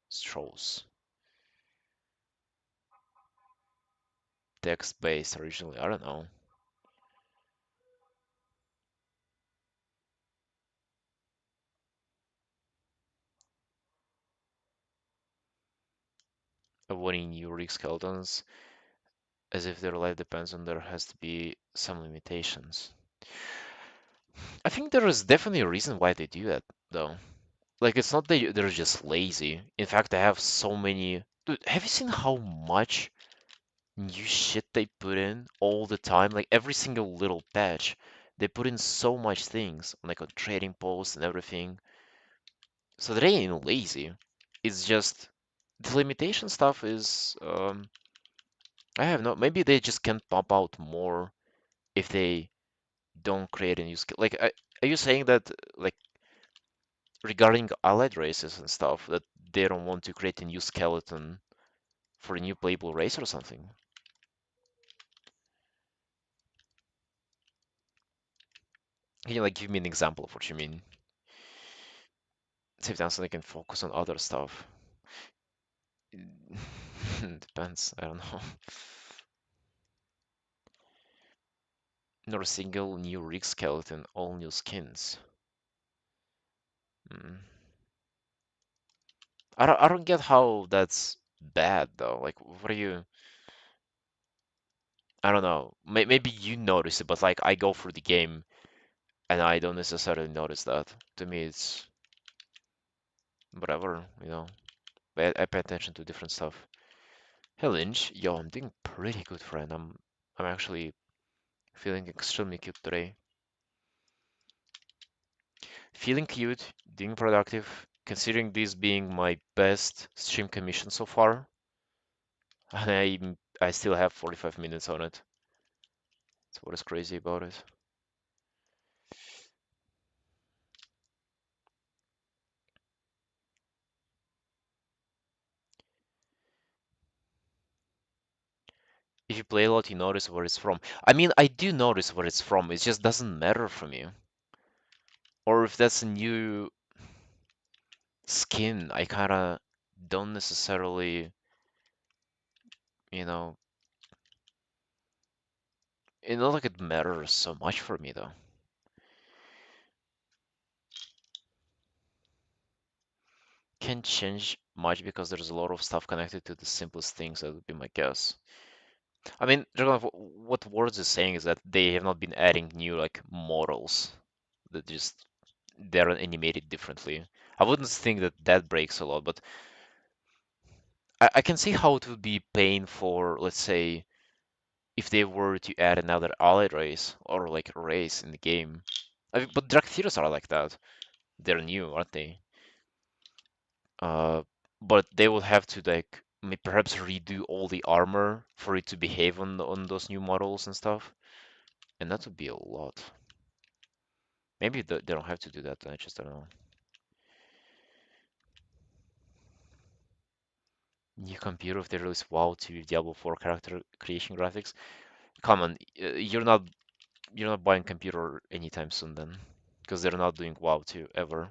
Stros, text-based originally, I don't know. Avoiding new rig skeletons, as if their life depends on there has to be some limitations. I think there is definitely a reason why they do that, though. Like, it's not that they're just lazy. In fact, I have so many. Dude, have you seen how much new shit they put in all the time? Like, every single little patch, they put in so much things, like on trading posts and everything. So they ain't lazy. It's just the limitation stuff is, I have no. Maybe they just can't pump out more if they don't create a new skill. Like, are you saying that, like, regarding allied races and stuff, that they don't want to create a new skeleton for a new playable race or something? Can you like give me an example of what you mean? Save down so they can focus on other stuff. Depends. I don't know. Not a single new rig skeleton, all new skins. Mm. I don't get how that's bad though. Like, what are you? I don't know. Maybe you notice it, but like I go through the game and I don't necessarily notice that. To me, it's whatever, you know. But I pay attention to different stuff. Hey Lynch, yo, I'm doing pretty good, friend. I'm actually feeling extremely cute today. Feeling cute, being productive, considering this being my best stream commission so far, and I still have 45 minutes on it. That's what is crazy about it. If you play a lot, you notice where it's from. I mean, I do notice where it's from. It just doesn't matter for me. Or if that's a new skin, I kind of don't necessarily, you know, it's not like it matters so much for me though. Can't change much because there's a lot of stuff connected to the simplest things. That would be my guess. I mean, what Words is saying is that they have not been adding new like models that just they're animated differently. I wouldn't think that that breaks a lot, but I can see how it would be pain for, let's say, if they were to add another allied race or like a race in the game. But Drakthirus are like that. They're new, aren't they? Uh, but they would have to like perhaps redo all the armor for it to behave on those new models and stuff, and that would be a lot. Maybe they don't have to do that. I just don't know. New computer if they release WoW to Diablo 4 character creation graphics. Come on, you're not buying computer anytime soon then, because they're not doing WoW 2 ever.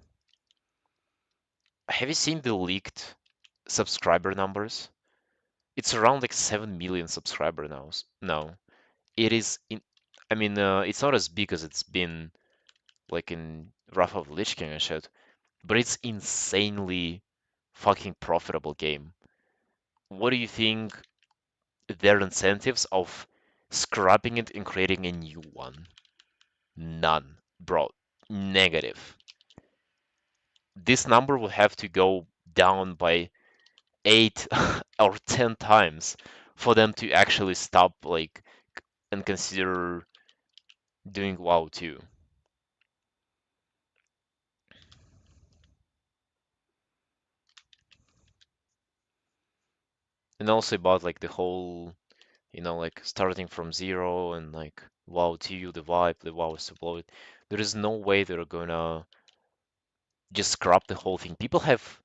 Have you seen the leaked subscriber numbers? It's around like 7 million subscriber now. No, it is in. I mean, it's not as big as it's been like in Wrath of Lich King and shit, but it's insanely fucking profitable game. What do you think their incentives of scrapping it and creating a new one? None, bro. Negative. this number would have to go down by 8 or 10 times for them to actually stop like and consider doing WoW too. And also about like the whole, like starting from zero and like WoW 2, the vibe, the WoW exploit. There is no way they're gonna just scrap the whole thing. People have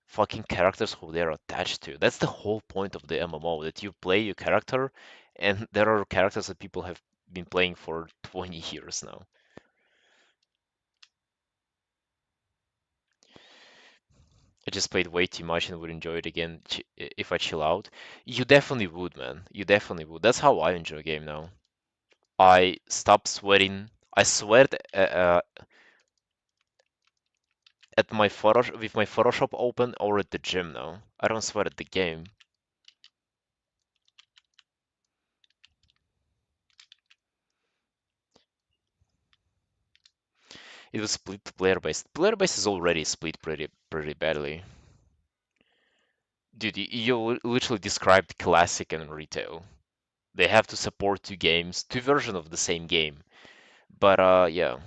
fucking characters who they're attached to. That's the whole point of the MMO, that you play your character, and there are characters that people have been playing for 20 years now. I just played way too much and would enjoy it again if I chill out. You definitely would, man. You definitely would. That's how I enjoy a game now. I stop sweating. I sweat at my photo with my Photoshop open or at the gym now. I don't sweat at the game. It was split player based. Player based is already split pretty badly. Dude, you literally described classic and retail. They have to support two games, two versions of the same game. But yeah,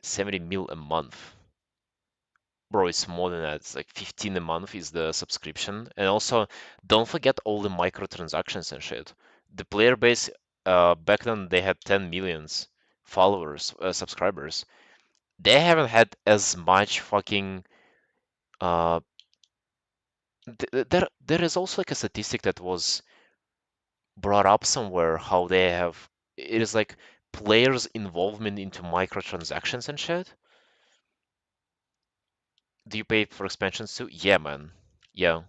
70 mil a month. Bro, it's more than that. It's like 15 a month is the subscription. And also, don't forget all the microtransactions and shit. The player base, back then they had 10 millions followers, subscribers. They haven't had as much fucking uh there is also like a statistic that was brought up somewhere how they have it is like players' involvement into microtransactions and shit. Do you pay for expansions too? Yeah, man. Yeah.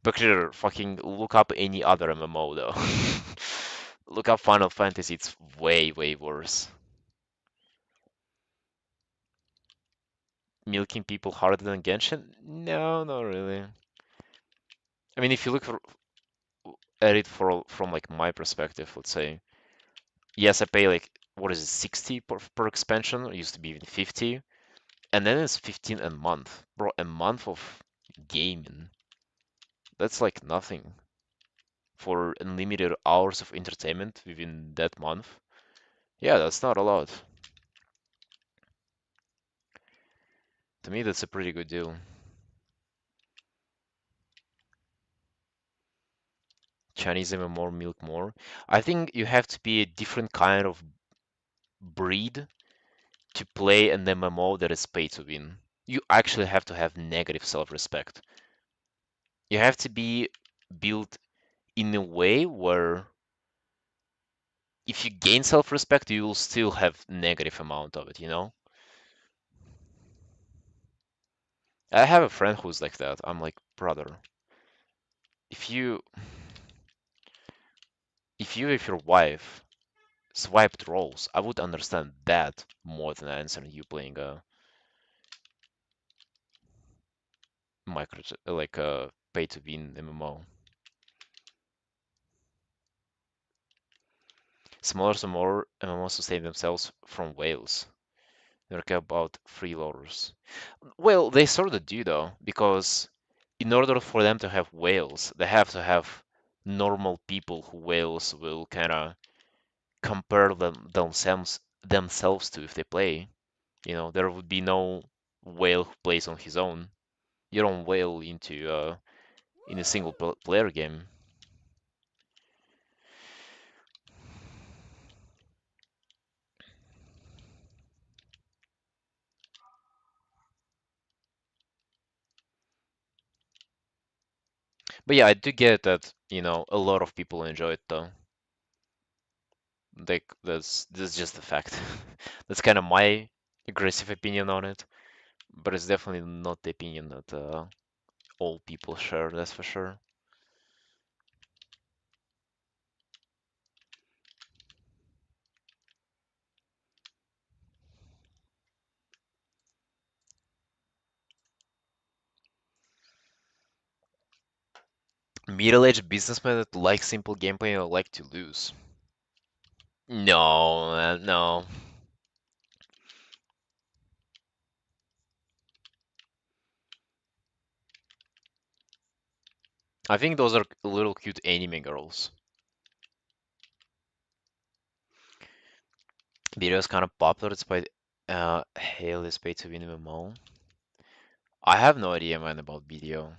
But clear, fucking look up any other MMO though. Look up Final Fantasy, it's way worse. Milking people harder than Genshin? No, not really. I mean, if you look at it from like my perspective, let's say, yes, I pay like what is it, 60 per expansion? It used to be even 50, and then it's 15 a month, bro. A month of gaming. That's like nothing for unlimited hours of entertainment within that month. Yeah, that's not a lot. To me, that's a pretty good deal. Chinese MMO milk more. I think you have to be a different kind of breed to play an MMO that is pay to win. You actually have to have negative self-respect. You have to be built in a way where if you gain self-respect, you will still have negative amount of it, you know? I have a friend who's like that. I'm like, brother, if you if your wife swiped roles, I would understand that more than answering you playing a micro like a pay to win MMO. Smaller and more MMOs sustain themselves from whales. They care about freeloaders. Well, they sort of do though, because in order for them to have whales, they have to have normal people who whales will kind of compare themselves to if they play. There would be no whale who plays on his own. You don't whale into in a single player game. But yeah, I do get that, a lot of people enjoy it though. Like that's just a fact. That's kind of my aggressive opinion on it, but it's definitely not the opinion that all people share, that's for sure. Middle-aged businessmen that like simple gameplay or like to lose. No, no. I think those are little cute anime girls. Video is kind of popular. It's by Hail is paid to win MMO. I have no idea, man, about video.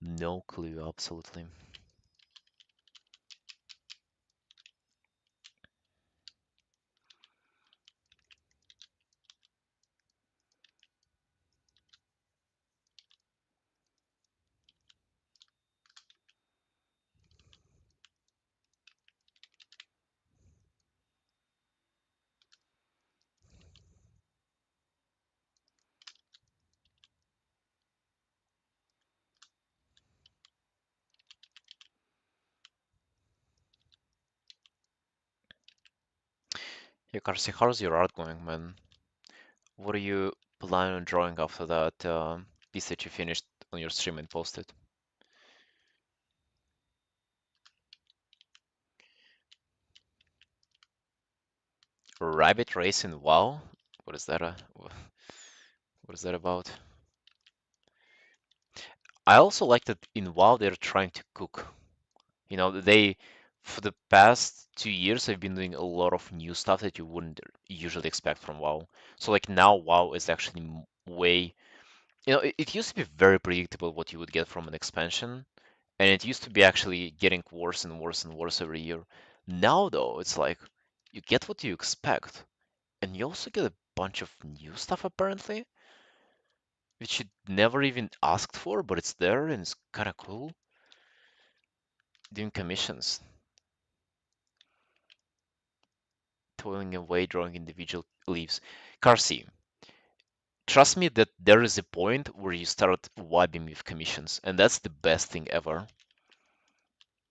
No clue, absolutely. Yeah, Karsi, how's your art going, man? What are you planning on drawing after that piece that you finished on your stream and posted? Rabbit race in WoW? What is that? What is that about? I also like that in WoW they're trying to cook. You know, they for the past 2 years they've been doing a lot of new stuff that you wouldn't usually expect from WoW. So like now WoW is actually way, it used to be very predictable what you would get from an expansion, and it used to be actually getting worse and worse and worse every year. Now though, it's like you get what you expect, and you also get a bunch of new stuff apparently, which you never even asked for, but it's there and it's kind of cool. Doing commissions, toiling away, drawing individual leaves. Karsi, trust me that there is a point where you start vibing with commissions, and that's the best thing ever.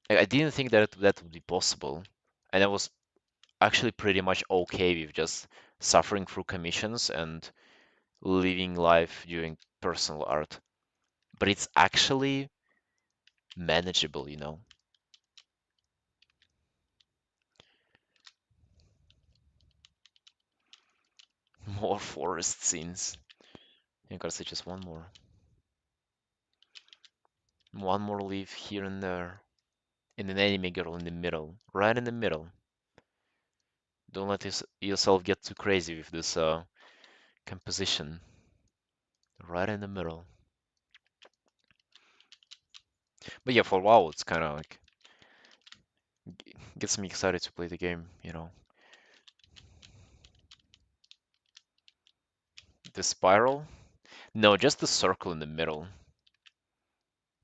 I didn't think that that would be possible, and I was actually pretty much okay with just suffering through commissions and living life doing personal art. But it's actually manageable, you know. More forest scenes. I gotta say just one more. One more leaf here and there. And an anime girl in the middle. Right in the middle. Don't let yourself get too crazy with this composition. Right in the middle. But yeah, for a while it's kind of like gets me excited to play the game, you know. The spiral? No, just the circle in the middle.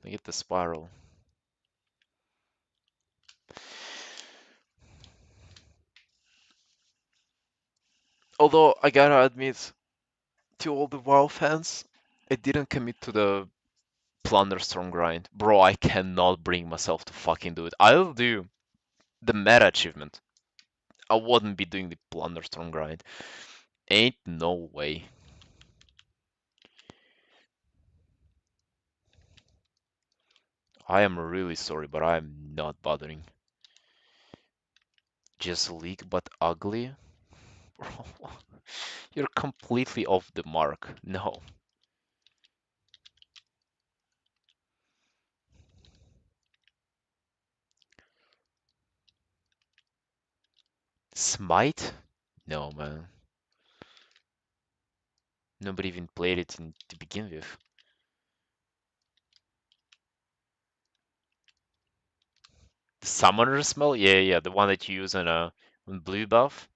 I get the spiral. Although I gotta admit, to all the WoW fans, I didn't commit to the Plunderstorm grind. Bro, I cannot bring myself to fucking do it. I'll do the meta achievement. I wouldn't be doing the Plunderstorm grind. Ain't no way. I am really sorry, but I'm not bothering. Just leak but ugly? Bro, you're completely off the mark. No. Smite? No, man. Nobody even played it to begin with. The summoner smell? Yeah, yeah, the one that you use on blue buff.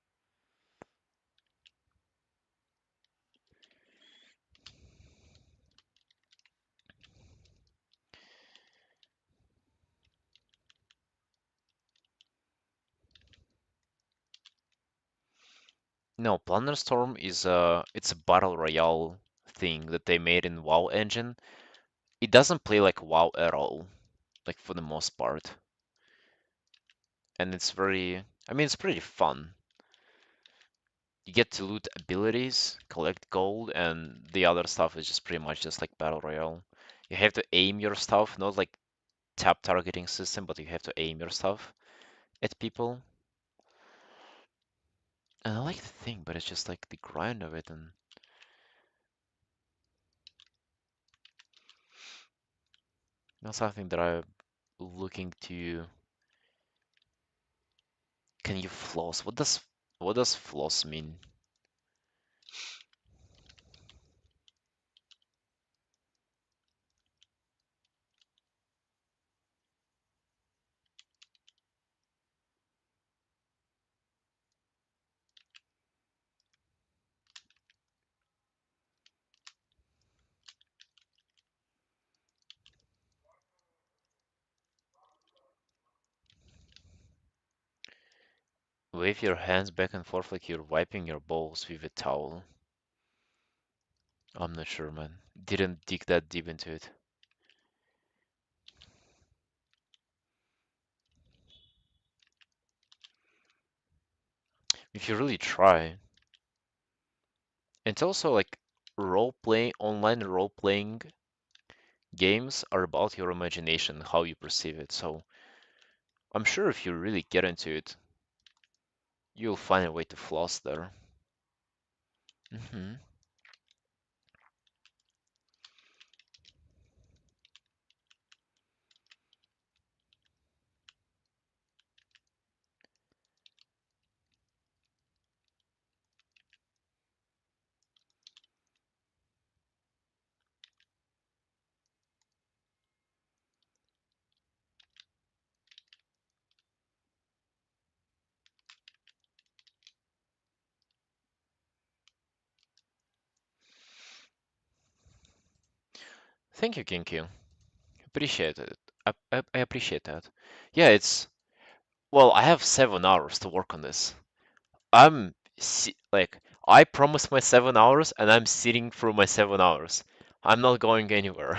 No, Plunderstorm is it's a battle royale thing that they made in WoW engine. It doesn't play like WoW at all, like for the most part. And it's very, I mean, it's pretty fun. You get to loot abilities, collect gold, and the other stuff is just pretty much just like battle royale. You have to aim your stuff, not like tap targeting system, but you have to aim your stuff at people. And I like the thing, but it's just like the grind of it, and that's something that I'm looking to. Can you floss? What does floss mean? Wave your hands back and forth like you're wiping your balls with a towel. I'm not sure, man. Didn't dig that deep into it. If you really try, it's also like online role playing games are about your imagination, how you perceive it. So I'm sure if you really get into it, you'll find a way to floss there. hmm Thank you, Kinky. Appreciate it. I appreciate that. Yeah, well, I have 7 hours to work on this. Like, I promised my 7 hours and I'm sitting through my 7 hours. I'm not going anywhere.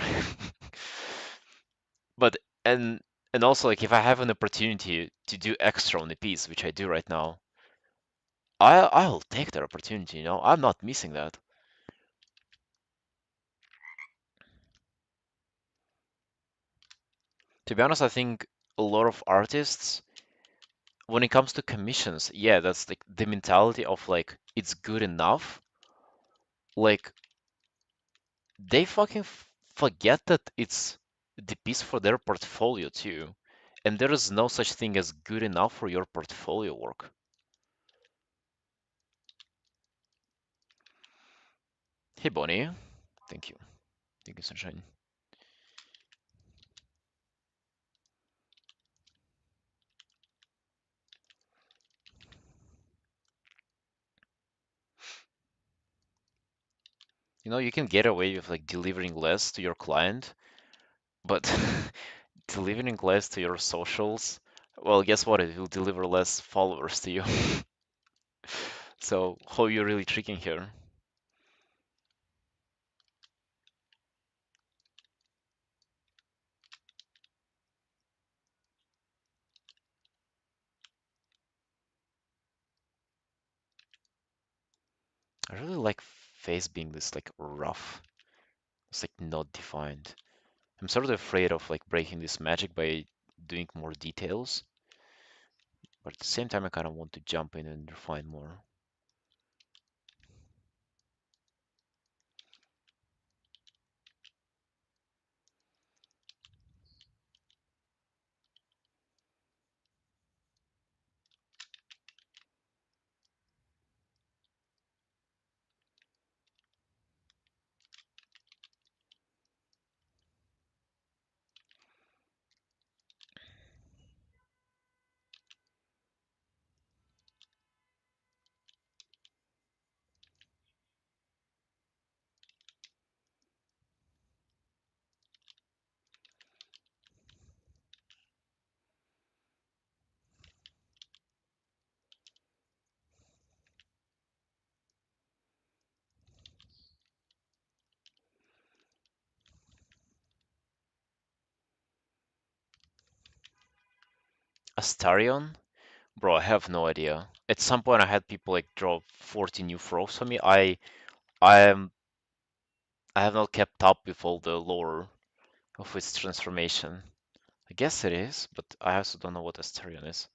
But and and also like if I have an opportunity to do extra on the piece, which I do right now, I'll take that opportunity, I'm not missing that. To be honest, I think a lot of artists, when it comes to commissions, yeah, that's like the mentality of like it's good enough. Like they fucking forget that it's the piece for their portfolio too. And there is no such thing as good enough for your portfolio work. Hey, Bonnie. Thank you. Thank you, Sunshine. You can get away with like delivering less to your client, but delivering less to your socials, well, guess what? It will deliver less followers to you. So, how you really tricking here? I really like face being this like rough. It's like not defined. I'm sort of afraid of like breaking this magic by doing more details, but at the same time, I kind of want to jump in and refine more. Astarion? Bro, I have no idea. At some point, I had people like draw 40 new frogs for me. Am I have not kept up with all the lore of its transformation. I guess it is, but I also don't know what Asterion is.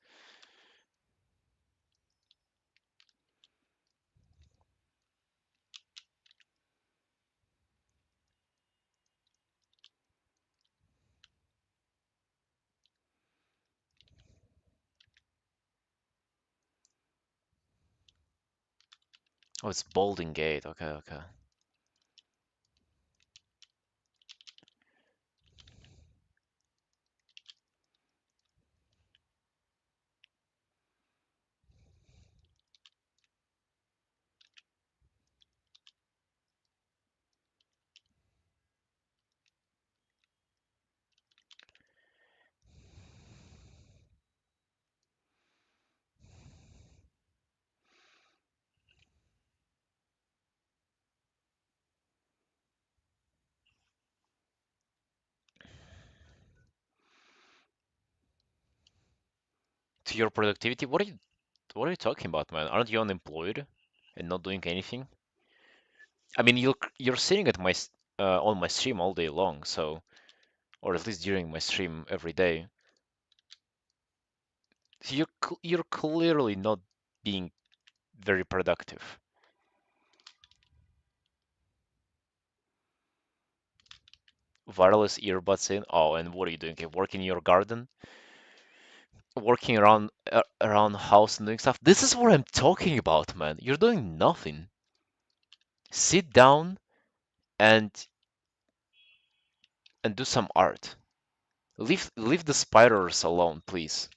Oh, it's Balding Gate. Okay, okay. To your productivity, what are you talking about, man? Aren't you unemployed and not doing anything? I mean, you're sitting at on my stream all day long, so or at least during my stream every day. So you're clearly not being very productive. Wireless earbuds in. Oh, and what are you doing? Okay, working in your garden, working around house and doing stuff. This is what I'm talking about, man. You're doing nothing. Sit down and do some art. Leave the spiders alone, please.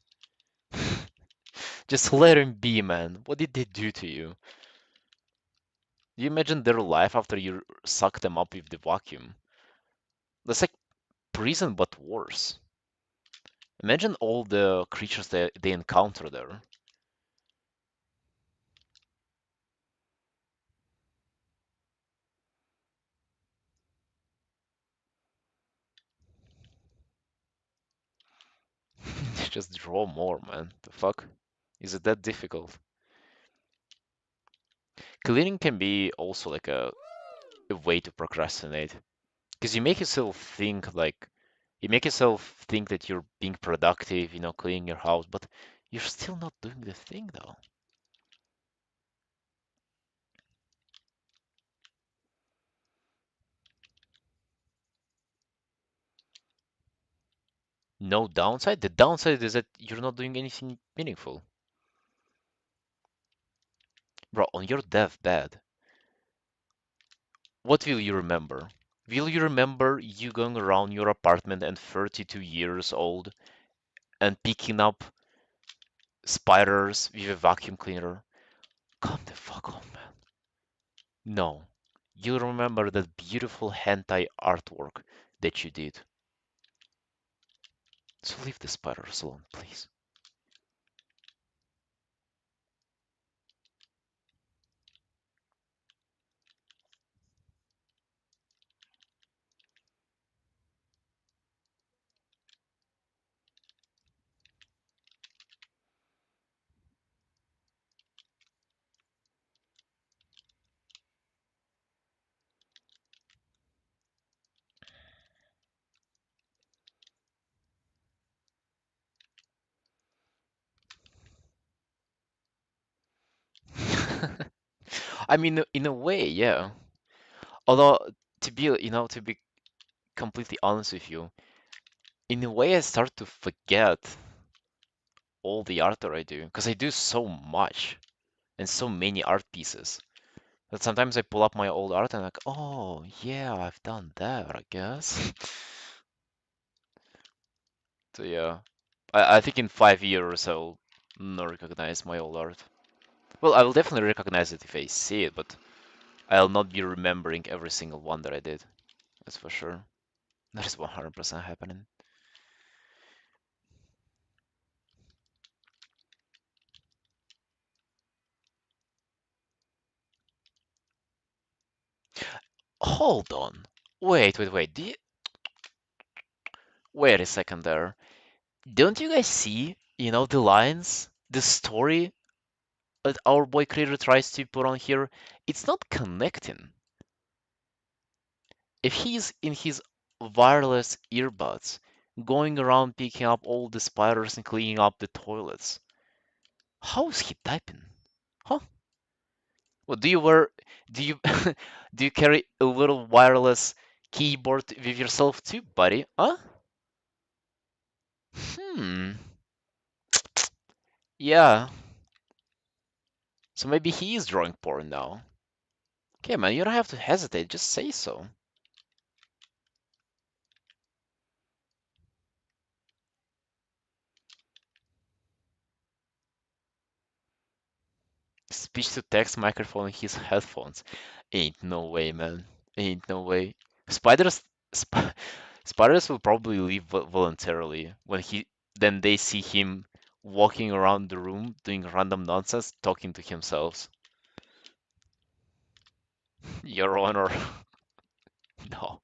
Just let him be, man. What did they do to you? You imagine their life after you suck them up with the vacuum. That's like prison, but worse. Imagine all the creatures that they encounter there. Just draw more, man. The fuck? Is it that difficult? Cleaning can be also like a way to procrastinate. Because you make yourself think that you're being productive, cleaning your house, but you're still not doing the thing though. No downside. The downside is that you're not doing anything meaningful. Bro, on your deathbed, what will you remember? Will you remember you going around your apartment and 32 years old and picking up spiders with a vacuum cleaner? Come the fuck on, man. No. You'll remember that beautiful hentai artwork that you did. So leave the spiders alone, please. I mean, in a way, yeah. Although, to be completely honest with you, in a way, I start to forget all the art that I do because I do so much and so many art pieces that sometimes I pull up my old art and like, oh yeah, I've done that, I guess. So yeah, I think in 5 years I'll not recognize my old art. Well, I will definitely recognize it if I see it, but I'll not be remembering every single one that I did. That's for sure. That is 100% happening. Hold on. Wait. Wait a second there. Don't you guys see, the lines? the story that our boy creator tries to put on here, it's not connecting. If he's in his wireless earbuds, going around picking up all the spiders and cleaning up the toilets, how is he typing? Huh? Well, do you do you carry a little wireless keyboard with yourself too, buddy? Huh? Hmm. Yeah. So maybe he is drawing porn now. Okay, man, you don't have to hesitate. Just say so. Speech to text microphone in his headphones. Ain't no way, man. Ain't no way. Spiders, sp spiders will probably leave voluntarily when he then they see him walking around the room doing random nonsense, talking to himself. Your Honor, no.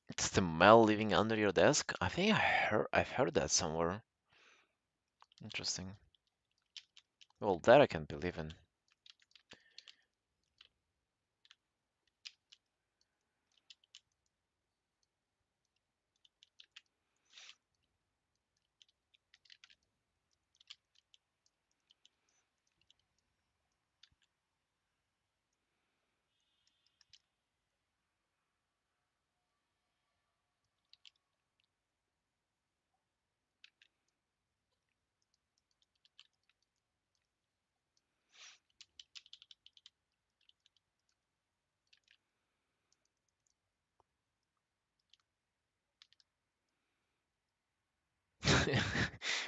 It's the mail living under your desk. I think I've heard that somewhere. Interesting. Well, that I can believe in.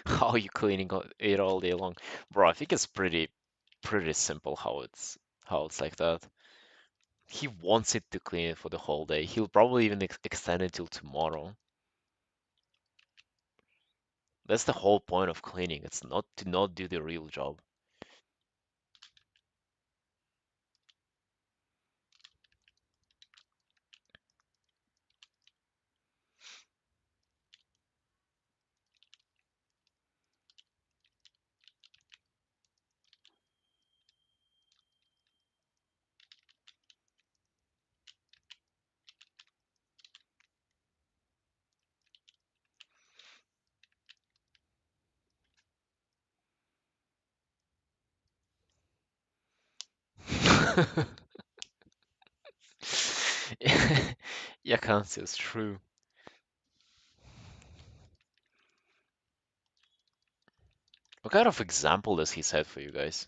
How are you cleaning it all day long? Bro, I think it's pretty simple how it's like that. He wants it to clean it for the whole day. He'll probably even extend it till tomorrow. That's the whole point of cleaning. It's not to not do the real job. Yeah, Kansi is true. What kind of example does he set for you guys?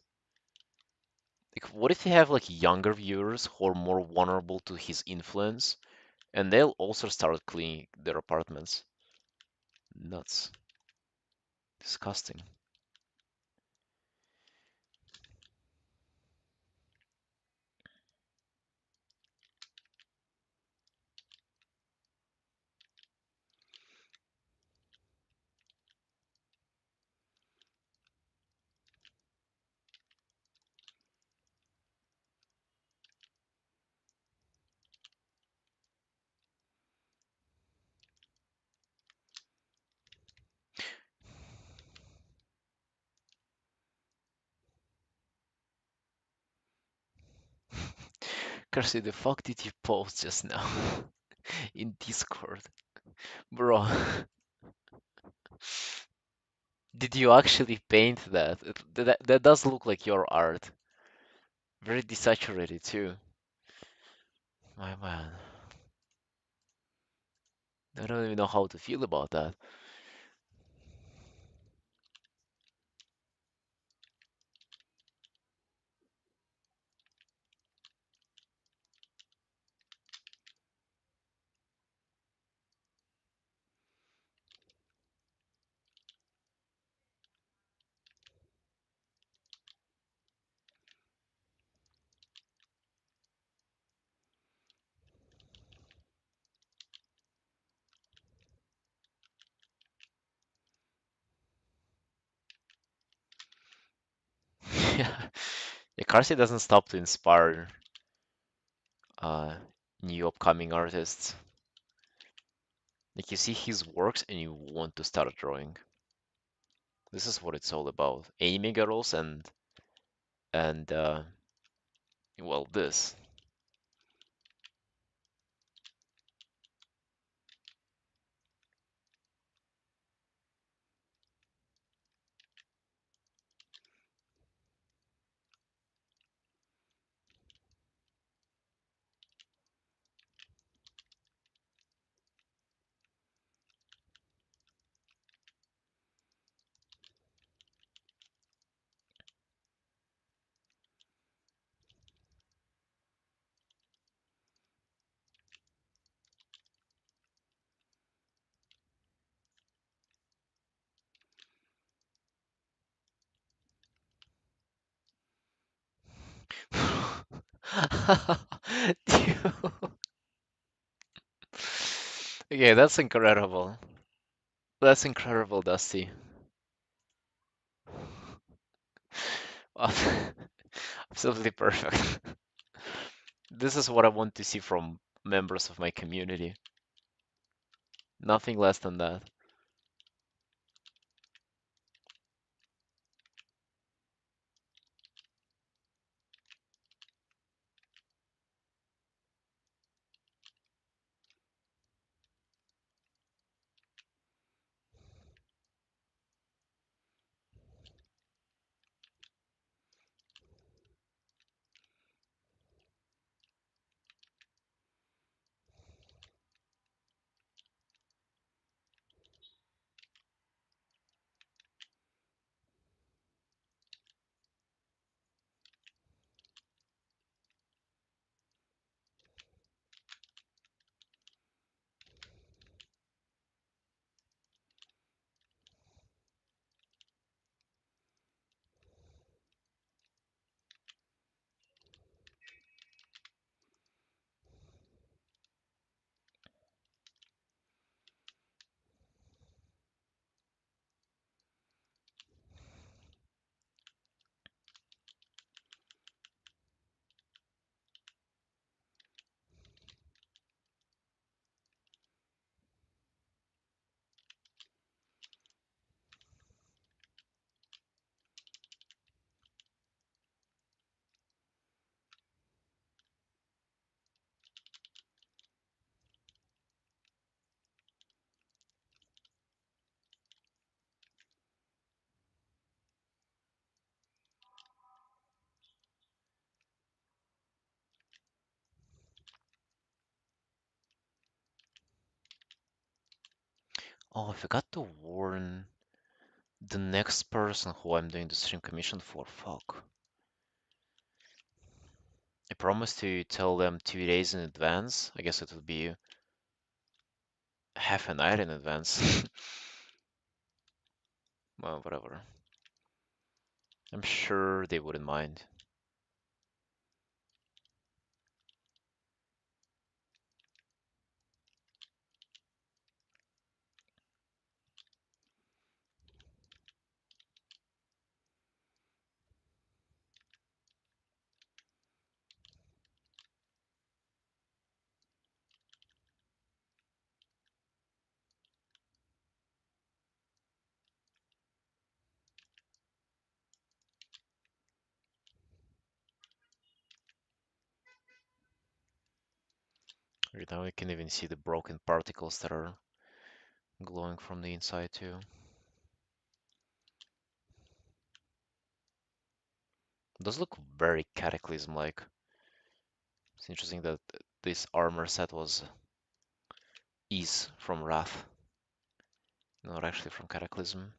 Like, what if you have like younger viewers who are more vulnerable to his influence, and they'll also start cleaning their apartments? Nuts. Disgusting. Kersey, the fuck did you post just now in Discord? Bro, did you actually paint that? That does look like your art. Very desaturated too. My man, I don't even know how to feel about that. Yeah, yeah, Carsey doesn't stop to inspire uh, new upcoming artists. Like you see his works and you want to start drawing. This is what it's all about. Anime girls and well, this. Dude. Okay, that's incredible. That's incredible, Dusty. Absolutely perfect. This is what I want to see from members of my community. Nothing less than that. Oh, I forgot to warn the next person who I'm doing the stream commission for. Fuck. I promised to tell them 2 days in advance. I guess it would be half a night in advance. Well, whatever. I'm sure they wouldn't mind. Right now I can even see the broken particles that are glowing from the inside too. It does look very Cataclysm-like. It's interesting that this armor set was Ease from Wrath, not actually from Cataclysm.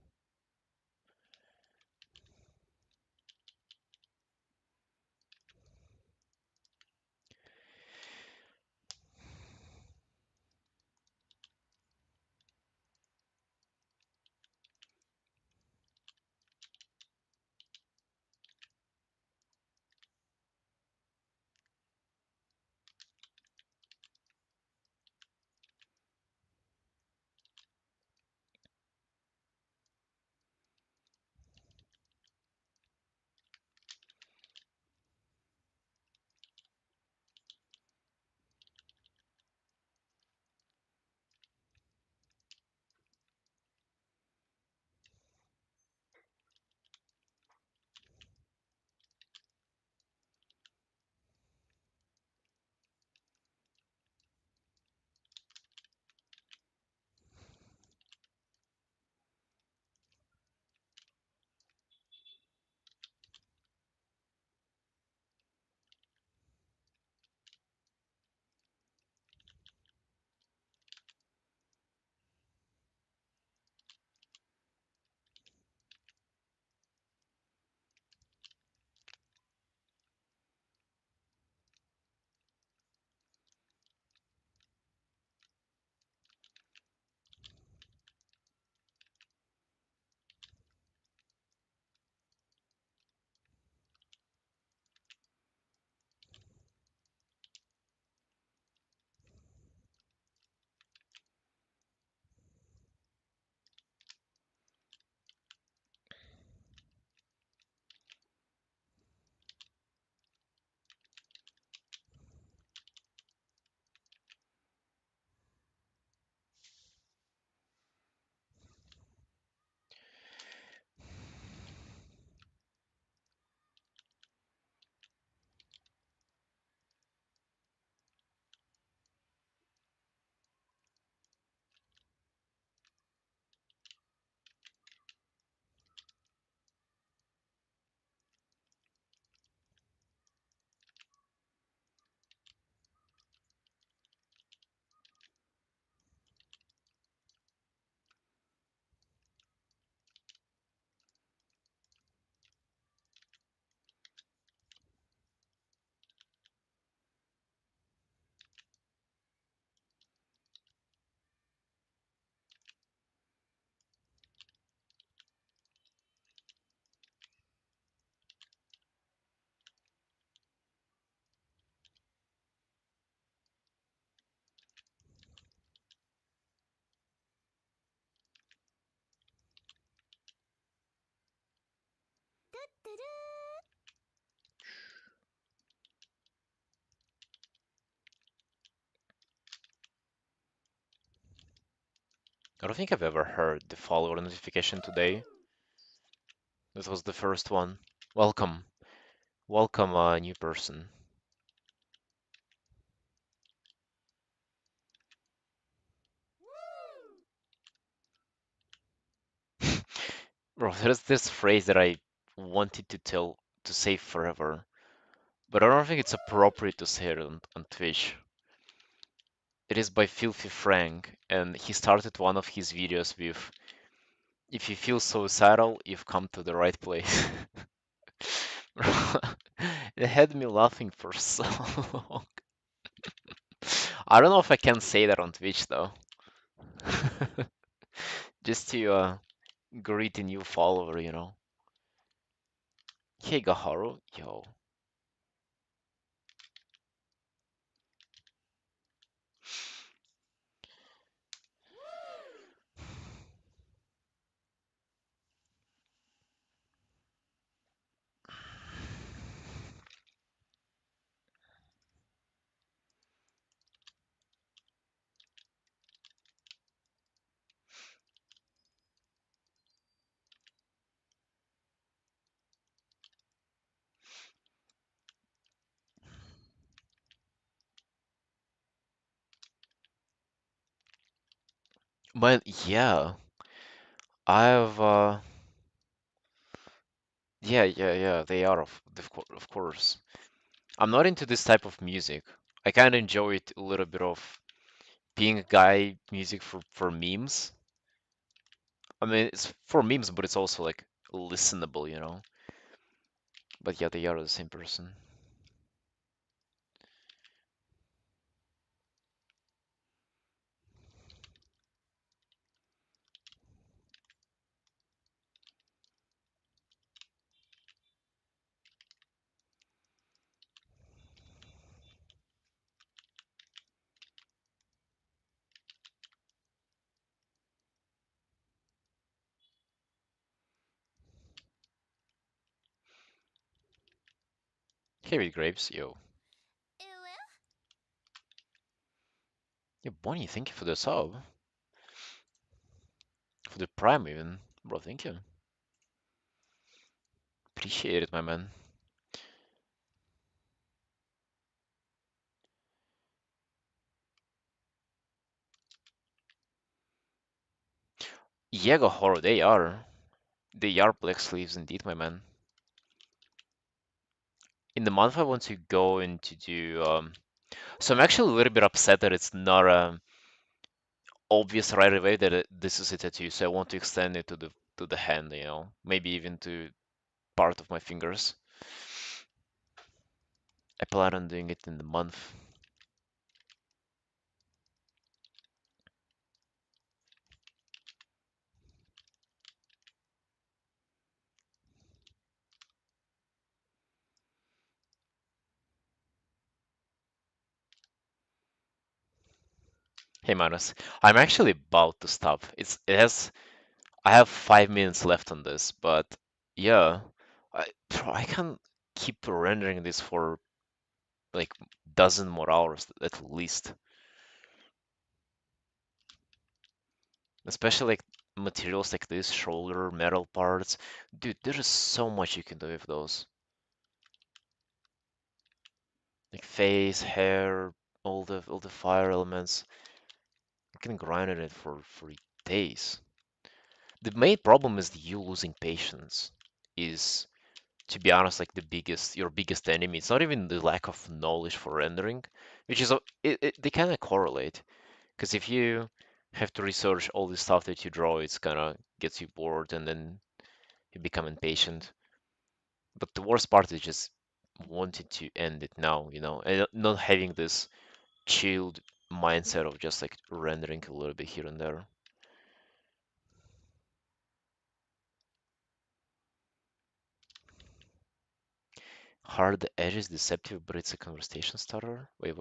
I don't think I've ever heard the follower notification today. This was the first one. Welcome. Welcome, new person. Bro, there's this phrase that I wanted to say forever, but I don't think it's appropriate to say it on Twitch. It is by Filthy Frank, and he started one of his videos with, "If you feel suicidal, you've come to the right place." It had me laughing for so long. I don't know if I can say that on Twitch though. Just to greet a new follower, you know. Hey Gaharu, yo. But yeah, I've yeah, they are of course. I'm not into this type of music. I kind of enjoy it a little bit of being a guy music for memes. I mean, it's for memes, but it's also like listenable, you know. But yeah, they are the same person. Heavy grapes, yo. Yeah, Bonnie, thank you for the sub, for the prime even, bro. Thank you, appreciate it, my man. Jaeger horror, they are black sleeves indeed, my man. In the month I want to go and to do so I'm actually a little bit upset that it's not obvious right away that this is a tattoo, so I want to extend it to the hand, you know, maybe even to part of my fingers. I plan on doing it in the month. Hey Manus, I'm actually about to stop. I have 5 minutes left on this, but yeah, I can keep rendering this for like dozen more hours at least. Especially like materials like this, shoulder, metal parts. Dude, there is so much you can do with those. Like face, hair, all the fire elements. You can grind on it for days. The main problem is you losing patience. Is, to be honest, like your biggest enemy. It's not even the lack of knowledge for rendering, which is they kind of correlate. Because if you have to research all the stuff that you draw, it's kind of gets you bored, and then you become impatient. But the worst part is just wanting to end it now, you know, and not having this chilled mindset of just like rendering a little bit here and there. Hard edge is deceptive, but it's a conversation starter. Wait.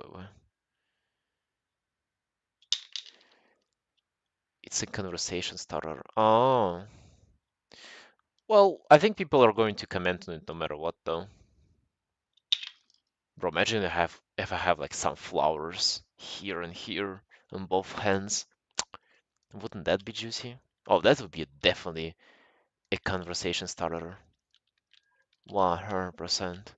It's a conversation starter. Oh, well, I think people are going to comment on it no matter what, though. Bro, imagine if I have like some flowers here and here on both hands. Wouldn't that be juicy? Oh, that would be definitely a conversation starter. 100%.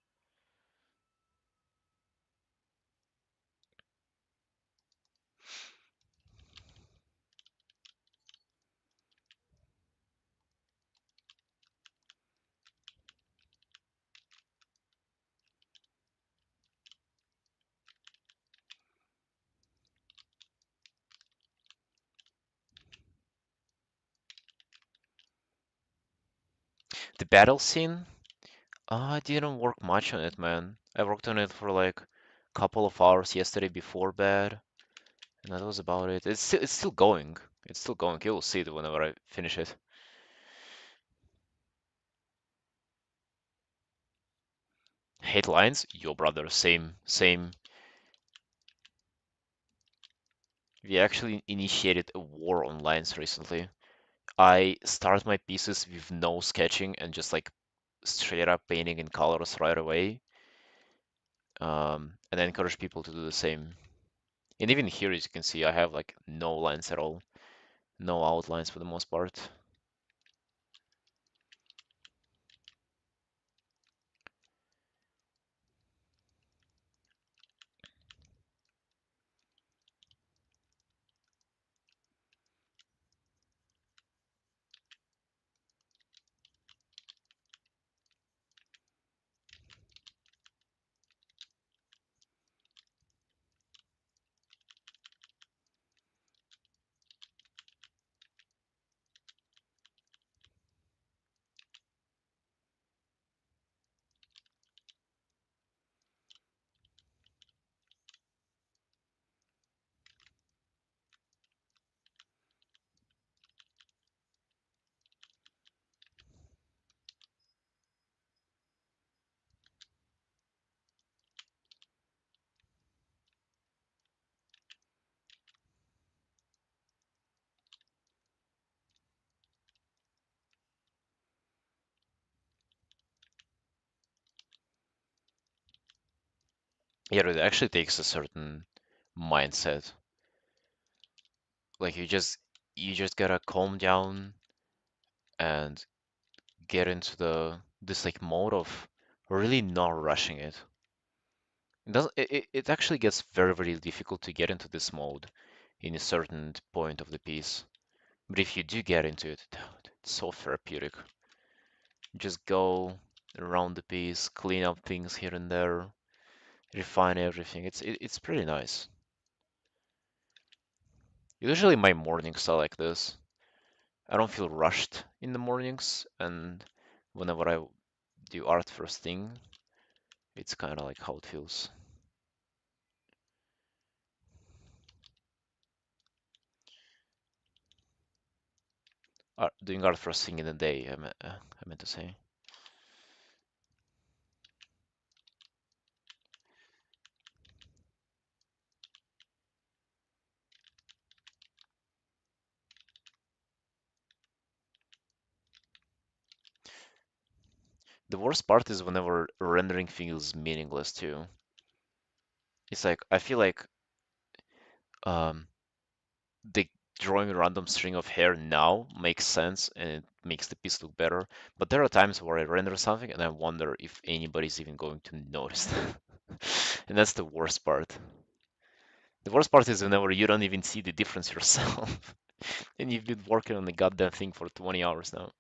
The battle scene, I didn't work much on it, man. I worked on it for like a couple of hours yesterday before bed, and that was about it. It's still going. It's still going. You'll see it whenever I finish it. Hate lines? Yo, brother, same. We actually initiated a war on lines recently. I start my pieces with no sketching and just like straight up painting in colors right away, and I encourage people to do the same. And even here, as you can see, I have like no lines at all, no outlines for the most part. Yeah, it actually takes a certain mindset. Like you just gotta calm down and get into the this like mode of really not rushing it. It actually gets very, very difficult to get into this mode in a certain point of the piece. But if you do get into it, dude, it's so therapeutic. Just go around the piece, clean up things here and there, refine everything. It's pretty nice. Usually my mornings are like this. I don't feel rushed in the mornings, and whenever I do art first thing, it's kind of like how it feels. Doing art first thing in the day, I meant to say. The worst part is whenever rendering feels meaningless too. It's like I feel like um, the drawing a random string of hair now makes sense and it makes the piece look better. But there are times where I render something and I wonder if anybody's even going to notice that. And that's the worst part. The worst part is whenever you don't even see the difference yourself. And you've been working on the goddamn thing for 20 hours now.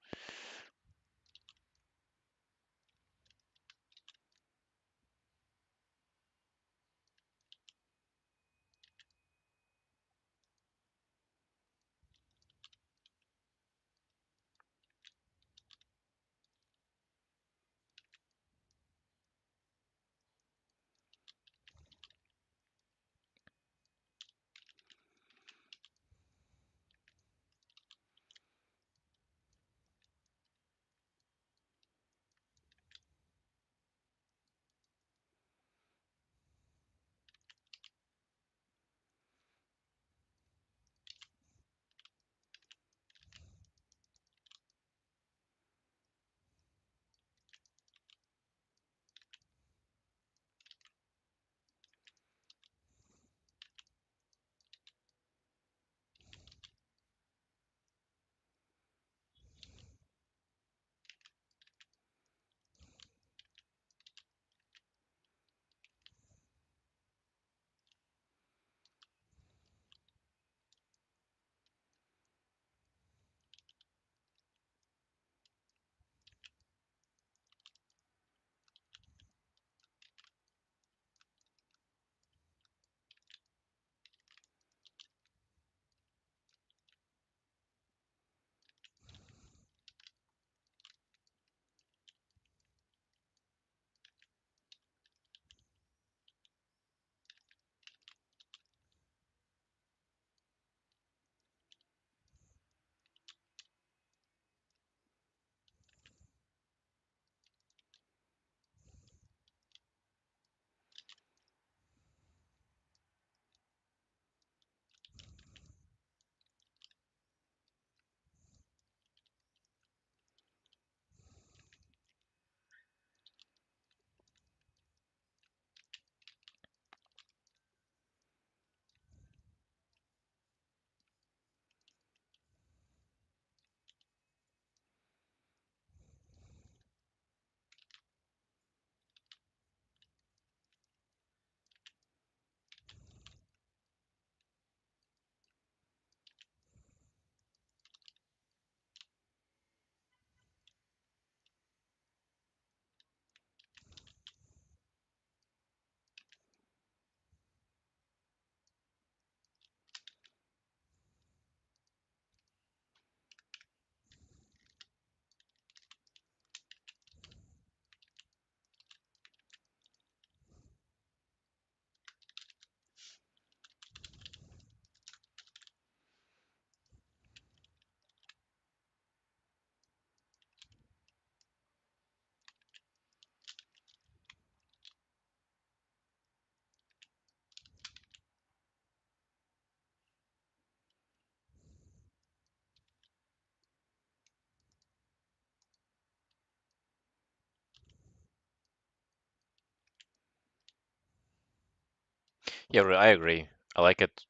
Yeah, I agree. I like it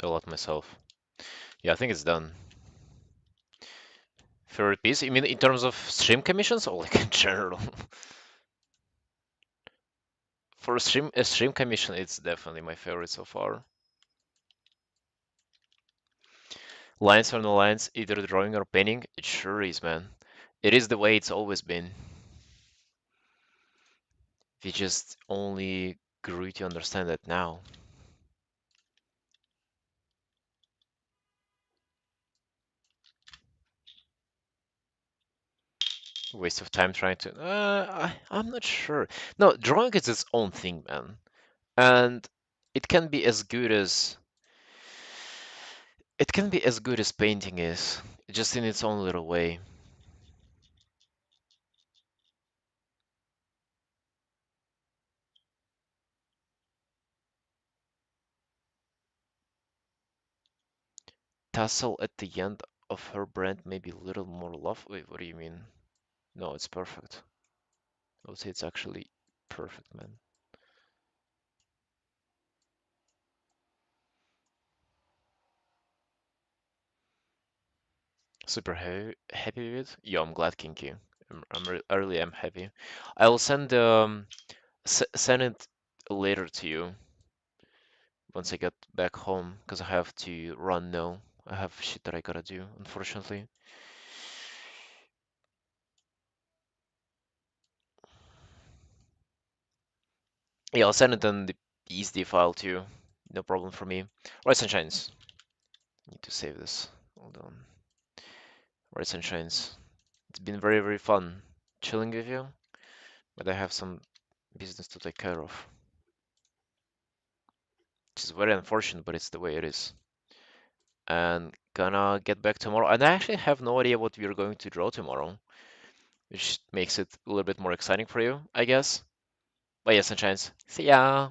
a lot myself. Yeah, I think it's done. Favorite piece? You mean in terms of stream commissions or like in general? For a stream commission, it's definitely my favorite so far. Lines or no lines, either drawing or painting, it sure is, man. It is the way it's always been. We just only grew to understand that now. Waste of time trying to. I'm not sure. No, drawing is its own thing, man, and it can be as good as it can be as good as painting is, just in its own little way. Tassel at the end of her brand, maybe a little more love. Wait, what do you mean? No, it's perfect. I would say it's actually perfect, man. Super happy with it. Yo, I'm glad, Kinky. I really am happy. I will send it later to you once I get back home because I have to run now. I have shit that I gotta do, unfortunately. Yeah, I'll send it on the PSD file too. No problem for me. Right, Sunshines. Need to save this. Hold on. Right, Sunshines. It's been very, very fun chilling with you, but I have some business to take care of, which is very unfortunate, but it's the way it is. And gonna get back tomorrow. And I actually have no idea what we're going to draw tomorrow, which makes it a little bit more exciting for you, I guess. But yes, Sunshines. See ya!